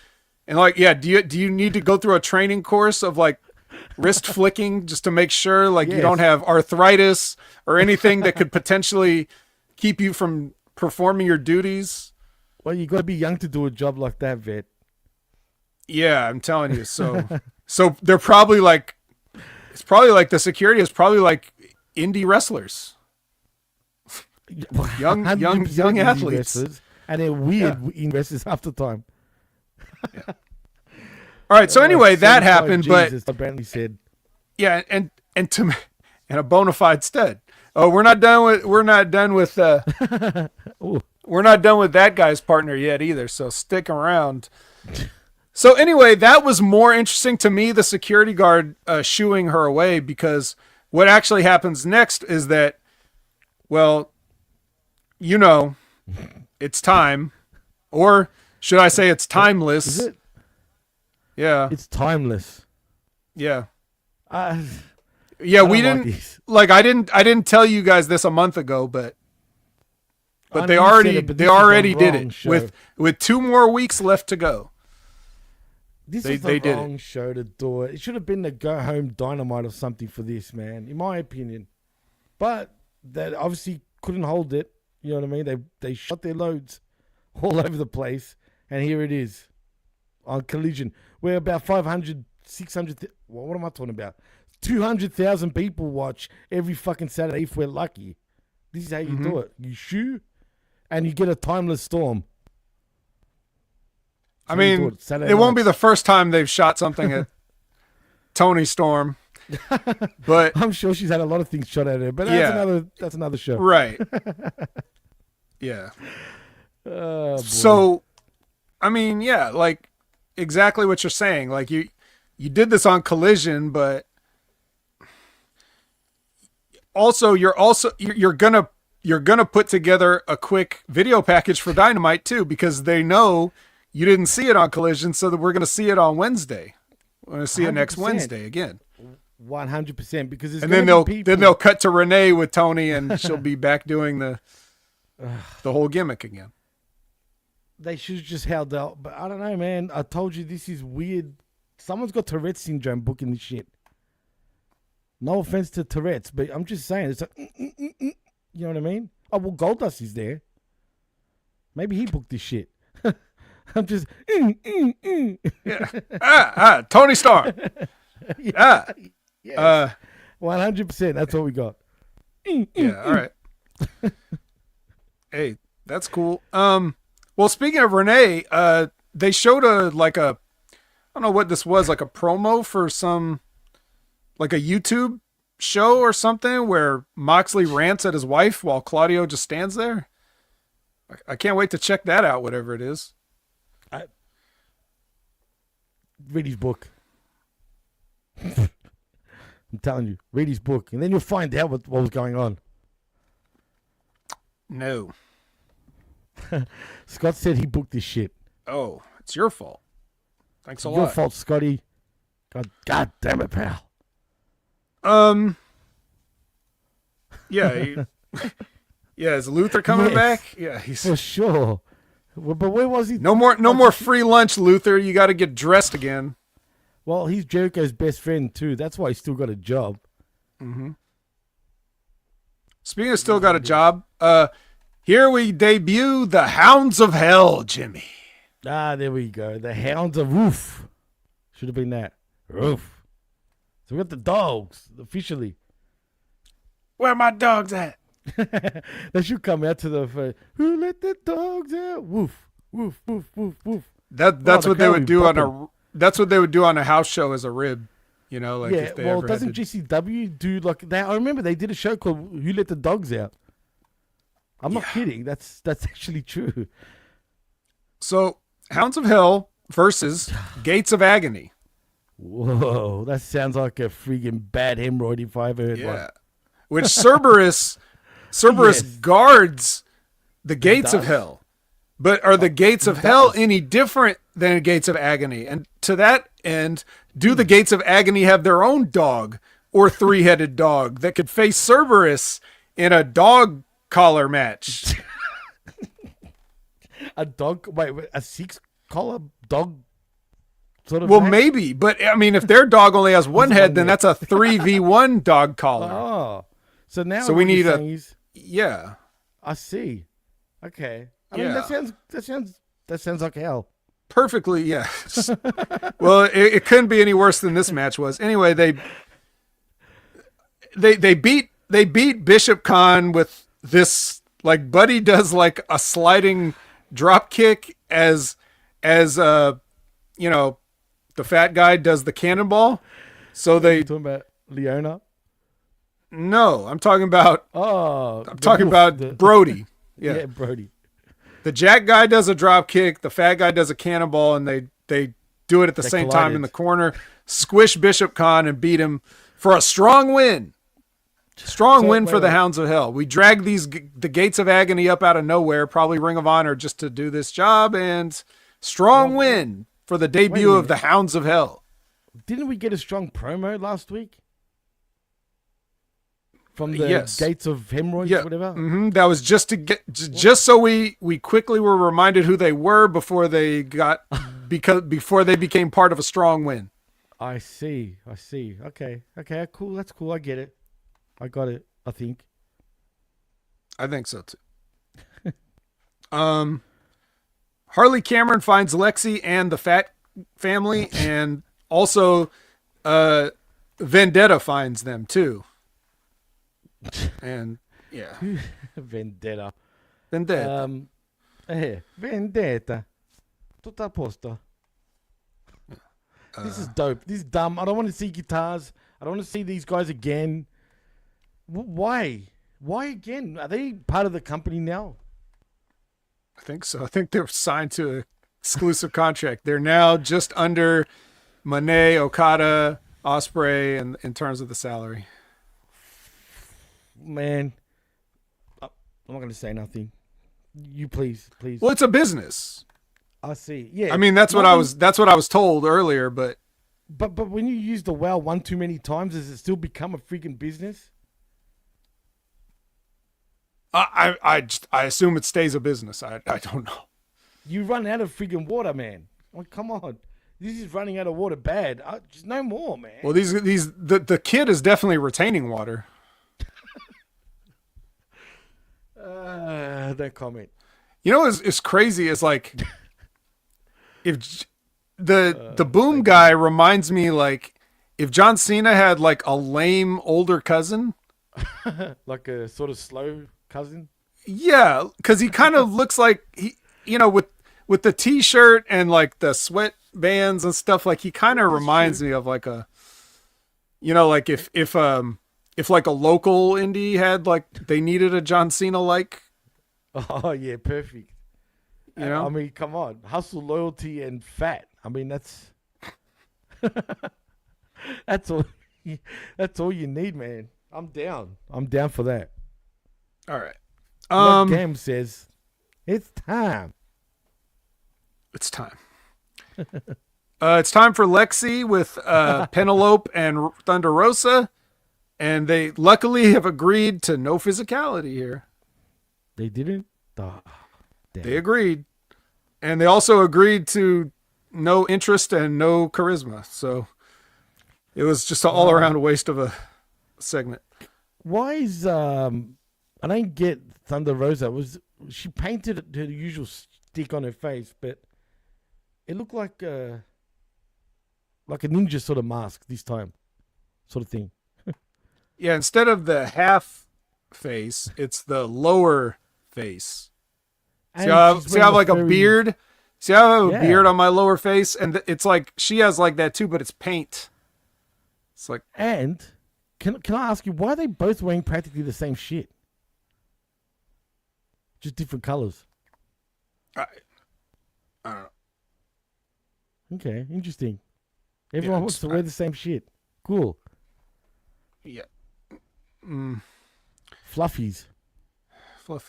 and like, yeah, do you need to go through a training course of like wrist flicking just to make sure like you don't have arthritis or anything that could potentially keep you from performing your duties? Well, you got to be young to do a job like that, vet. Yeah, I'm telling you. So they're probably like, it's probably like the security is probably like indie wrestlers, young athletes, and they're weird investors half the time. Yeah. All right. So anyway, that happened, Jesus, but apparently said, yeah, and a bona fide stud. Oh, we're not done with that guy's partner yet either. So stick around. So anyway, that was more interesting to me, the security guard shooing her away, because what actually happens next is that, well, it's time, or should I say it's timeless? Is it? Yeah. It's timeless. Yeah. Yeah, we didn't like I didn't tell you guys this a month ago, but they already did it show. with 2 more weeks left to go. This is the wrong show to do it. It should have been the Go Home Dynamite or something for this, man, in my opinion. But they obviously couldn't hold it. You know what I mean? They shot their loads all over the place, and here it is on Collision. We're about 500, 600. What am I talking about? 200,000 people watch every fucking Saturday if we're lucky. This is how you do it. You shoot, and you get a timeless storm. I mean, it won't be the first time they've shot something at Tony Storm, but I'm sure she's had a lot of things shot at her. But that's another show, right? Yeah. So, I mean, yeah, like exactly what you're saying. Like you did this on Collision, but also you're gonna put together a quick video package for Dynamite too, because they know you didn't see it on Collision, so that we're gonna see it on Wednesday. We're gonna see it next Wednesday again. 100%, because it's then they'll cut to Renee with Tony, and she'll be back doing the whole gimmick again. They should have just held out, but I don't know, man. I told you this is weird. Someone's got Tourette's syndrome booking this shit. No offense to Tourette's, but I'm just saying, it's like, you know what I mean? Oh, well, Goldust is there. Maybe he booked this shit. I'm just, yeah. Tony Starr. Yeah. Yes. 100%. That's what we got. Yeah. All right. Hey, that's cool. Well, speaking of Renee, they showed I don't know what this was, like a promo for some, like a YouTube show or something where Moxley rants at his wife while Claudio just stands there. I can't wait to check that out, whatever it is. Read his book. I'm telling you, read his book, and then you'll find out what was going on. No. Scott said he booked this shit. Oh, it's your fault. Thanks a lot. Your fault, Scotty. God damn it, pal. Yeah. Yeah, is Luther coming back? Yeah, he's for sure. But where was he? no more free lunch, Luther. You got to get dressed again. Well, he's Jericho's best friend too. That's why he's still got a job. Mm-hmm. Speaking of still got a job, here we debut the Hounds of Hell, Jimmy. Ah, there we go. The Hounds of Roof. Should have been that. Roof. So we got the dogs, officially. Where are my dogs at? They should come out to the who let the dogs out? Woof, woof, woof, woof, woof. That's what they would do that's what they would do on a house show as a rib. You know, like if they ever doesn't GCW do like that? I remember they did a show called Who Let the Dogs Out. I'm not kidding. That's actually true. So, Hounds of Hell versus Gates of Agony. Whoa, that sounds like a freaking bad hemorrhoid if I ever heard one. Which Cerberus yes. guards the Gates of Hell. But are the Gates of Hell any different than Gates of Agony? And to that end, do the Gates of Agony have their own dog or three-headed dog that could face Cerberus in a dog collar match? A dog? Wait, a six-collar dog sort of Well, match? maybe. But, I mean, if their dog only has one head, then that's a 3v1 dog collar. Oh. So now so we need Yeah. I see. Okay. I mean, that sounds like hell. Perfectly, yes. Well, it couldn't be any worse than this match was. Anyway, they beat Bishop Khan with this, like, Buddy does like a sliding drop kick as the fat guy does the cannonball. So Are you talking about Leona? No, I'm talking about Brody. Yeah, Brody. The Jack guy does a drop kick, the fat guy does a cannonball, and they do it at the same time in the corner. Squish Bishop Khan and beat him for a strong win. Strong win for the Hounds of Hell. We dragged the Gates of Agony up out of nowhere, probably Ring of Honor, just to do this job, and strong win for the debut of the Hounds of Hell. Didn't we get a strong promo last week? From the Gates of Hemorrhoids, whatever. Mm-hmm. That was just to get, just so we quickly were reminded who they were before they became part of a strong win. I see. Okay, cool. That's cool. I get it. I got it. I think so too. Harley Cameron finds Lexi and the Fat family, and also Vendetta finds them too. And Vendetta. Vendetta. Tutto a posto. This is dope. This is dumb. I don't want to see guitars. I don't want to see these guys again. Why again? Are they part of the company now? I think so. I think they're signed to an exclusive contract. They're now just under Monet, Okada, Ospreay in terms of the salary. Man, I'm not going to say nothing. You please. Well, it's a business. I see. Yeah. I mean, that's what I was told earlier, but when you use the wow one too many times, does it still become a freaking business? I assume it stays a business. I don't know. You run out of freaking water, man. Like, come on. This is running out of water bad. Just no more, man. Well, the kid is definitely retaining water. No comment. You know what's crazy is like if the boom guy reminds me like if John Cena had like a lame older cousin. Like a sort of slow cousin? Yeah, because he kind of looks like with the t-shirt and like the sweatbands and stuff, like he kind of reminds me of like a like if like a local indie had like they needed a John Cena like. Oh yeah, perfect. I mean, come on, hustle, loyalty, and fat. I mean, that's That's all. That's all you need, man. I'm down. I'm down for that. All right. Like Gam says, it's time. It's time. It's time for Lexi with Penelope and Thunder Rosa, and they luckily have agreed to no physicality here. They didn't? Oh, they agreed. And they also agreed to no interest and no charisma. So it was just an all-around waste of a segment. Why is I don't get Thunder Rosa. She painted her usual stick on her face, but it looked like a ninja sort of mask this time, sort of thing. Yeah, instead of the half face, it's the lower face. See how I have like a beard? See how I have a beard on my lower face? And it's like, she has like that too, but it's paint. It's like... And, can I ask you, why are they both wearing practically the same shit? Just different colors. I don't know. Okay, interesting. Everyone wants to wear the same shit. Cool. Yeah. Fluffies. Well,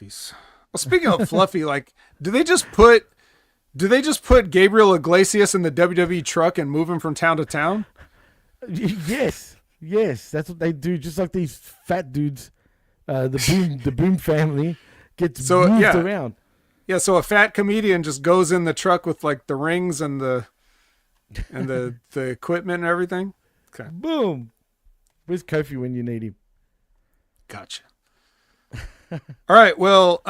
speaking of fluffy, like, do they just put Gabriel Iglesias in the WWE truck and move him from town to town? Yes, that's what they do. Just like these fat dudes, the Boom family gets moved around. Yeah, so a fat comedian just goes in the truck with like the rings and the equipment and everything. Okay. Boom. Where's Kofi when you need him? Gotcha. All right. Well,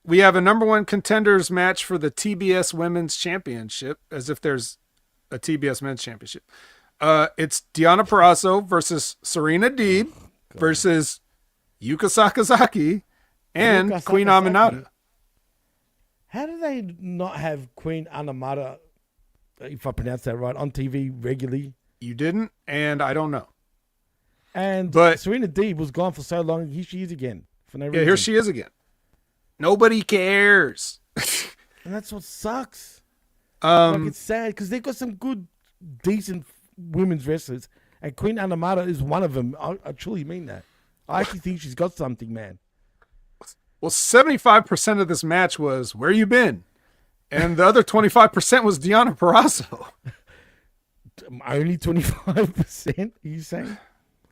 we have a number one contenders match for the TBS Women's Championship, as if there's a TBS Men's Championship. It's Deonna Purrazzo versus Serena Deeb versus Yuka Sakazaki and Queen Aminata. How do they not have Queen Aminata, if I pronounce that right, on TV regularly? You didn't, and I don't know. But Serena Deeb was gone for so long. Here she is again for no reason. Yeah, here she is again. Nobody cares. And that's what sucks. Like, it's sad because they've got some good, decent women's wrestlers, and Queen Aminata is one of them. I truly mean that. I actually think she's got something, man. Well, 75% of this match was "Where you been," and the other 25% was Deonna Purrazzo. Only 25%? Are you saying?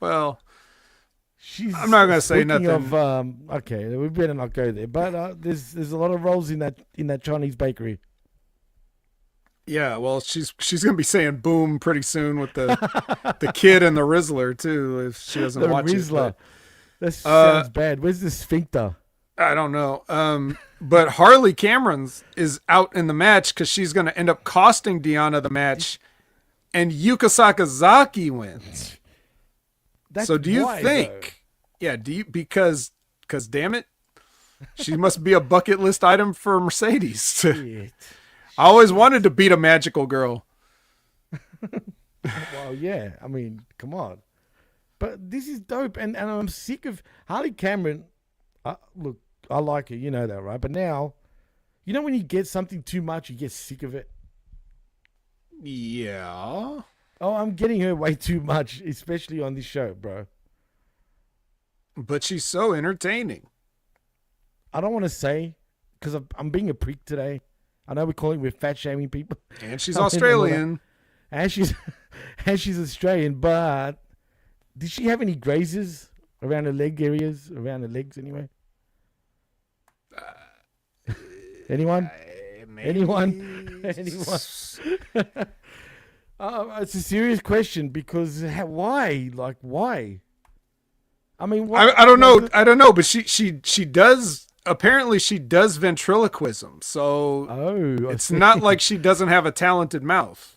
Well, I'm not going to say nothing. Okay, we better not go there. But there's a lot of rolls in that Chinese bakery. Yeah, well, she's going to be saying "boom" pretty soon with the kid and the Rizzler too, if she doesn't watch Rizzler. It. That sounds bad. Where's the sphincter? I don't know. But Harley Cameron's is out in the match because she's going to end up costing Deonna the match, and Yuka Sakazaki wins. So do you think? Though? Yeah, because damn it, she must be a bucket list item for Mercedes. I always wanted to beat a magical girl. Well, yeah. I mean, come on. But this is dope, and I'm sick of Harley Cameron. Look, I like her, you know that, right? But now, you know when you get something too much, you get sick of it. Yeah. Oh, I'm getting her way too much, especially on this show, bro. But she's so entertaining. I don't want to say, because I'm being a prick today. I know we're fat shaming people. And she's Australian. And she's Australian, but did she have any grazes around her leg areas? Around her legs, anyway? Anyone? Anyone? It's a serious question because why? Like, why? I mean, why? I don't know, but she does. Apparently, she does ventriloquism, so it's not like she doesn't have a talented mouth.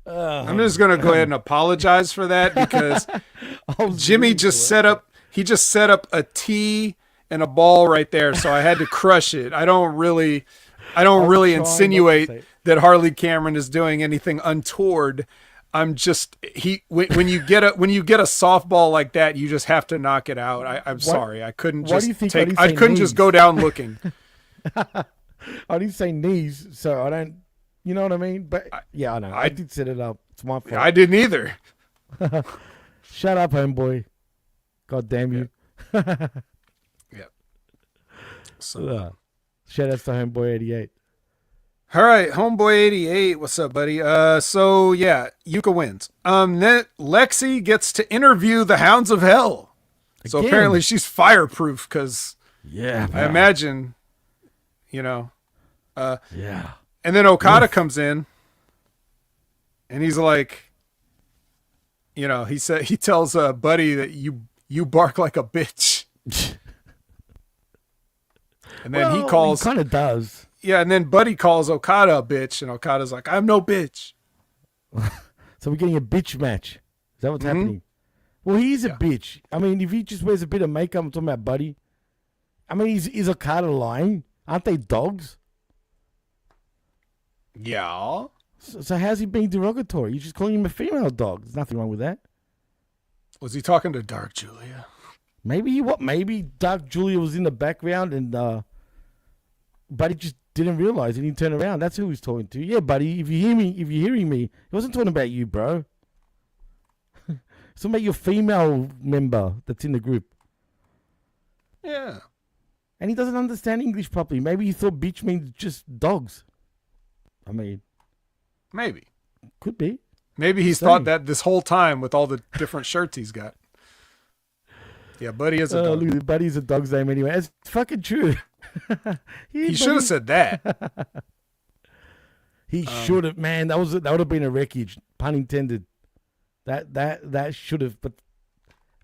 I'm just gonna go ahead and apologize for that because Jimmy just set up a T and a ball right there, so I had to crush it. I don't really insinuate that Harley Cameron is doing anything untoward. I'm just when you get a softball like that, you just have to knock it out. I'm sorry, I couldn't just go down looking. I didn't say knees, so I don't. You know what I mean? But yeah, I know. I did set it up. It's my fault. I didn't either. Shut up, homeboy. God damn you. Yeah. So, shout outs to Homeboy 88. all right, Homeboy 88. What's up, buddy? So yeah, Yuka wins. Then Lexi gets to interview the Hounds of Hell. So Again. apparently she's fireproof because Yeah, I imagine, yeah. And then Okada comes in, and he's like, he tells Buddy that you bark like a bitch, and then he calls. He kind of does. Yeah, and then Buddy calls Okada a bitch, and Okada's like, I'm no bitch. So we're getting a bitch match. Is that what's happening? Well, he is a bitch. I mean, if he just wears a bit of makeup, I'm talking about Buddy. I mean, is Okada lying? Aren't they dogs? Yeah. So how's he being derogatory? You're just calling him a female dog. There's nothing wrong with that. Was he talking to Dark Julia? Maybe Dark Julia was in the background and Buddy just didn't realize and he turned around. That's who he was talking to. Yeah, Buddy, if you're hearing me, he wasn't talking about you, bro. It's about your female member that's in the group. Yeah. And he doesn't understand English properly. Maybe he thought bitch means just dogs. I mean, maybe. Could be. Maybe he's thought that this whole time with all the different shirts he's got. Yeah, Buddy is a dog. Look, Buddy's a dog's name anyway. It's fucking true. He should have said that. He should have, man. That would have been a wreckage, pun intended. That should have. But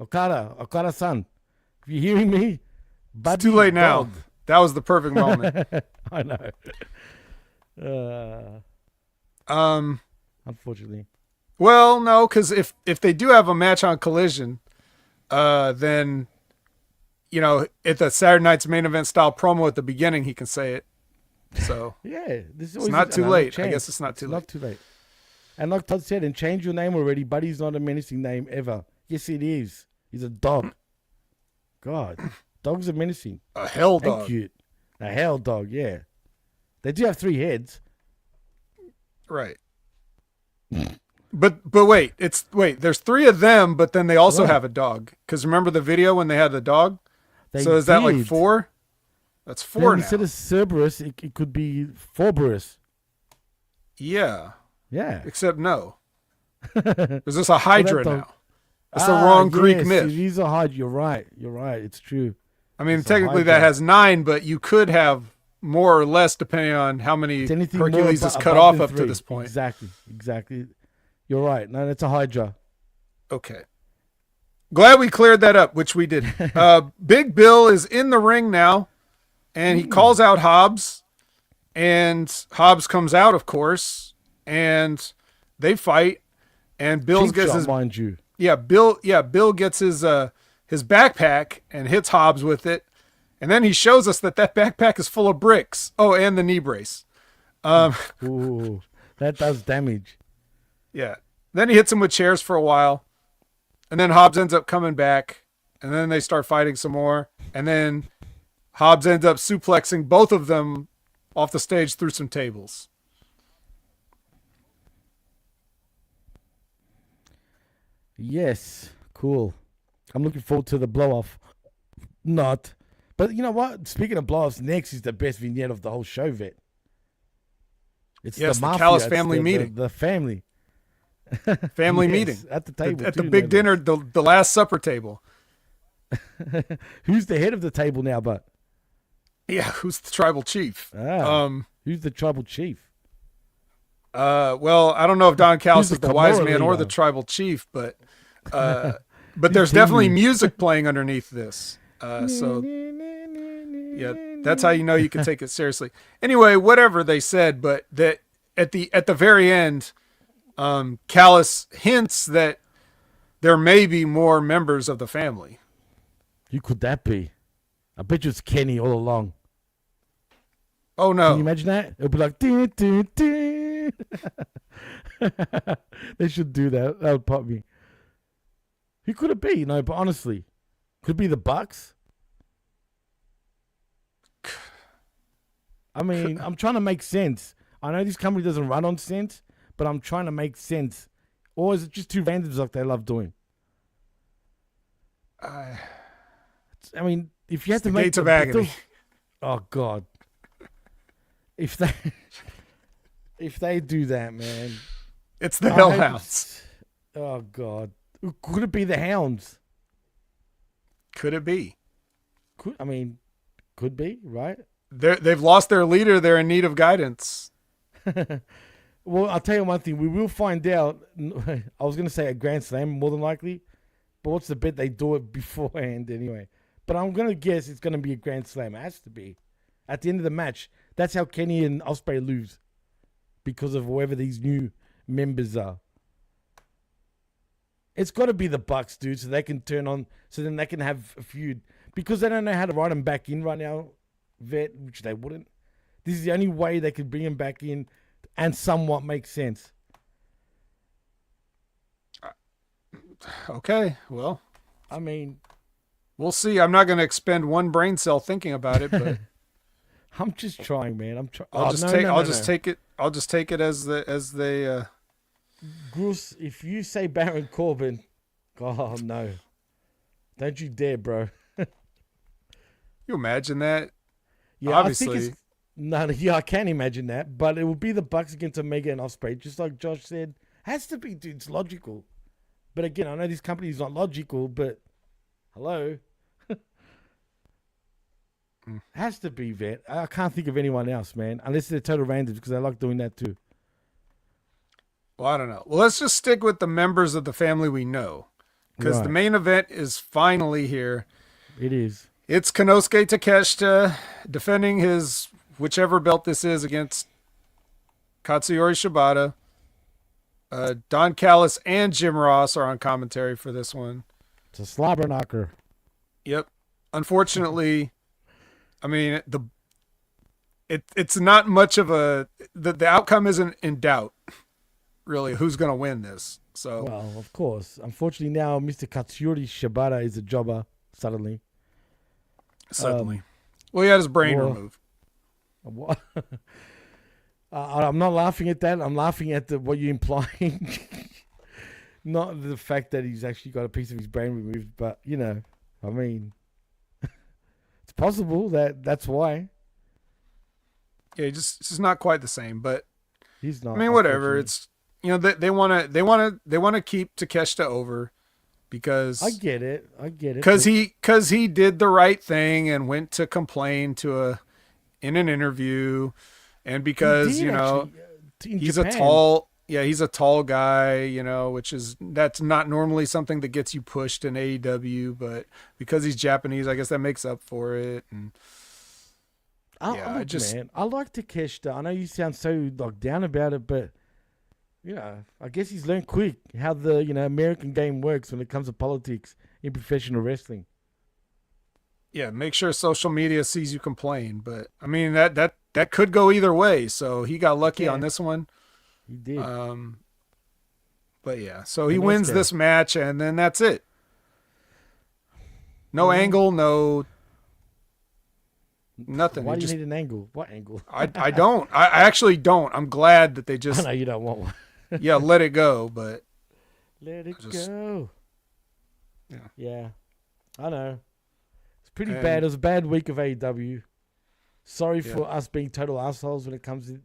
Okada-san, if you're hearing me, Buddy, it's too late now. dog. That was the perfect moment. I know. Unfortunately. Well, no, because if they do have a match on Collision, then at the Saturday Night's Main Event style promo at the beginning, he can say it. So yeah, this is it's not too late. I guess it's not too late. Not too late. And like Todd said, and change your name already. Buddy's not a menacing name ever. Yes, it is. He's a dog. God, dogs are menacing. A hell And dog. cute. A hell dog. Yeah, they do have 3 heads. Right. But wait, there's 3 of them, but then they also have a dog. Because remember the video when they had the dog? So is that like 4? That's 4 then now. Instead of Cerberus, it could be Forberus. Yeah. Yeah. Except no. Is this a Hydra dog- now? That's the wrong Greek yes, myth. It is a Hydra. You're right. It's true. I mean, It's a technically that Hydra. has 9, but you could have more or less depending on how many It's anything Hercules more is above cut off than up to 3. this point. Exactly. You're right. No, it's a Hydra. Okay. Glad we cleared that up, which we did. Big Bill is in the ring now, and he calls out Hobbs, and Hobbs comes out, of course, and they fight, and Bill Cheap gets shot, his mind you. Bill gets his backpack and hits Hobbs with it, and then he shows us that backpack is full of bricks. Oh, and the knee brace. Ooh, that does damage. Yeah. Then he hits him with chairs for a while. And then Hobbs ends up coming back. And then they start fighting some more. And then Hobbs ends up suplexing both of them off the stage through some tables. Yes. Cool. I'm looking forward to the blow-off. Not. But you know what? Speaking of blow-offs, next is the best vignette of the whole show, Vet. It's Yes, the the mafia. Callis It's family meeting. The family. Family Yes, meeting. at the table. At the too, big no dinner, the Last Supper table. less. Who's the head of the table now, but? Yeah, who's the tribal chief? Who's the tribal chief? Well, I don't know if Don Callis Who's is the the wise Kimura man or leader? the tribal chief, but there's definitely music playing underneath this. So yeah, that's how you know you can take it seriously. Anyway, whatever they said, but that at the very end, Callis hints that there may be more members of the family. Who could that be? I bet you it's Kenny all along. Oh no! Can you imagine that? It'll be like, ding, ding, ding. They should do that. That would pop me. Who could it be? No, but honestly, could it be the Bucks? I mean, I'm trying to make sense. I know this company doesn't run on sense, but I'm trying to make sense. Or is it just two randoms like they love doing? Uh, I mean, if you had the to make gates of agony. Oh God! If they if they do that, man, It's the I hope Hellhounds. oh God! Could it be the Hounds? Could it be? Could be, right? They've lost their leader. They're in need of guidance. Well, I'll tell you one thing. We will find out. I was going to say a Grand Slam, more than likely. But what's the bet they do it beforehand anyway? But I'm going to guess it's going to be a Grand Slam. It has to be. At the end of the match, that's how Kenny and Ospreay lose. Because of whoever these new members are. It's got to be the Bucks, dude, so they can turn on, so then they can have a feud. Because they don't know how to write them back in right now, Vet, which they wouldn't. This is the only way they could bring him back in and somewhat make sense. Okay, well, I mean, we'll see. I'm not going to expend one brain cell thinking about it, but I'm just trying, man. I'm trying. I'll just take it. I'll just take it as they. Bruce, if you say Baron Corbin, oh no, don't you dare, bro. You imagine that? Yeah, obviously. I think I can imagine that, but it will be the Bucks against Omega and Ospreay, just like Josh said. Has to be, dude. It's logical. But again, I know this company is not logical, but hello. Has to be, Vet. I can't think of anyone else, man, unless they're total randoms because I like doing that too. Well, I don't know. Well, let's just stick with the members of the family we know because the main event is finally here. It is. It's Konosuke Takeshita defending his whichever belt this is against Katsuyori Shibata. Don Callis and Jim Ross are on commentary for this one. It's a slobber knocker. Yep. Unfortunately, I mean it's not much of a the outcome isn't in doubt. Really, who's going to win this? So well, of course. Unfortunately, now Mr. Katsuyori Shibata is a jobber suddenly. Well, he had his brain removed. What? I'm not laughing at that. I'm laughing at what you're implying. Not the fact that he's actually got a piece of his brain removed, but, you know, I mean, it's possible that's why. Yeah, it's just not quite the same, but he's not. I mean, whatever. It's, you know, they want to keep Takeshita over because I get it. Because he did the right thing and went to complain in an interview. And because, you know, he's he's a tall guy, you know, that's not normally something that gets you pushed in AEW, but because he's Japanese, I guess that makes up for it. And man, I like Takeshita. I know you sound so down about it, but you know, I guess he's learned quick how the, you know, American game works when it comes to politics in professional wrestling. Yeah, make sure social media sees you complain, but I mean that could go either way. So he got lucky on this one. He did. But yeah, so he wins this match, and then that's it. No angle, no nothing. Why do you need an angle? What angle? I don't. I actually don't. I'm glad that they just. I know you don't want one. Yeah, let it go, but. Let it go. Yeah. Yeah, I know. It's pretty bad. It was a bad week of AEW. Sorry for us being total assholes when it comes to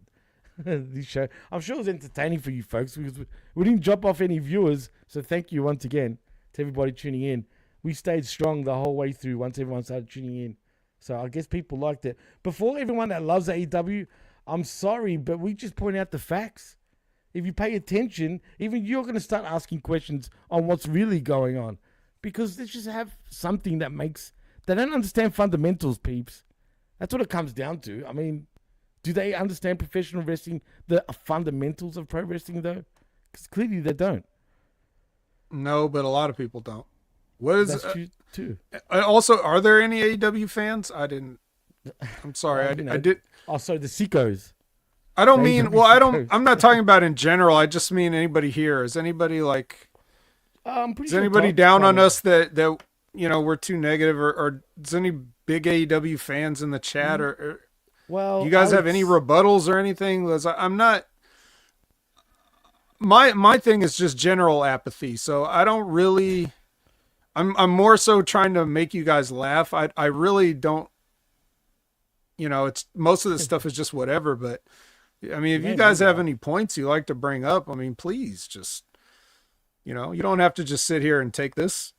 this show. I'm sure it was entertaining for you folks because we didn't drop off any viewers. So thank you once again to everybody tuning in. We stayed strong the whole way through once everyone started tuning in. So I guess people liked it. But for everyone that loves AEW, I'm sorry, but we just point out the facts. If you pay attention, even you're going to start asking questions on what's really going on. Because they just have something that makes... They don't understand fundamentals, peeps. That's what it comes down to. I mean, do they understand professional wrestling, the fundamentals of pro wrestling, though? Because clearly they don't. No, but a lot of people don't. What is That's true, too. Also, are there any AEW fans? I'm sorry. I did. Oh, sorry, the Seekos. I don't mean... Well, I'm not talking about in general. I just mean anybody here. Is anybody like... is anybody down on us that you know we're too negative, or is any big AEW fans in the chat? Or Well, you guys have any rebuttals or anything? I'm not. My thing is just general apathy. So I don't really. I'm more so trying to make you guys laugh. I really don't. It's most of the stuff is just whatever. But I mean, if you guys have any points you like to bring up, I mean, please just. You don't have to just sit here and take this.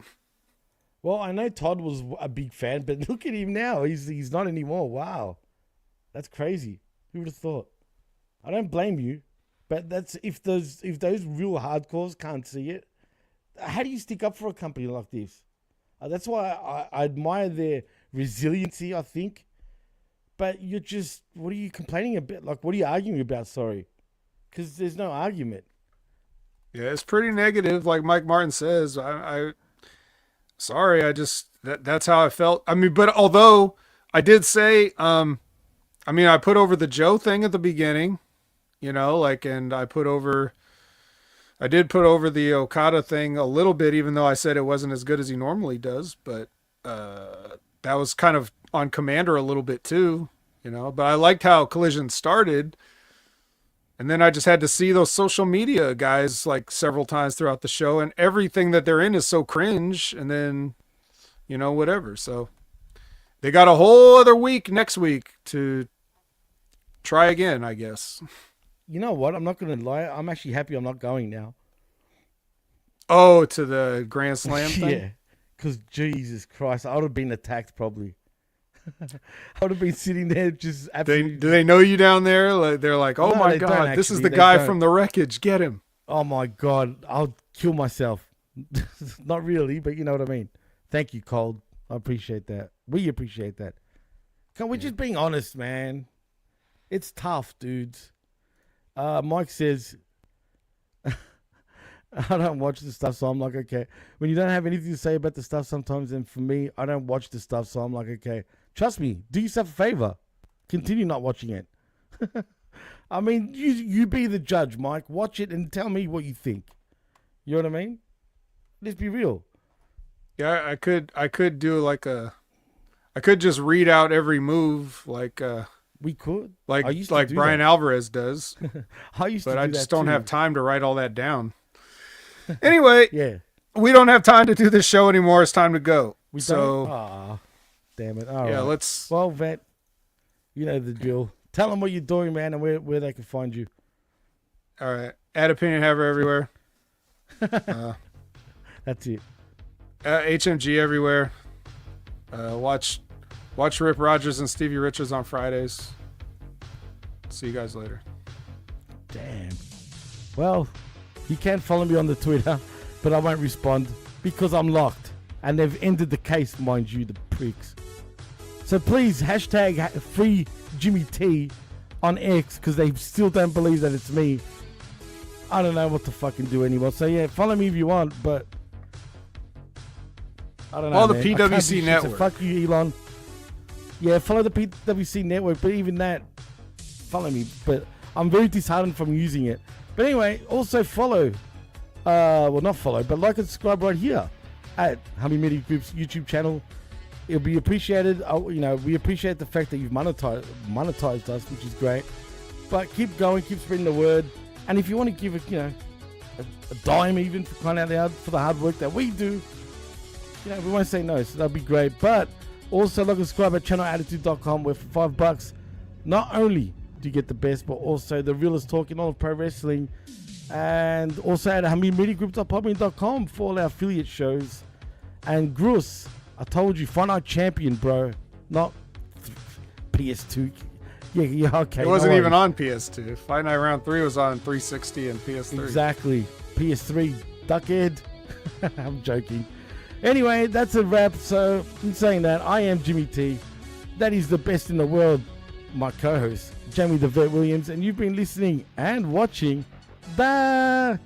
Well, I know Todd was a big fan, but look at him now. He's not anymore. Wow. That's crazy. Who would have thought? I don't blame you, but that's if those real hardcores can't see it, how do you stick up for a company like this? That's why I admire their resiliency, I think. But what are you complaining about? Like, what are you arguing about? Sorry. Because there's no argument. Yeah, it's pretty negative, like Mike Martin says. Sorry, that's how I felt. I mean, but although I did say, I put over the Joe thing at the beginning, and I did put over the Okada thing a little bit, even though I said it wasn't as good as he normally does. But that was kind of on Commander a little bit too, But I liked how Collision started. And then I just had to see those social media guys like several times throughout the show, and everything that they're in is so cringe. And then, whatever. So they got a whole other week next week to try again, I guess. You know what? I'm not going to lie. I'm actually happy I'm not going now. Oh, to the Grand Slam thing? Yeah. Because Jesus Christ, I would have been attacked probably. I would have been sitting there just absolutely. Do they know you down there? Like, they're like, oh, no, my God, this is the guy from the Wreckage. Get him. Oh, my God. I'll kill myself. Not really, but you know what I mean. Thank you, Cold. I appreciate that. We appreciate that. We're just being honest, man. It's tough, dudes. Mike says, I don't watch the stuff, so I'm like, okay. When you don't have anything to say about the stuff sometimes, and for me, I don't watch the stuff, so I'm like, okay. Trust me, do yourself a favor. Continue not watching it. I mean, you be the judge, Mike. Watch it and tell me what you think. You know what I mean? Let's be real. Yeah, I could do like I could just read out every move like we could. Like Brian Alvarez does. I used to do that. But I just don't have time to write all that down. Anyway, yeah. We don't have time to do this show anymore. It's time to go. We don't? Aw, damn it. All right. Let's... Well, Vet, you know the drill. Tell them what you're doing, man, and where they can find you. All right. At Opinion Haver everywhere. That's it. HMG everywhere. Watch Rip Rogers and Stevie Richards on Fridays. See you guys later. Damn. Well, you can follow me on the Twitter, but I won't respond because I'm locked. And they've ended the case, mind you, the pricks. So please, hashtag free Jimmy T on X because they still don't believe that it's me. I don't know what to fucking do anymore. So yeah, follow me if you want, but I don't know. Follow the PWC network. So fuck you, Elon. Yeah, follow the PWC network, but even that, follow me. But I'm very disheartened from using it. But anyway, also follow, well not follow, but like and subscribe right here at Hamin Media Group's YouTube channel. It'll be appreciated. We appreciate the fact that you've monetized us, which is great. But keep going, keep spreading the word. And if you want to give it, a dime even for crying out loud for the hard work that we do, we won't say no. So that'd be great. But also like and subscribe at channelattitude.com where for $5, not only do you get the best, but also the realest talk in all of pro wrestling. And also at HaminMediaGroup.podbean.com for all our affiliate shows. And Gruss, I told you, Fight Night Champion, bro. Not PS2. Yeah, okay. It wasn't even on PS2. Fight Night Round 3 was on 360 and PS3. Exactly. PS3, duckhead. I'm joking. Anyway, that's a wrap. So, in saying that, I am Jimmy T. That is the best in the world. My co-host, Jamie the Vet Williams. And you've been listening and watching the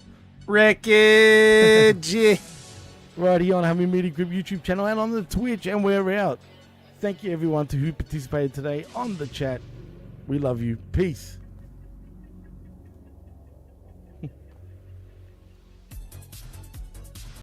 Wreckage. Right here on Hamin Media Group YouTube channel and on the Twitch. And we're out. Thank you, everyone, who participated today on the chat. We love you. Peace.